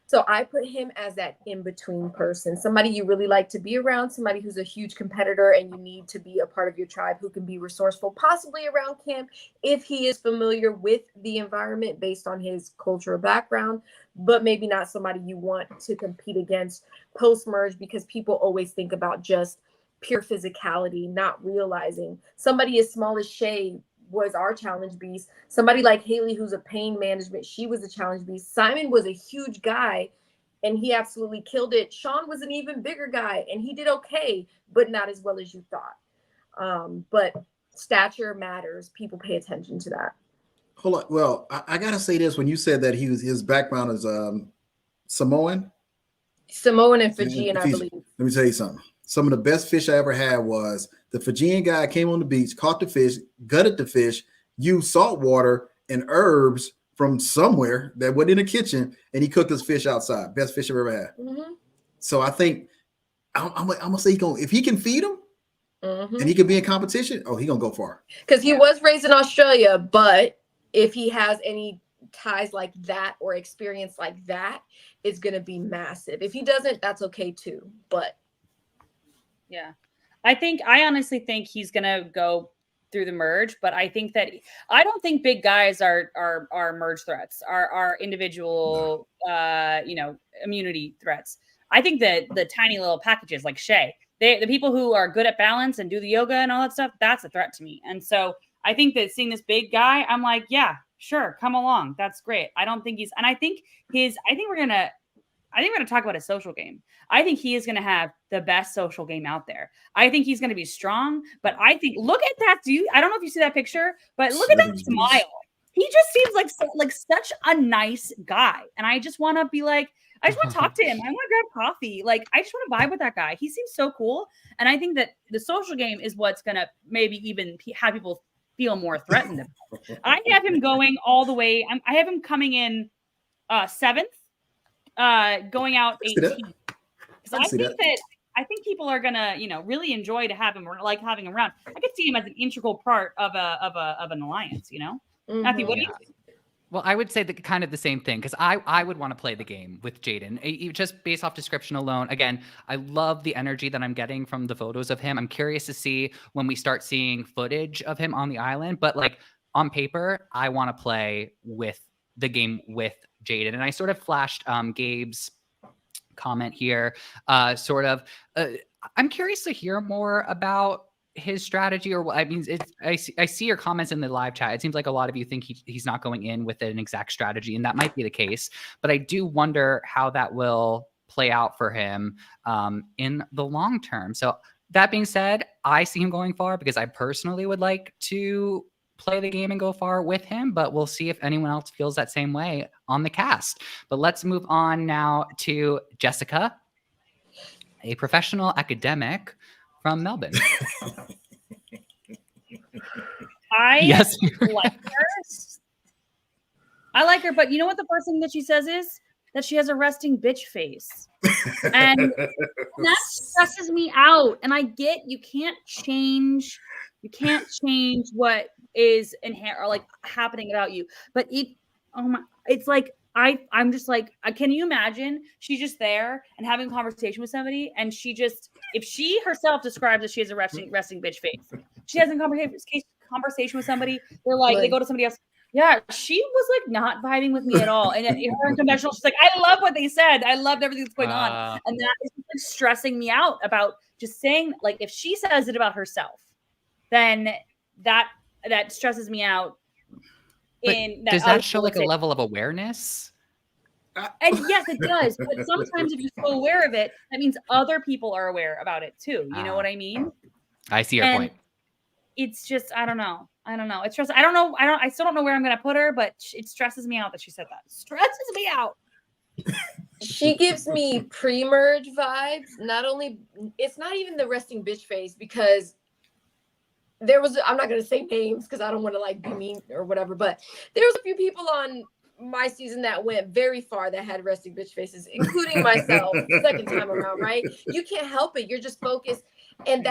So I put him as that in-between person, somebody you really like to be around, somebody who's a huge competitor and you need to be a part of your tribe, who can be resourceful, possibly around camp if he is familiar with the environment based on his cultural background, but maybe not somebody you want to compete against post-merge, because people always think about just pure physicality, not realizing somebody as small as Shay was our challenge beast. Somebody like Haley, who's a pain management, she was a challenge beast. Simon was a huge guy and he absolutely killed it. Sean was an even bigger guy and he did okay, but not as well as you thought. But stature matters. People pay attention to that. Hold on. Well, I gotta say this: when you said that his background is Samoan and Fijian, I believe. Let me tell you something. Some of the best fish I ever had was the Fijian guy came on the beach, caught the fish, gutted the fish, used salt water and herbs from somewhere that went in the kitchen, and he cooked his fish outside. Best fish I've ever had. Mm-hmm. So I think I'm gonna say if he can feed him and he can be in competition, he gonna go far. Because he was raised in Australia, but if he has any ties like that or experience like that, it's gonna be massive. If he doesn't, that's okay too. But yeah, I honestly think he's gonna go through the merge, but I don't think big guys are merge threats, are individual immunity threats. I think that the tiny little packages like Shay, the people who are good at balance and do the yoga and all that stuff, that's a threat to me. And so I think that seeing this big guy, I'm like, yeah, sure, come along. That's great. I don't think I think we're gonna talk about his social game. I think he is going to have the best social game out there. I think he's going to be strong, but I think, look at that dude. I don't know if you see that picture, but look at that smile. He just seems like such a nice guy. And I just want to be like, I just want to talk to him. I want to grab coffee. Like, I just want to vibe with that guy. He seems so cool. And I think that the social game is what's going to maybe even have people feel more threatened. I have him going all the way. I have him coming in 7th. Going out 18. I think people are gonna, really enjoy to have him, or like having him around. I could see him as an integral part of an alliance. Mm-hmm. Matthew, what do you think? Well, I would say kind of the same thing, because I would want to play the game with Jaden, just based off description alone. Again, I love the energy that I'm getting from the photos of him. I'm curious to see when we start seeing footage of him on the island, but like on paper, I want to play with the game with Jaden. And I sort of flashed Gabe's comment here. I'm curious to hear more about his strategy, or what I mean. I see your comments in the live chat. It seems like a lot of you think he's not going in with an exact strategy, and that might be the case. But I do wonder how that will play out for him in the long term. So that being said, I see him going far because I personally would like to play the game and go far with him, but we'll see if anyone else feels that same way on the cast. But let's move on now to Jessica, a professional academic from Melbourne. I like her, but you know what the first thing that she says is that she has a resting bitch face. And that stresses me out. And I get you can't change what is inherent or like happening about you, but it's like I'm just like, can you imagine she's just there and having a conversation with somebody, and if she herself describes that she has a resting bitch face, she has a conversation with somebody, they're like, they go to somebody else, Yeah, she was like not vibing with me at all. And in her confessional, she's like, I love what they said. I loved everything that's going on. And that is like stressing me out about just saying, like, if she says it about herself, then that stresses me out. Does that show like a level of awareness? And yes, it does. But sometimes if you're so aware of it, that means other people are aware about it too. You know what I mean? I see your point. It's just, I don't know. It's stress. I still don't know where I'm going to put her, but it stresses me out that she said that. Stresses me out. She gives me pre-merge vibes. It's not even the resting bitch face, because I'm not going to say names because I don't want to like be mean or whatever, but there was a few people on my season that went very far that had resting bitch faces, including myself, second time around, right? You can't help it. You're just focused. And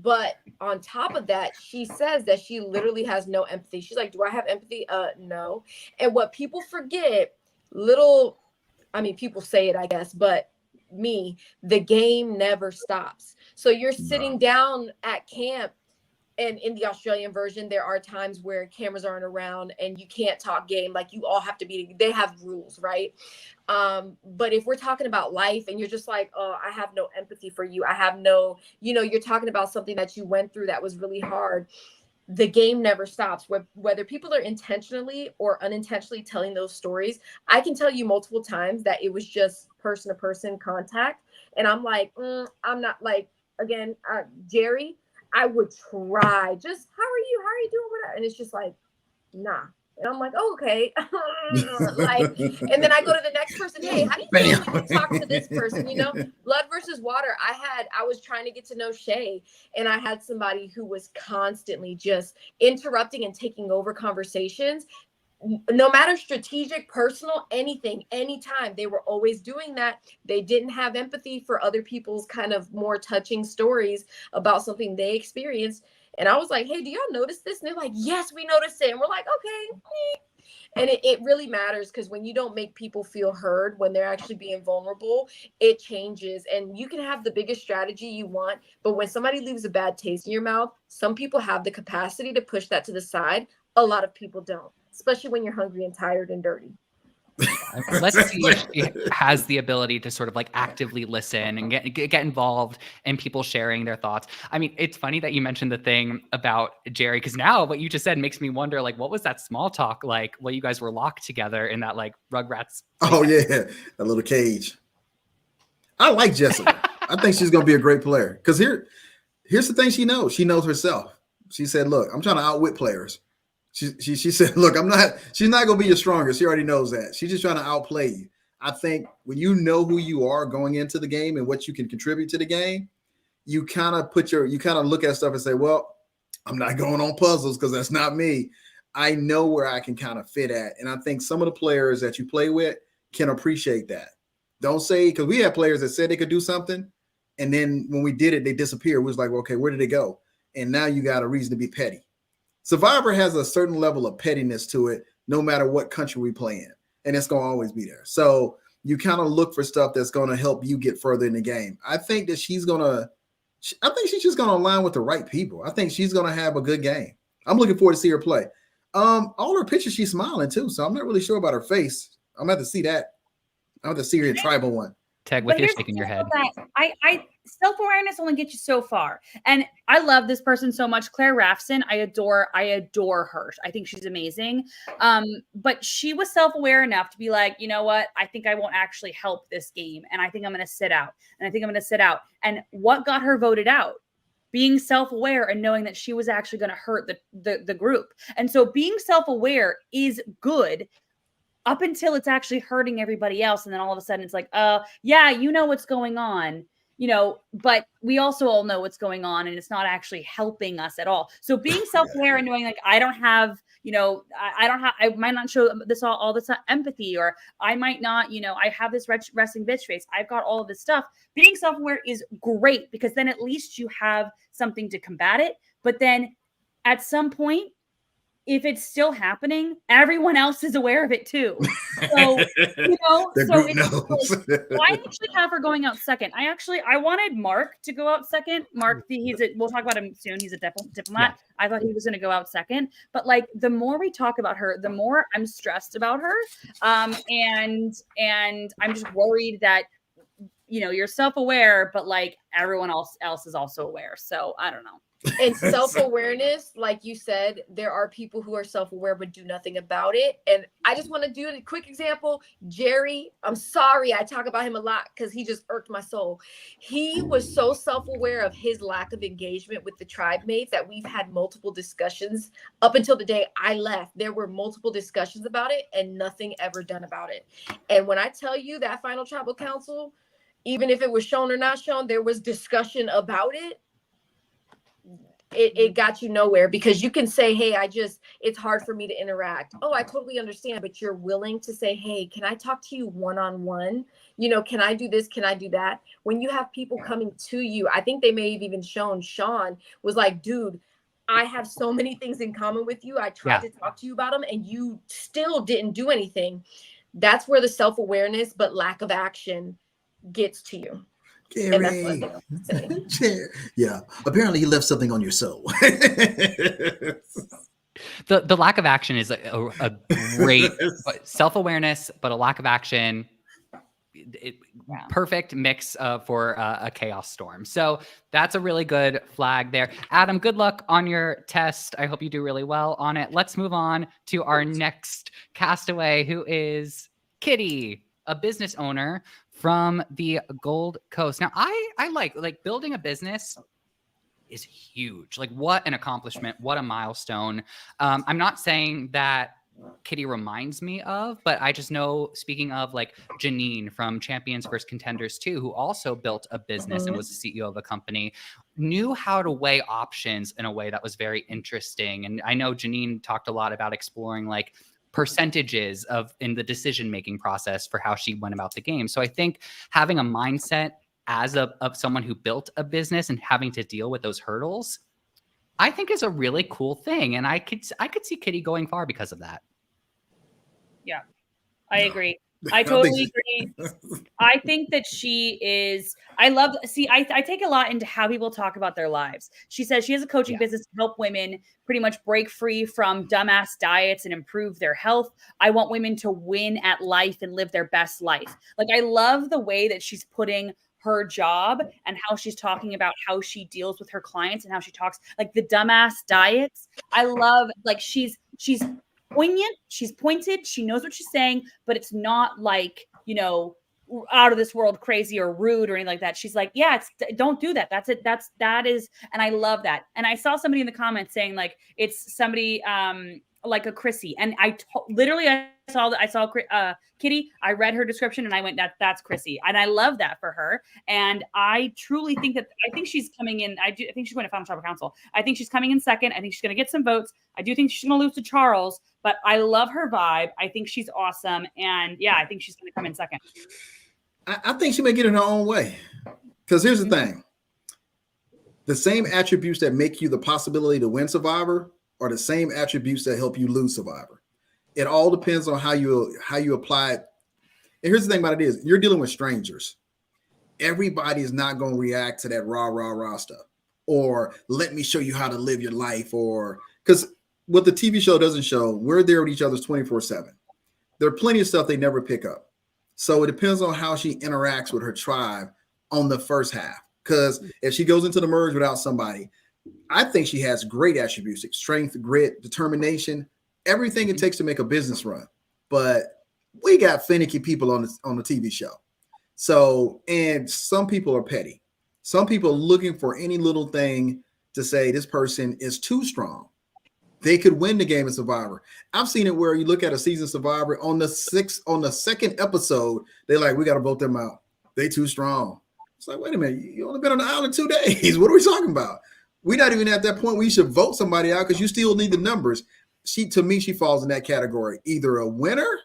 but on top of that, she says that she literally has no empathy. She's like, do I have empathy? No. And what people forget, people say it, I guess, but the game never stops. So you're sitting down at camp, and in the Australian version, there are times where cameras aren't around and you can't talk game. Like, you all have to they have rules, right? But if we're talking about life and you're just like, oh, I have no empathy for you. I have no, you're talking about something that you went through that was really hard. The game never stops. Whether people are intentionally or unintentionally telling those stories, I can tell you multiple times that it was just person-to-person contact. And I'm like, I'm not like, again, Jerry, I would try just, how are you doing? Whatever. And it's just like, nah. And I'm like, oh, okay. And then I go to the next person. Hey, how do you feel when you talk to this person? Blood versus water. I was trying to get to know Shay, and I had somebody who was constantly just interrupting and taking over conversations. No matter strategic, personal, anything, anytime, they were always doing that. They didn't have empathy for other people's kind of more touching stories about something they experienced. And I was like, hey, do y'all notice this? And they're like, yes, we noticed it. And we're like, okay. And it really matters, because when you don't make people feel heard, when they're actually being vulnerable, it changes. And you can have the biggest strategy you want, but when somebody leaves a bad taste in your mouth, some people have the capacity to push that to the side. A lot of people don't, especially when you're hungry and tired and dirty. Let's see if she has the ability to sort of like actively listen and get involved in people sharing their thoughts. I mean, it's funny that you mentioned the thing about Jerry, because now what you just said makes me wonder, like, what was that small talk like while you guys were locked together in that like Rugrats? Oh yeah, that little cage. I like Jessica. I think she's gonna be a great player, because here's the thing she knows. She knows herself. She said, look, I'm trying to outwit players. She said, look, she's not going to be your strongest. She already knows that. She's just trying to outplay you. I think when you know who you are going into the game and what you can contribute to the game, you kind of look at stuff and say, well, I'm not going on puzzles because that's not me. I know where I can kind of fit at. And I think some of the players that you play with can appreciate that. Don't say, because we had players that said they could do something, and then when we did it, they disappeared. We was like, well, okay, where did they go? And now you got a reason to be petty. Survivor has a certain level of pettiness to it, no matter what country we play in, and it's going to always be there. So you kind of look for stuff that's going to help you get further in the game. I think that she's just going to align with the right people. I think she's going to have a good game. I'm looking forward to see her play. All her pictures, she's smiling too, so I'm not really sure about her face. I'm going to have to see that. I'm going to have to see her in tribal one. Tag with your shaking your head. I self-awareness only gets you so far. And I love this person so much. Claire Rafson, I adore her. I think she's amazing. But she was self-aware enough to be like, you know what? I think I won't actually help this game. And I think I'm going to sit out. And what got her voted out? Being self-aware and knowing that she was actually going to hurt the group. And so being self-aware is good up until it's actually hurting everybody else. And then all of a sudden it's like, yeah, you know what's going on, but we also all know what's going on, and it's not actually helping us at all. So being self-aware and knowing, like, I don't have, I might not show this all this empathy, or I might not, I have this resting bitch face. I've got all of this stuff. Being self-aware is great, because then at least you have something to combat it. But then at some point, if it's still happening, everyone else is aware of it too. So, you know, The so group it's knows. like, I actually have her going out second. I wanted Mark to go out second. Mark, we'll talk about him soon. He's a diplomat. Yeah. I thought he was going to go out second, but like the more we talk about her, the more I'm stressed about her. And I'm just worried that, you know, you're self-aware, but like everyone else is also aware. So I don't know. And self-awareness, like you said, there are people who are self-aware but do nothing about it. And I just want to do a quick example. Jerry, I'm sorry I talk about him a lot because he just irked my soul. He was so self-aware of his lack of engagement with the tribe mates that we've had multiple discussions up until the day I left. There were multiple discussions about it and nothing ever done about it. And when I tell you that final tribal council, even if it was shown or not shown, there was discussion about it. It got you nowhere, because you can say, hey, it's hard for me to interact. Oh, I totally understand. But you're willing to say, hey, can I talk to you one-on-one? You know, can I do this? Can I do that? When you have people coming to you, I think they may have even shown Sean was like, dude, I have so many things in common with you. I tried to talk to you about them and you still didn't do anything. That's where the self-awareness but lack of action gets to you. Gary. Yeah. Apparently he left something on your soul. The lack of action is a great self-awareness, but a lack of action. Perfect mix for a chaos storm. So that's a really good flag there. Adam, good luck on your test. I hope you do really well on it. Let's move on to our next castaway, who is Kitty, a business owner from the Gold Coast. Now, I like building a business is huge. Like, what an accomplishment, what a milestone. I'm not saying that Kitty reminds me of, but I just know, speaking of like Janine from Champions vs. Contenders 2, who also built a business and was the CEO of a company, knew how to weigh options in a way that was very interesting. And I know Janine talked a lot about exploring like percentages in the decision-making process for how she went about the game. So I think having a mindset as of someone who built a business and having to deal with those hurdles, I think is a really cool thing. And I could see Kitty going far because of that. Yeah, I agree. I totally agree. I think that she is, I take a lot into how people talk about their lives. She says she has a coaching business to help women pretty much break free from dumbass diets and improve their health. I want women to win at life and live their best life. Like, I love the way that she's putting her job and how she's talking about how she deals with her clients and how she talks like the dumbass diets. I love, like, she's poignant, she's pointed, she knows what she's saying, but it's not like, you know, out of this world crazy or rude or anything like that. She's like, yeah, don't do that. That's it. That is. And I love that. And I saw somebody in the comments saying like, it's somebody like a Chrissy. And I saw Kitty, I read her description and I went, that's Chrissy. And I love that for her. And I truly think I think she's coming in. I think she's going to Final Tribal Council. I think she's coming in second. I think she's going to get some votes. I do think she's going to lose to Charles, but I love her vibe. I think she's awesome. And yeah, I think she's going to come in second. I think she may get in her own way. Because here's the thing. The same attributes that make you the possibility to win Survivor are the same attributes that help you lose Survivor. It all depends on how you apply it. And here's the thing about it is, you're dealing with strangers. Everybody is not going to react to that rah stuff. Or let me show you how to live your life. Or because what the TV show doesn't show, we're there with each other's 24/7. There are plenty of stuff they never pick up. So it depends on how she interacts with her tribe on the first half. Because if she goes into the merge without somebody, I think she has great attributes: strength, grit, determination, everything it takes to make a business run. But we got finicky people on the TV show. So, and some people are petty. Some people are looking for any little thing to say this person is too strong. They could win the game of Survivor. I've seen it where you look at a season Survivor on the second episode, they're like, we got to vote them out. They too strong. It's like, wait a minute, you only been on the island 2 days. What are we talking about? We're not even at that point where you should vote somebody out because you still need the numbers. To me, she falls in that category, either a winner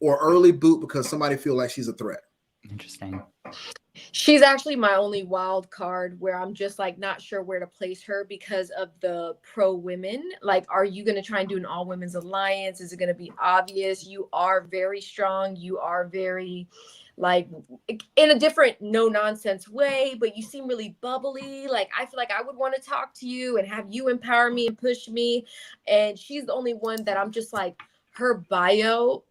or early boot because somebody feel like she's a threat. Interesting. She's actually my only wild card where I'm just like not sure where to place her because of the pro women. Like, are you going to try and do an all women's alliance? Is it going to be obvious? You are very strong. You are very, like, in a different no nonsense way, but you seem really bubbly. Like, I feel like I would want to talk to you and have you empower me and push me. And she's the only one that I'm just like, her bio,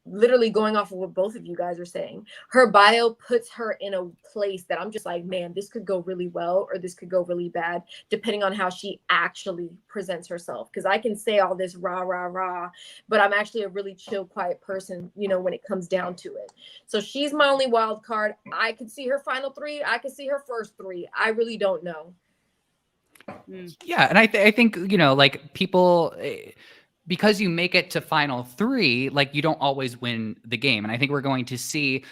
literally going off of what both of you guys are saying, her bio puts her in a place that I'm just like, man, this could go really well or this could go really bad, depending on how she actually presents herself. Because I can say all this rah, rah, rah, but I'm actually a really chill, quiet person, you know, when it comes down to it. So she's my only wild card. I could see her final three. I could see her first three. I really don't know. Yeah, and I think, you know, like people, because you make it to final three, like you don't always win the game. And I think we're going to see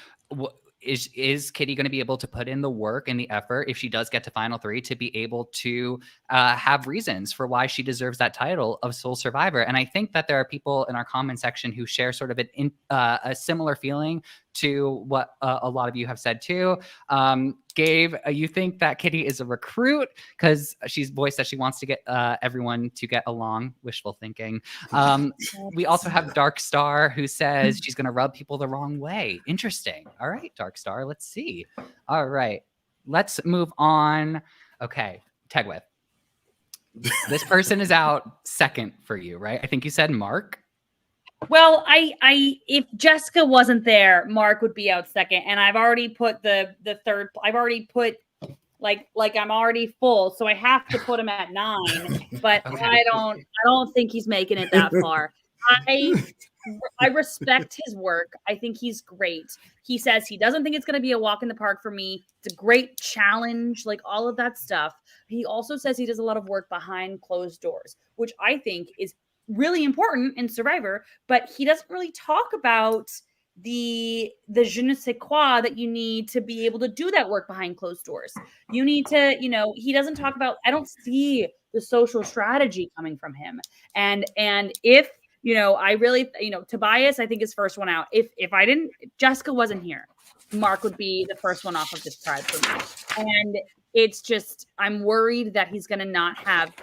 is Kitty going to be able to put in the work and the effort if she does get to final three to be able to have reasons for why she deserves that title of sole survivor. And I think that there are people in our comment section who share sort of a similar feeling to what a lot of you have said too. Gabe, you think that Kitty is a recruit because she's voiced that she wants to get everyone to get along. Wishful thinking. We also have Dark Star who says she's going to rub people the wrong way. Interesting. All right, Dark Star. Let's see. All right, let's move on. Okay, Tegwith. This person is out second for you, right? I think you said Mark. Well, I if Jessica wasn't there, Mark would be out second, and I've already put the third. I've already put like I'm already full, so I have to put him at 9. But Okay. I don't think he's making it that far. I respect his work. I think he's great. He says he doesn't think it's going to be a walk in the park for me. It's a great challenge, like all of that stuff. He also says he does a lot of work behind closed doors, which I think is really important in Survivor, but he doesn't really talk about the je ne sais quoi that you need to be able to do that work behind closed doors. You need to, you know, he doesn't talk about, I don't see the social strategy coming from him. And if, you know, I really, you know, Tobias, I think is first one out. If Jessica wasn't here, Mark would be the first one off of this tribe for me. And it's just, I'm worried that he's going to not have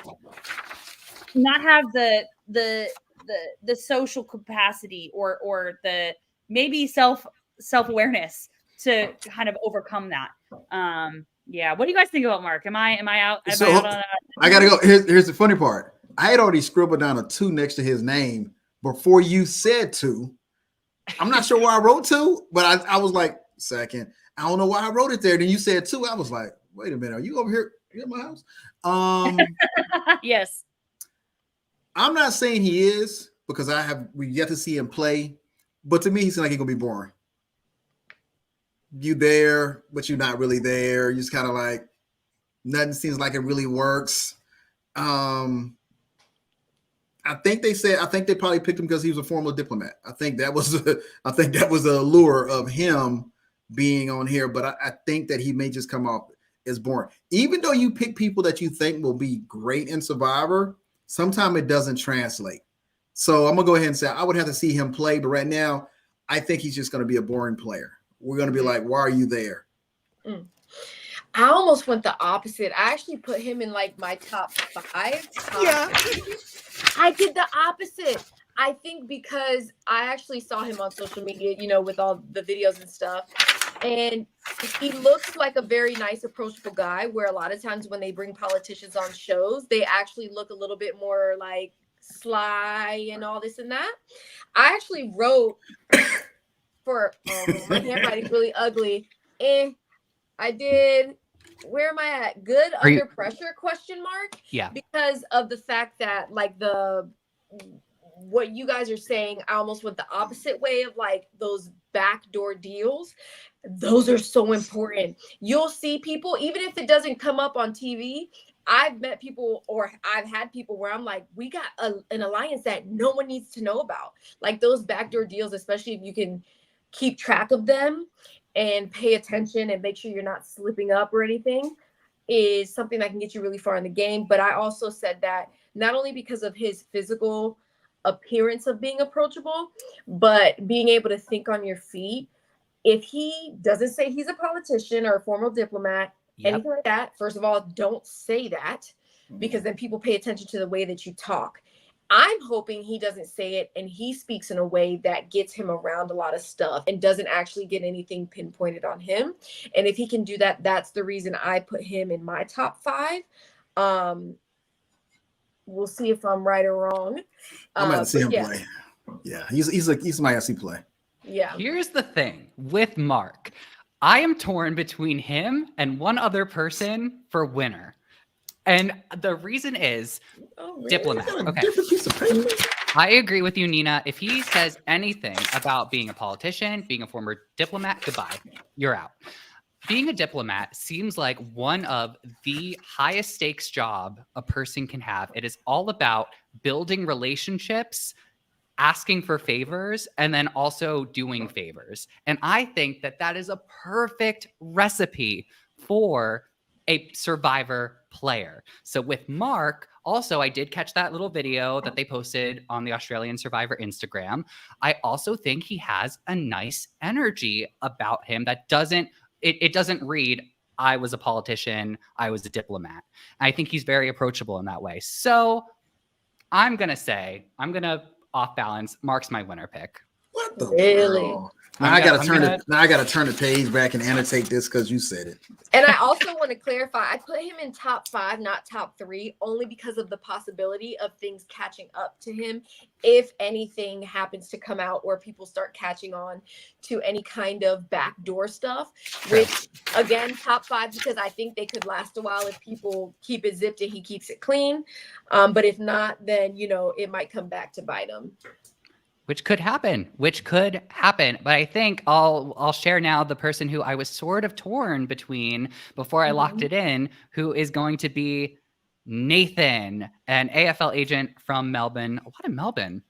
the social capacity or the maybe self-awareness to kind of overcome that. Yeah. What do you guys think about Mark? Am I out? I gotta go. Here's the funny part. I had already scribbled down a 2 next to his name before you said 2. I'm not sure why I wrote 2, but I was like, second. I don't know why I wrote it there. Then you said 2. I was like, wait a minute, are you over here at my house? Yes. I'm not saying he is because we yet to see him play, but to me, he seems like he's gonna be boring. You there, but you're not really there. You're just kind of like nothing seems like it really works. I think they probably picked him because he was a former diplomat. I think that was the allure of him being on here. But I think that he may just come off as boring. Even though you pick people that you think will be great in Survivor, sometimes it doesn't translate. So I'm gonna go ahead and say I would have to see him play. But right now, I think he's just gonna be a boring player. We're gonna be like, why are you there? I almost went the opposite. I actually put him in like my top 5. Yeah. I did the opposite. I think because I actually saw him on social media, you know, with all the videos and stuff. And he looks like a very nice, approachable guy, where a lot of times when they bring politicians on shows, they actually look a little bit more like sly and all this and that. I actually wrote for my handwriting's really ugly. I did. Where am I at? Good under pressure ? Yeah. Because of the fact that like what you guys are saying, I almost went the opposite way of like those backdoor deals. Those are so important. You'll see people, even if it doesn't come up on TV. I've met people or I've had people where I'm like, we got an alliance that no one needs to know about. Like those backdoor deals, especially if you can keep track of them and pay attention and make sure you're not slipping up or anything, is something that can get you really far in the game. But I also said that not only because of his physical appearance of being approachable, but being able to think on your feet If he doesn't say he's a politician or a formal diplomat, Yep. anything like that, first of all, don't say that, because then people pay attention to the way that you talk. I'm hoping he doesn't say it and he speaks in a way that gets him around a lot of stuff and doesn't actually get anything pinpointed on him. And if he can do that, that's the reason I put him in my top 5. We'll see if I'm right or wrong. I'm going to see him yeah. play. Yeah, he's my SC play. Yeah. Here's the thing with Mark. I am torn between him and one other person for winner. And the reason is diplomat. Okay. Different piece of paper. I agree with you, Nina. If he says anything about being a politician, being a former diplomat, goodbye. You're out. Being a diplomat seems like one of the highest stakes job a person can have. It is all about building relationships, asking for favors, and then also doing favors. And I think that that is a perfect recipe for a Survivor player. So with Mark, also, I did catch that little video that they posted on the Australian Survivor Instagram. I also think he has a nice energy about him that doesn't read, I was a politician, I was a diplomat. I think he's very approachable in that way. So I'm going to off balance. Mark's my winner pick. What the Really? world? Now I gotta turn the page back and annotate this because you said it. And I also want to clarify, I put him in top 5, not top 3, only because of the possibility of things catching up to him if anything happens to come out or people start catching on to any kind of backdoor stuff, which again, top 5, because I think they could last a while if people keep it zipped and he keeps it clean. But if not, then, it might come back to bite him. Which could happen. But I think I'll share now the person who I was sort of torn between before I locked it in, who is going to be Nathan, an AFL agent from Melbourne. A lot of Melbourne,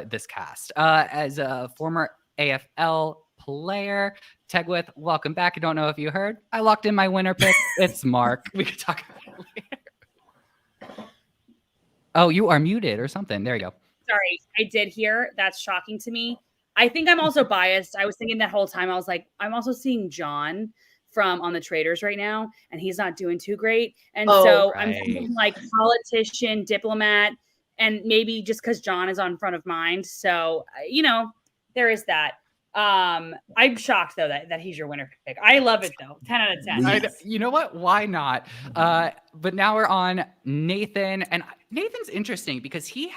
this cast. As a former AFL player, Tegwith, welcome back. I don't know if you heard. I locked in my winner pick. It's Mark. We could talk about it later. Oh, you are muted or something. There you go. Sorry, I did hear. That's shocking to me. I think I'm also biased. I was thinking that whole time, I was like, I'm also seeing John from On the Traders right now, and he's not doing too great. And so I'm thinking like politician, diplomat, and maybe just because John is on front of mind. So, there is that. I'm shocked though that he's your winner pick. I love it though. 10 out of 10. You know what? Why not? But now we're on Nathan, and Nathan's interesting because he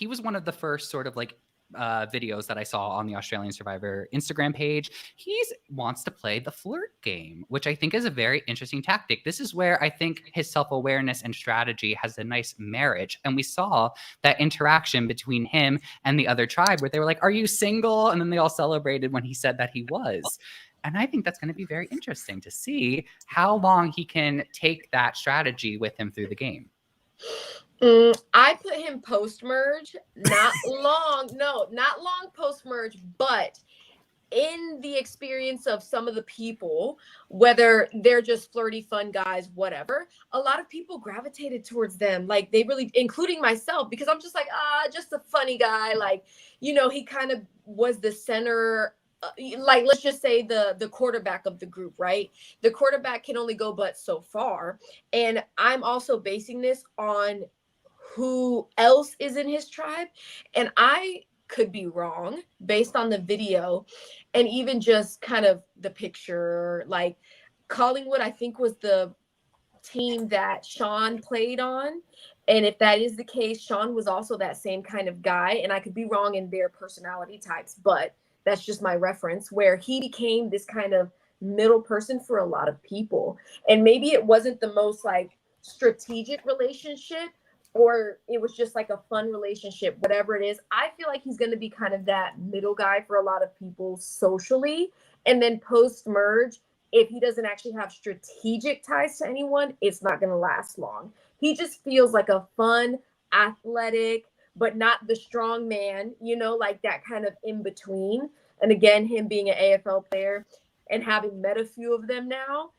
was one of the first sort of like videos that I saw on the Australian Survivor Instagram page. He wants to play the flirt game, which I think is a very interesting tactic. This is where I think his self-awareness and strategy has a nice marriage. And we saw that interaction between him and the other tribe where they were like, are you single? And then they all celebrated when he said that he was. And I think that's going to be very interesting to see how long he can take that strategy with him through the game. I put him post-merge, not long post-merge, but in the experience of some of the people, whether they're just flirty, fun guys, whatever, a lot of people gravitated towards them. Like they really, including myself, because I'm just like, just a funny guy. Like, he kind of was the center, like, let's just say the quarterback of the group, right? The quarterback can only go but so far. And I'm also basing this on who else is in his tribe. And I could be wrong based on the video and even just kind of the picture. Like Collingwood, I think, was the team that Sean played on. And if that is the case, Sean was also that same kind of guy. And I could be wrong in their personality types, but that's just my reference, where he became this kind of middle person for a lot of people. And maybe it wasn't the most like strategic relationship, or it was just like a fun relationship, whatever it is. I feel like he's going to be kind of that middle guy for a lot of people socially. And then post-merge, if he doesn't actually have strategic ties to anyone, it's not going to last long. He just feels like a fun, athletic, but not the strong man, like that kind of in between. And again, him being an AFL player and having met a few of them now,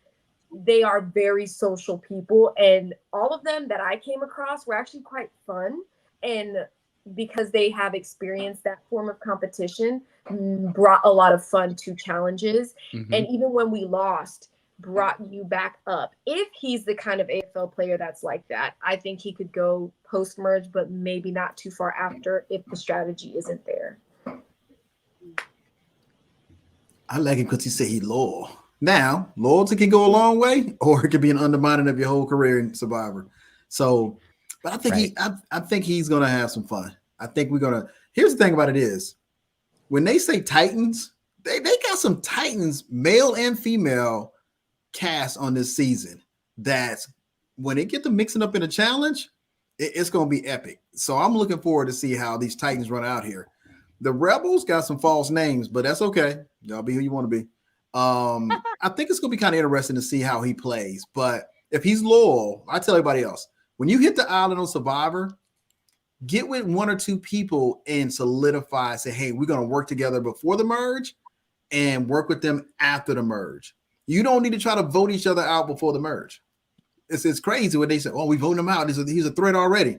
they are very social people. And all of them that I came across were actually quite fun. And because they have experienced that form of competition, brought a lot of fun to challenges. Mhm. And even when we lost, brought you back up. If he's the kind of AFL player that's like that, I think he could go post-merge, but maybe not too far after if the strategy isn't there. I like him because he said he's loyal. Now, loyalty can go a long way, or it could be an undermining of your whole career in Survivor. So, but I think I think he's gonna have some fun. I think we're gonna. Here's the thing about it is, when they say Titans, they got some Titans, male and female, cast on this season. That's when they get to mixing up in a challenge, it's gonna be epic. So I'm looking forward to see how these Titans run out here. The Rebels got some false names, but that's okay. Y'all be who you want to be. I think it's gonna be kind of interesting to see how he plays. But if he's loyal, I tell everybody else, when you hit the island on Survivor, get with one or two people and solidify. Say, hey, we're gonna work together before the merge, and work with them after the merge. You don't need to try to vote each other out before the merge. It's crazy when they say, "Oh, we voting him out. He's a threat already."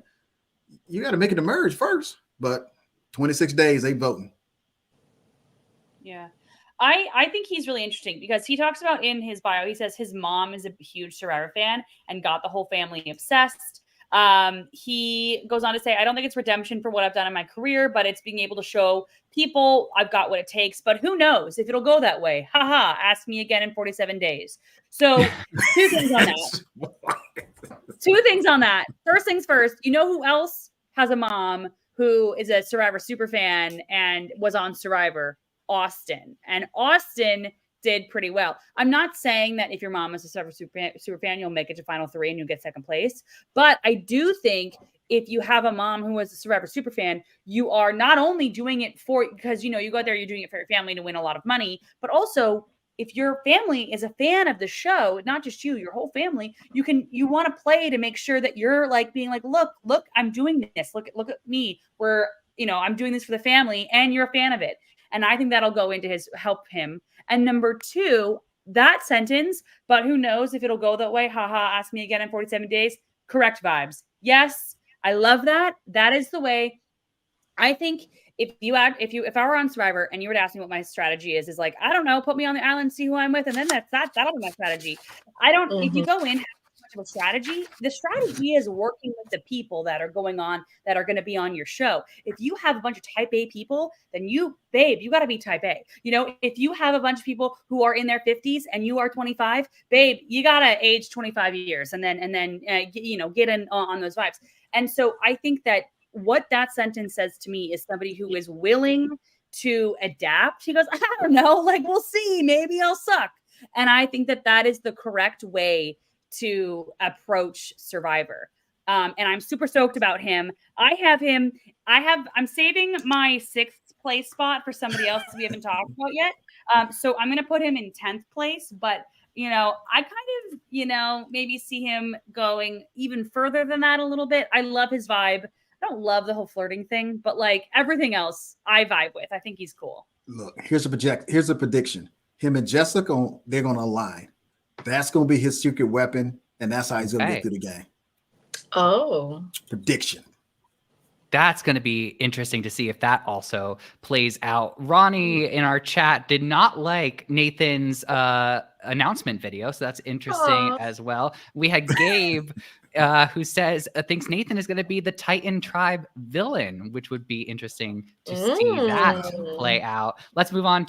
You got to make it a merge first. But 26 days, they voting. Yeah. I think he's really interesting because he talks about in his bio, he says his mom is a huge Survivor fan and got the whole family obsessed. He goes on to say, I don't think it's redemption for what I've done in my career, but it's being able to show people I've got what it takes. But who knows if it'll go that way? Haha, ask me again in 47 days. So two things on that. First things first, you know who else has a mom who is a Survivor super fan and was on Survivor? Austin. And Austin did pretty well. I'm not saying that if your mom is a Survivor super fan, you'll make it to final 3 and you'll get second place. But I do think if you have a mom who is a Survivor super fan, you are not only doing it because, you go out there, you're doing it for your family to win a lot of money, but also if your family is a fan of the show, not just you, your whole family, you want to play to make sure that you're like being like, look, I'm doing this. Look at me. I'm doing this for the family and you're a fan of it. And I think that'll go into help him. And number 2, that sentence, but who knows if it'll go that way? Haha, ask me again in 47 days. Correct vibes. Yes, I love that. That is the way. I think if I were on Survivor and you were to ask me what my strategy is like, I don't know, put me on the island, see who I'm with, and then that'll be my strategy. If you go in much of a strategy, the strategy is working with the people that are going to be on your show. If you have a bunch of type A people, then you got to be type A. If you have a bunch of people who are in their 50s and you are 25, babe, you got to age 25 years and then get in on those vibes. And so I think that what that sentence says to me is somebody who is willing to adapt. He goes, I don't know, we'll see, maybe I'll suck. And I think that is the correct way to approach Survivor. And I'm super stoked about him. I'm saving my 6th place spot for somebody else we haven't talked about yet. So I'm going to put him in 10th place, but I kind of, maybe see him going even further than that a little bit. I love his vibe. I don't love the whole flirting thing, but everything else I vibe with. I think he's cool. Look, here's a prediction. Him and Jessica, they're going to align. That's going to be his secret weapon, and that's how he's going to get through the game. Oh. Prediction. That's going to be interesting to see if that also plays out. Ronnie in our chat did not like Nathan's announcement video, so that's interesting as well. We had Gabe who says thinks Nathan is going to be the Titan tribe villain, which would be interesting to see that play out. Let's move on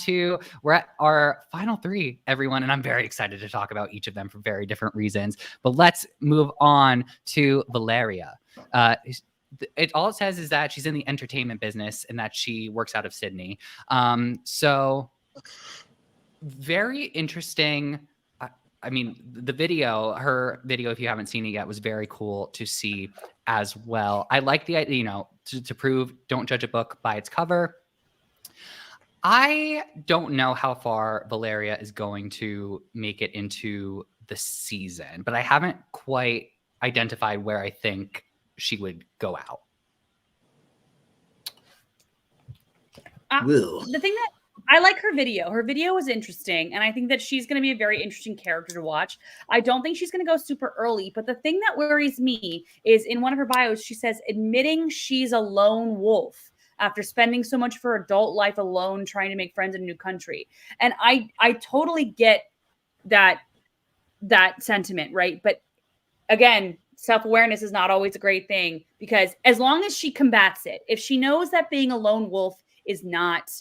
we're at our final 3, everyone, and I'm very excited to talk about each of them for very different reasons. But let's move on to Valeria. All it says is that she's in the entertainment business and that she works out of Sydney. So very interesting. I mean, her video, if you haven't seen it yet, was very cool to see as well. I like the idea, to prove don't judge a book by its cover. I don't know how far Valeria is going to make it into the season, but I haven't quite identified where I think she would go out. The thing that I like her video. Her video was interesting, and I think that she's going to be a very interesting character to watch. I don't think she's going to go super early, but the thing that worries me is in one of her bios, she says admitting she's a lone wolf after spending so much of her adult life alone trying to make friends in a new country. And I totally get that sentiment, right? But again, self-awareness is not always a great thing, because as long as she combats it, if she knows that being a lone wolf is not,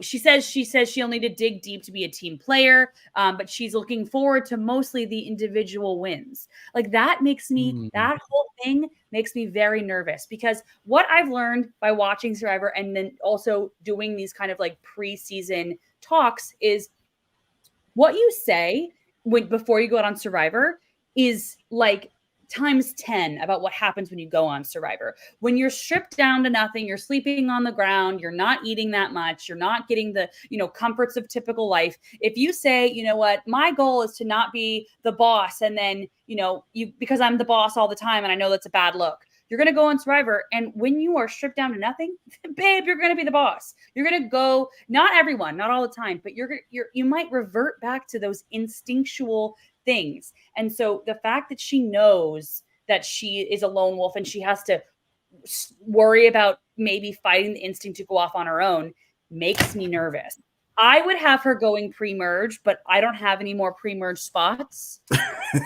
she says she'll need to dig deep to be a team player, but she's looking forward to mostly the individual wins. Like that makes me, that whole thing makes me very nervous, because what I've learned by watching Survivor and then also doing these kind of like preseason talks is what you say before you go out on Survivor is like times 10 about what happens when you go on Survivor. When you're stripped down to nothing, you're sleeping on the ground, you're not eating that much, you're not getting the, comforts of typical life. If you say, you know what, my goal is to not be the boss, and then, because I'm the boss all the time and I know that's a bad look, you're going to go on Survivor. And when you are stripped down to nothing, babe, you're going to be the boss. You're going to go, not everyone, not all the time, but you might revert back to those instinctual things. And so the fact that she knows that she is a lone wolf and she has to worry about maybe fighting the instinct to go off on her own makes me nervous. I would have her going pre-merge, but I don't have any more pre-merge spots.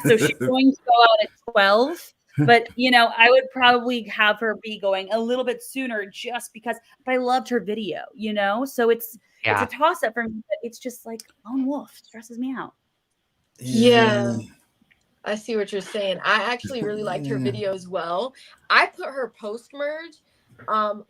So she's going to go out at 12. But, I would probably have her be going a little bit sooner just because, but I loved her video, So it's a toss-up for me, but it's just like lone wolf stresses me out. Yeah. I see what you're saying. I actually really liked her video as well. I put her post-merge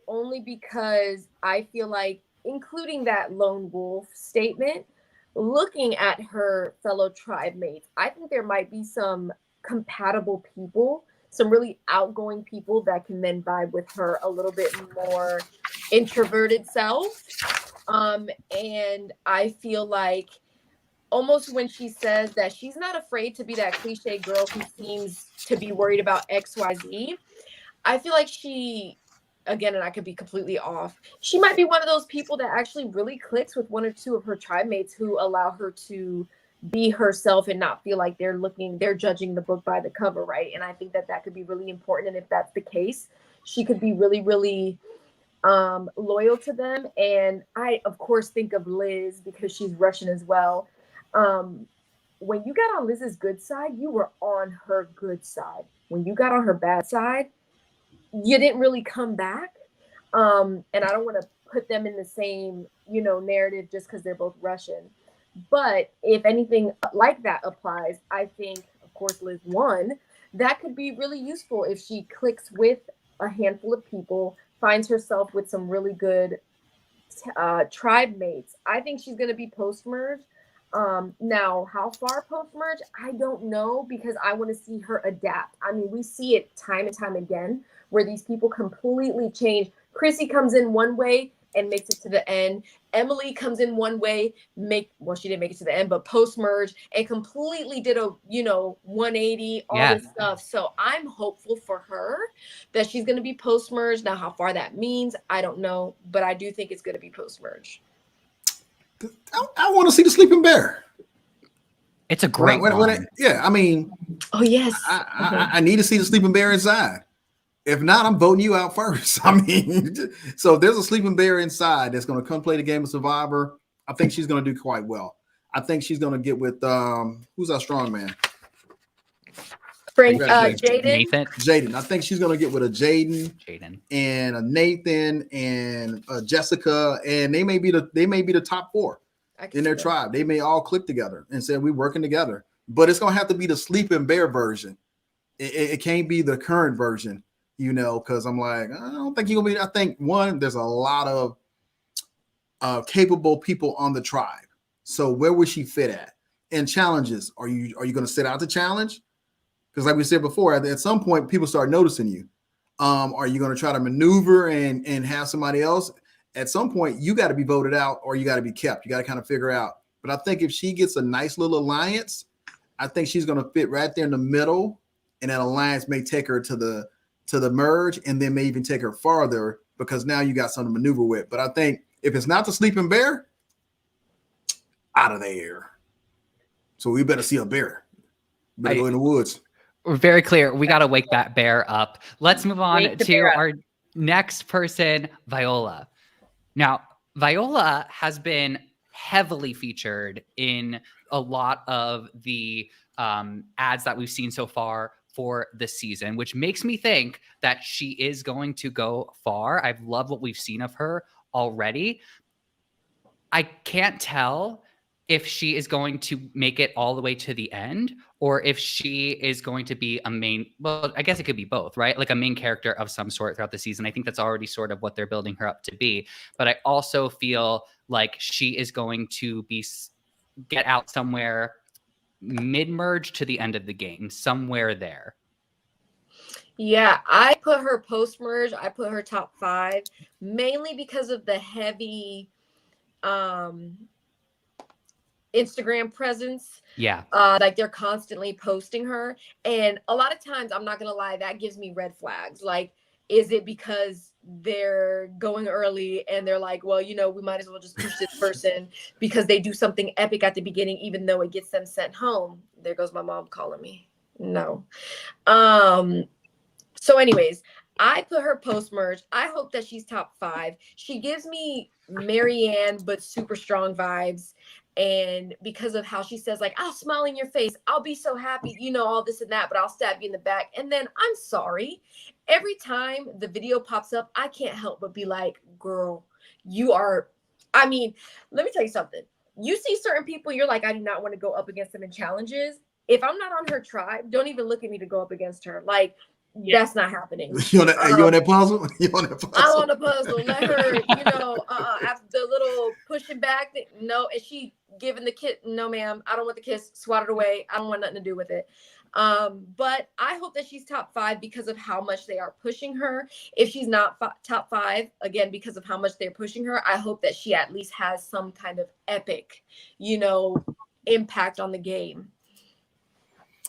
only because I feel like including that lone wolf statement, looking at her fellow tribe mates, I think there might be some compatible people, some really outgoing people that can then vibe with her a little bit more introverted self. And I feel like almost when she says that she's not afraid to be that cliche girl who seems to be worried about XYZ, I feel like she, again, and I could be completely off, she might be one of those people that actually really clicks with one or two of her tribe mates who allow her to be herself and not feel like they're judging the book by the cover, right? And I think that could be really important. And if that's the case, she could be really, really loyal to them. And I, of course, think of Liz because she's Russian as well. When you got on Liz's good side, you were on her good side. When you got on her bad side, you didn't really come back. And I don't want to put them in the same, narrative just because they're both Russian. But if anything like that applies, I think, of course, Liz won. That could be really useful if she clicks with a handful of people, finds herself with some really good tribe mates. I think she's going to be post-merge. Now, how far post-merge? I don't know, because I want to see her adapt. I mean, we see it time and time again where these people completely change. Chrissy comes in one way and makes it to the end. Emily comes in one way, she didn't make it to the end, but post-merge and completely did a, 180, all this stuff. So I'm hopeful for her that she's going to be post-merge. Now, how far that means, I don't know, but I do think it's going to be post-merge. I want to see the sleeping bear. It's a great one. I mean, oh yes, I need to see the sleeping bear inside. If not, I'm voting you out first. I mean, so if there's a sleeping bear inside that's going to come play the game of Survivor, I think she's going to do quite well. I think she's going to get with who's our strong man? Jaden. Jaden. I think she's going to get with a Jaden and a Nathan and a Jessica, and they may be the top 4 in their tribe. They may all click together and say we're working together. But it's going to have to be the sleeping bear version. It can't be the current version, because I'm like, I don't think you're going to be. I think there's a lot of capable people on the tribe. So where would she fit at? And challenges, are you going to sit out the challenge? Because like we said before, at some point, people start noticing you. Are you going to try to maneuver and have somebody else? At some point, you got to be voted out or you got to be kept. You got to kind of figure out. But I think if she gets a nice little alliance, I think she's going to fit right there in the middle. And that alliance may take her to the merge and then may even take her farther because now you got something to maneuver with. But I think if it's not the sleeping bear, out of there. So we better see a bear. Better go in the woods. We're very clear. We got to wake that bear up. Let's move on to our next person, Viola. Now, Viola has been heavily featured in a lot of the ads that we've seen so far for this season, which makes me think that she is going to go far. I've loved what we've seen of her already. I can't tell if she is going to make it all the way to the end or if she is going to be a main, well, I guess it could be both, right? Like a main character of some sort throughout the season. I think that's already sort of what they're building her up to be. But I also feel like she is going to get out somewhere mid-merge to the end of the game, somewhere there. Yeah, I put her post-merge. I put her top 5, mainly because of the heavy Instagram presence. Yeah. Like they're constantly posting her. And a lot of times, I'm not going to lie, that gives me red flags. Like, is it because they're going early and they're like, well, you know, we might as well just push this person because they do something epic at the beginning, even though it gets them sent home. There goes my mom calling me. No. So anyways, I put her post-merge. I hope that she's top 5. She gives me Marianne, but super strong vibes. And because of how she says, like, I'll smile in your face, I'll be so happy, you know, all this and that, but I'll stab you in the back. And then I'm sorry. Every time the video pops up, I can't help but be like, girl, you are, I mean, let me tell you something. You see certain people, you're like, I do not want to go up against them in challenges. If I'm not on her tribe, don't even look at me to go up against her. Like, that's not happening. You on that puzzle? You on that puzzle? I'm on the puzzle. Let her, you know, after the little pushing back. No, is she giving the kiss? No, ma'am. I don't want the kiss. Swat it away. I don't want nothing to do with it. But I hope that she's top 5 because of how much they are pushing her. If she's not top 5, again, because of how much they're pushing her, I hope that she at least has some kind of epic, you know, impact on the game.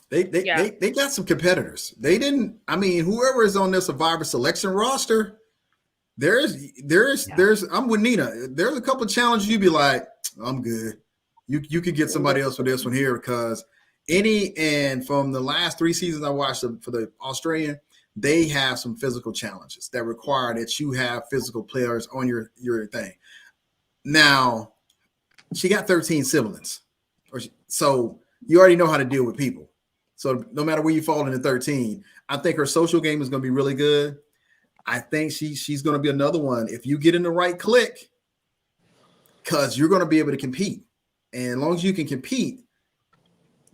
They got some competitors. They didn't. I mean, whoever is on their Survivor selection roster, there's. I'm with Nina. There's a couple of challenges you'd be like, I'm good. You could get somebody else for this one here because and from the last 3 seasons I watched for the Australian, they have some physical challenges that require that you have physical players on your thing. Now, she got 13 siblings, so you already know how to deal with people. So no matter where you fall into 13, I think her social game is going to be really good. I think she's going to be another one. If you get in the right clique, because you're going to be able to compete. And as long as you can compete,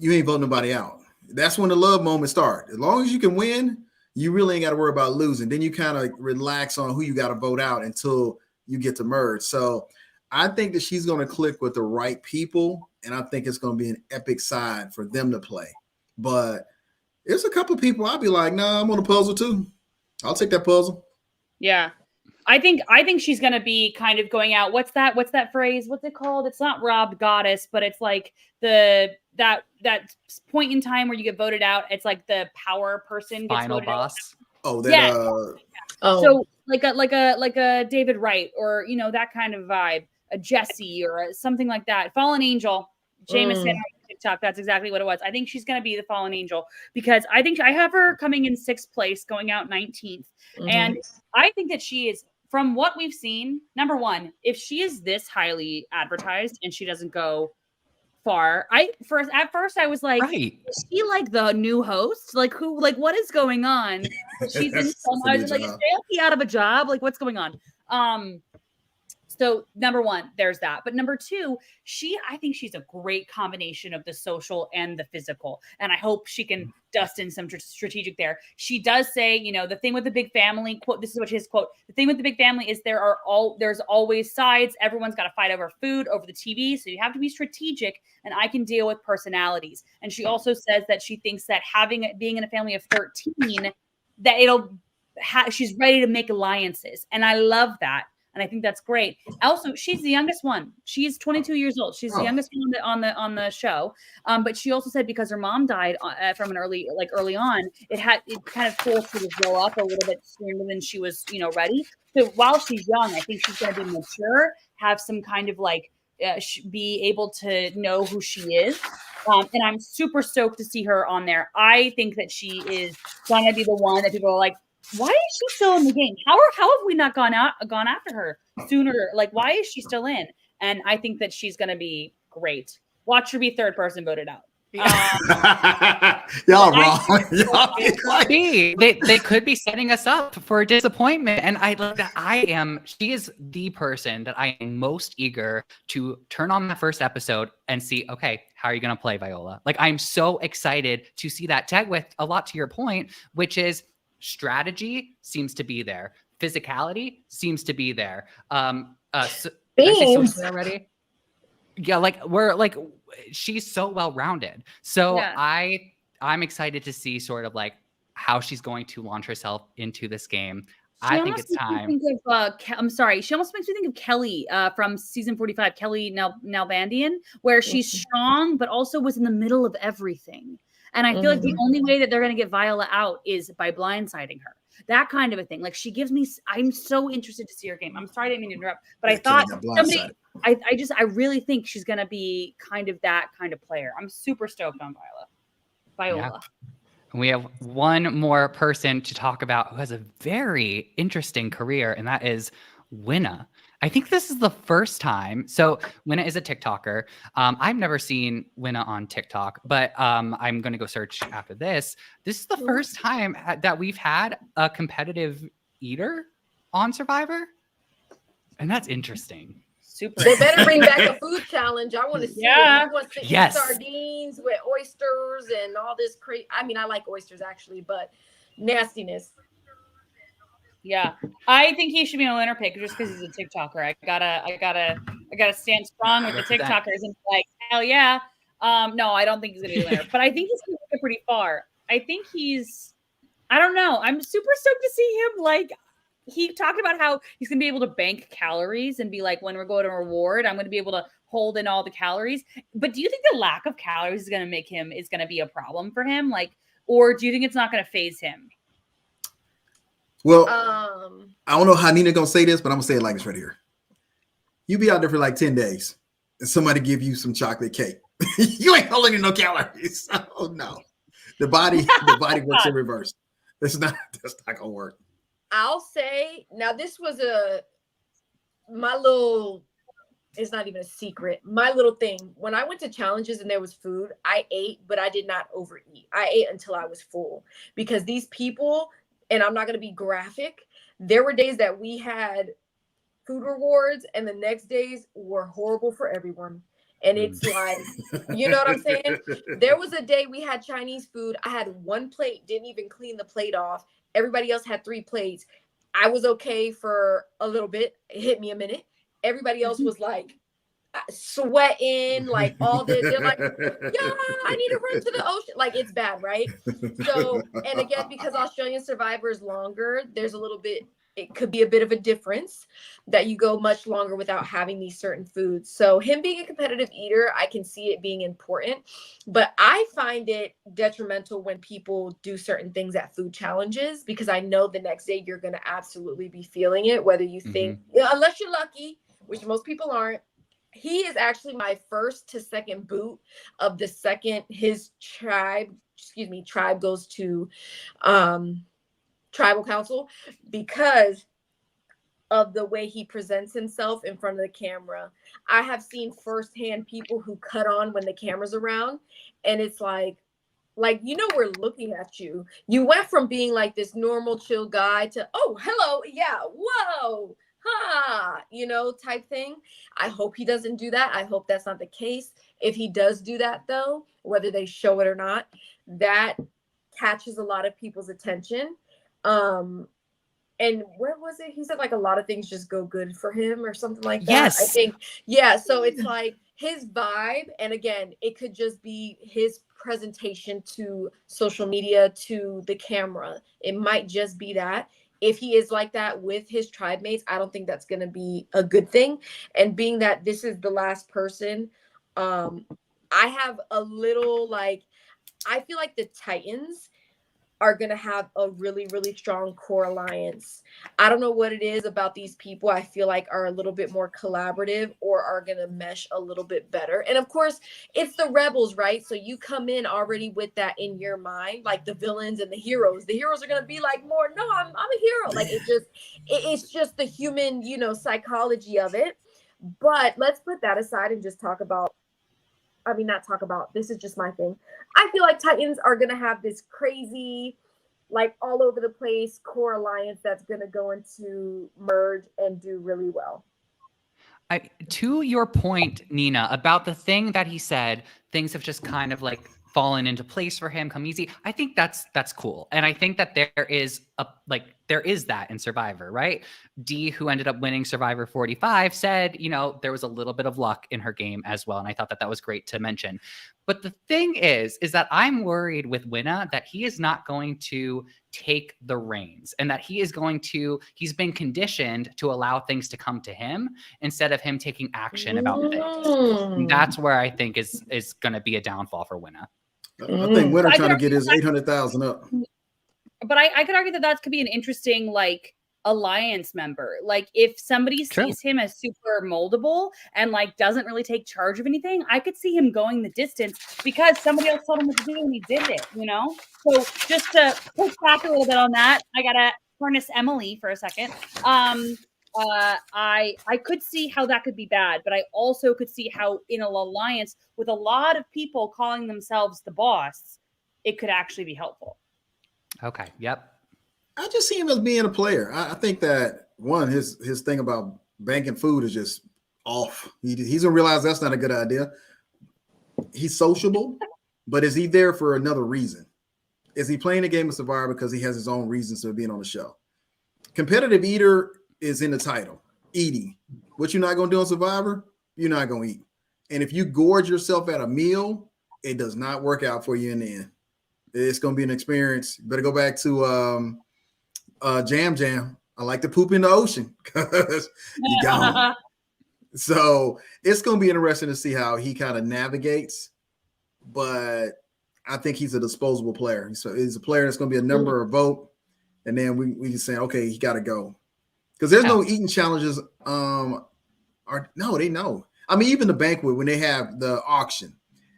you ain't voting nobody out. That's when the love moments start. As long as you can win, you really ain't got to worry about losing. Then you kind of relax on who you got to vote out until you get to merge. So I think that she's going to click with the right people. And I think it's going to be an epic side for them to play. But there's a couple of people I'll be like, nah, I'm on a puzzle too. I'll take that puzzle. Yeah. I think she's gonna be kind of going out. What's that phrase? What's it called? It's not robbed goddess, but it's like that point in time where you get voted out. It's like the power person gets Final voted boss. out. Oh, that yeah. So like a David Wright or you know that kind of vibe, a Jesse or something like that. Fallen Angel. Jameson on TikTok. That's exactly what it was. I think she's going to be the fallen angel because I think I have her coming in 6th place, going out 19th. Mm-hmm. And I think that she is, from what we've seen, number one, if she is this highly advertised and she doesn't go far, at first I was like, right. Is she like the new host? Like who? Like what is going on? She's in so much. Like is JLP out of a job? Like what's going on? So number one, there's that. But number two, I think she's a great combination of the social and the physical. And I hope she can dust in some strategic there. She does say, you know, the thing with the big family, quote, this is what his quote, the thing with the big family is there's always sides. Everyone's got to fight over food, over the TV. So you have to be strategic and I can deal with personalities. And she also says that she thinks that being in a family of 13, that she's ready to make alliances. And I love that. And I think that's great. Also, she's the youngest one. She's 22 years old. She's the youngest one on the show. But she also said because her mom died from an early on, it kind of forced her to grow up a little bit sooner than she was, ready. So while she's young, I think she's going to be mature, have some kind of be able to know who she is. And I'm super stoked to see her on there. I think that she is going to be the one that people are like, why is she still in the game? How have we not gone after her sooner? Like, why is she still in? And I think that she's going to be great. Watch her be third person voted out. Y'all wrong. Y'all they could be setting us up for disappointment. And she is the person that I am most eager to turn on the first episode and see, okay, how are you going to play Viola? Like, I'm so excited to see that tag with a lot to your point, which is strategy seems to be there. Physicality seems to be there. Themes already. Yeah, she's so well-rounded. So yeah. I'm excited to see sort of like how she's going to launch herself into this game. I think it's time. I'm sorry. She almost makes me think of Kelly from season 45, Kelly Nalbandian, where she's strong, but also was in the middle of everything. And I feel like the only way that they're going to get Viola out is by blindsiding her. That kind of a thing. Like, she gives me, I'm so interested to see her game. I'm sorry I didn't mean to interrupt, but I thought I really think she's going to be kind of that kind of player. I'm super stoked on Viola. Yeah. We have one more person to talk about who has a very interesting career, and that is Winna. I think this is the first time. So Winna is a TikToker. I've never seen Winna on TikTok, but I'm going to go search after this. This is the first time that we've had a competitive eater on Survivor. And that's interesting. Super. They better bring back a food challenge. I want to see who wants to eat sardines with oysters and all this crazy. I mean, I like oysters actually, but nastiness. Yeah, I think he should be a winner pick just because he's a TikToker. I gotta stand strong with the TikTokers and be like, hell yeah. No, I don't think he's gonna be a winner, but I think he's gonna get pretty far. I think I don't know. I'm super stoked to see him. Like, he talked about how he's gonna be able to bank calories and be like, when we're going to reward, I'm gonna be able to hold in all the calories. But do you think the lack of calories is gonna be a problem for him? Like, or do you think it's not gonna phase him? Well, I don't know how Nina gonna say this, but I'm gonna say it like it's right here. You be out there for like 10 days and somebody give you some chocolate cake. You ain't holding no calories. Oh no. The body works in reverse. That's not gonna work. I'll say now this was it's not even a secret. My little thing. When I went to challenges and there was food, I ate, but I did not overeat. I ate until I was full because these people, and I'm not going to be graphic, there were days that we had food rewards and the next days were horrible for everyone. And it's like, you know what I'm saying? There was a day we had Chinese food. I had one plate, didn't even clean the plate off. Everybody else had 3 plates. I was okay for a little bit. It hit me a minute. Everybody else was like sweating, like all this. They're like, yeah, I need to run to the ocean. Like, it's bad, right? So, and again, because Australian Survivor is longer, there's a little bit, it could be a bit of a difference that you go much longer without having these certain foods. So him being a competitive eater, I can see it being important, but I find it detrimental when people do certain things at food challenges, because I know the next day you're going to absolutely be feeling it, whether you think, unless you're lucky, which most people aren't. He is actually my first to second boot of the second his tribe goes to tribal council, because of the way he presents himself in front of the camera. I have seen firsthand people who cut on when the camera's around, and it's like, you know, we're looking at you. You went from being like this normal chill guy to, oh, hello, yeah, whoa, you know, type thing. I hope he doesn't do that. I hope that's not the case. If he does do that, though, whether they show it or not, that catches a lot of people's attention. And where was it? He said like a lot of things just go good for him or something like that. Yes. I think, yeah. So it's like his vibe. And again, it could just be his presentation to social media, to the camera. It might just be that. If he is like that with his tribe mates, I don't think that's going to be a good thing. And being that this is the last person, I have a little I feel like the Titans are going to have a really, really strong core alliance. I don't know what it is about these people I feel like are a little bit more collaborative or are going to mesh a little bit better. And of course, it's the rebels, right? So you come in already with that in your mind, like the villains and the heroes. The heroes are going to be like more, no, I'm a hero. Like it's just the human, psychology of it. But let's put that aside and just talk about, this is just my thing. I feel like Titans are going to have this crazy, like all over the place core alliance that's going to go into merge and do really well. To your point, Nina, about the thing that he said, things have just kind of like fallen into place for him, come easy. I think that's cool. And I think that there is that in Survivor, right? Dee, who ended up winning Survivor 45, said, there was a little bit of luck in her game as well. And I thought that was great to mention. But the thing is that I'm worried with Winna that he is not going to take the reins and that he's been conditioned to allow things to come to him instead of him taking action about things. And that's where I think is going to be a downfall for Winna. I think Winna trying to get his 800,000 up. But I could argue that could be an interesting, like, alliance member. Like, if somebody sees him as super moldable and, like, doesn't really take charge of anything, I could see him going the distance because somebody else told him what to do and he did it, So just to push back a little bit on that, I got to harness Emily for a second. I could see how that could be bad, but I also could see how in an alliance with a lot of people calling themselves the boss, it could actually be helpful. Okay. Yep. I just see him as being a player. I think that his thing about banking food is just off. He's gonna realize that's not a good idea. He's sociable, but is he there for another reason? Is he playing a game of Survivor because he has his own reasons for being on the show? Competitive eater is in the title. Eating. What you're not gonna do on Survivor, you're not gonna eat. And if you gorge yourself at a meal, it does not work out for you in the end. It's going to be an experience. You better go back to Jam. I like to poop in the ocean because you got So it's going to be interesting to see how he kind of navigates. But I think he's a disposable player. So he's a player that's going to be a number or vote. And then we can say, okay, he got to go. Because there's no eating challenges. No. I mean, even the banquet, when they have the auction,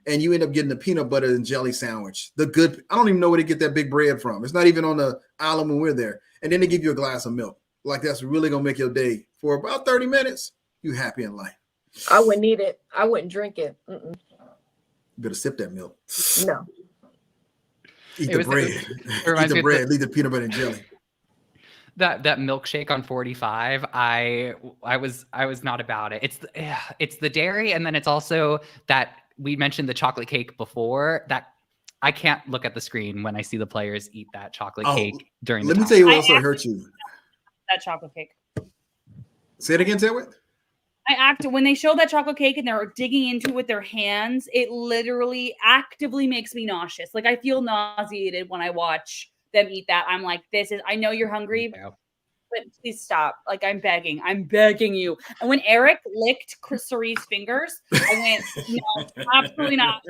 and you end up getting the peanut butter and jelly sandwich. I don't even know where they get that big bread from. It's not even on the island when we're there. And then they give you a glass of milk. Like that's really going to make your day. For about 30 minutes, you happy in life. I wouldn't eat it. I wouldn't drink it. You better sip that milk. No. Eat the bread. Eat the bread. Leave the peanut butter and jelly. That milkshake on 45, I was not about it. It's the dairy, and then it's also that we mentioned the chocolate cake before. That I can't look at the screen when I see the players eat that chocolate cake during. Let me tell you what also hurt you. That chocolate cake. Say it again, Terry. When they show that chocolate cake and they're digging into it with their hands, it literally actively makes me nauseous. Like I feel nauseated when I watch them eat that. I'm like, I know you're hungry, but please stop. Like I'm begging you. And when Eric licked Cerie's fingers, I went, no, absolutely not.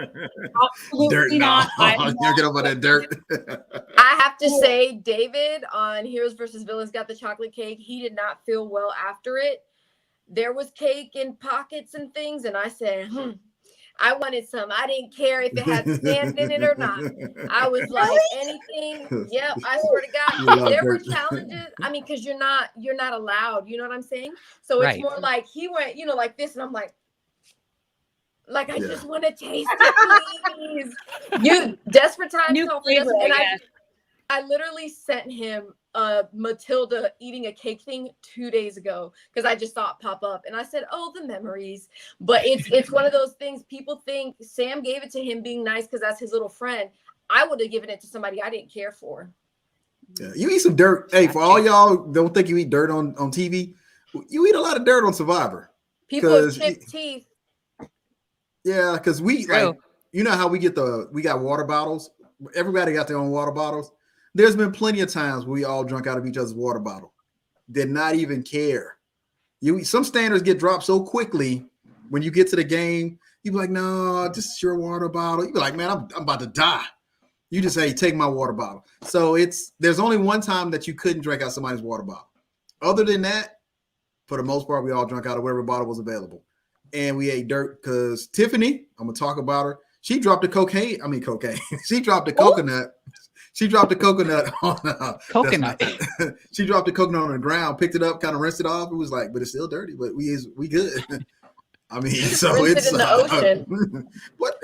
Absolutely not. You're get over that dirt. I have to say, David on Heroes versus Villains got the chocolate cake. He did not feel well after it. There was cake in pockets and things, and I said, I wanted some. I didn't care if it had sand in it or not. I was like, anything. Yep, I swear to God. There were challenges. I mean, because you're not allowed. You know what I'm saying? So it's more like he went, like this, and I'm like I just want to taste it, please. You desperate times call for desperate. And I literally sent him Matilda eating a cake thing 2 days ago because I just saw it pop up and I said, oh, the memories. But it's one of those things. People think Sam gave it to him being nice because that's his little friend. I would have given it to somebody I didn't care for. Yeah, you eat some dirt. Hey, for all y'all don't think you eat dirt on TV, you eat a lot of dirt on Survivor. People with chipped teeth. Yeah, because we like, how we got water bottles. Everybody got their own water bottles. There's been plenty of times where we all drunk out of each other's water bottle. Did not even care. Some standards get dropped so quickly when you get to the game. You be like, no, this is your water bottle. You be like, man, I'm about to die. You just say, take my water bottle. So there's only one time that you couldn't drink out somebody's water bottle. Other than that, for the most part, we all drank out of whatever bottle was available. And we ate dirt because Tiffany, I'm going to talk about her. She dropped the cocaine. She dropped the coconut. She dropped the coconut on Coconut. She dropped the coconut on the ground, picked it up, kind of rinsed it off. It was like, but it's still dirty, but we good. I mean, so Rinse it's it in the ocean. What?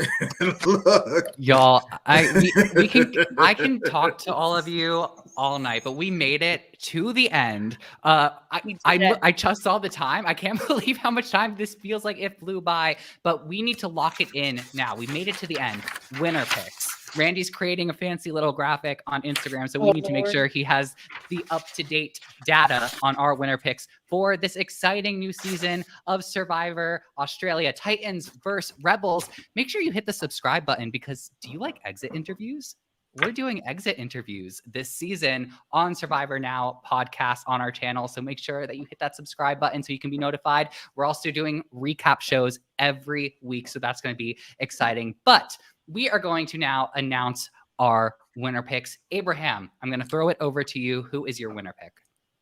Look, Y'all, I can talk to all of you all night, but we made it to the end. I just saw the time. I can't believe how much time this feels like it flew by, but we need to lock it in now. We made it to the end. Winner picks. Randy's creating a fancy little graphic on Instagram, so we need to make sure he has the up-to-date data on our winner picks for this exciting new season of Survivor Australia. Titans versus Rebels. Make sure you hit the subscribe button because do you like exit interviews? We're doing exit interviews this season on Survivor Now podcast on our channel. So make sure that you hit that subscribe button so you can be notified. We're also doing recap shows every week. So that's going to be exciting. But we are going to now announce our winner picks. Abraham, I'm going to throw it over to you. Who is your winner pick?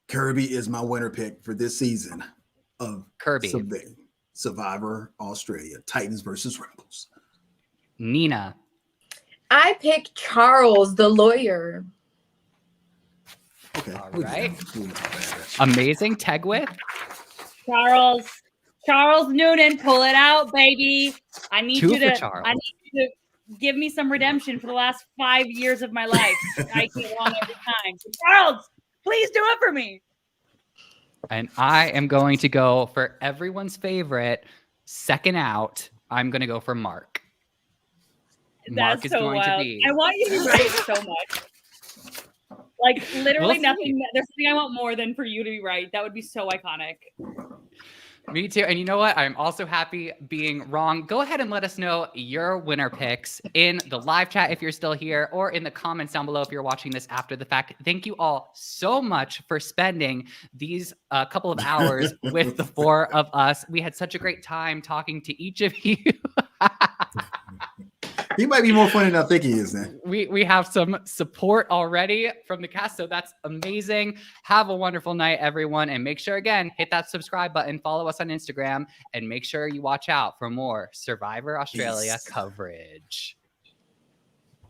Kirby is my winner pick for this season of Kirby. Survivor Australia, Titans versus Rebels. Nina. I picked Charles, the lawyer. Okay. All right. Amazing. Tegwith. Charles Noonan, pull it out, baby. I need Two you for to. Charles. I need you to give me some redemption for the last 5 years of my life. I get wrong every time. So Charles, please do it for me. And I am going to go for everyone's favorite second out. I'm going to go for Mark. Mark is so going wild. to be. I want you to be right so much. Like literally We'll nothing. see. There's something I want more than for you to be right. That would be so iconic. Me too. And you know what? I'm also happy being wrong. Go ahead and let us know your winner picks in the live chat if you're still here, or in the comments down below if you're watching this after the fact. Thank you all so much for spending these couple of hours with the four of us. We had such a great time talking to each of you. He might be more funny than I think he is then. We have some support already from the cast, so that's amazing. Have a wonderful night, everyone, and make sure, again, hit that subscribe button, follow us on Instagram, and make sure you watch out for more Survivor Australia coverage.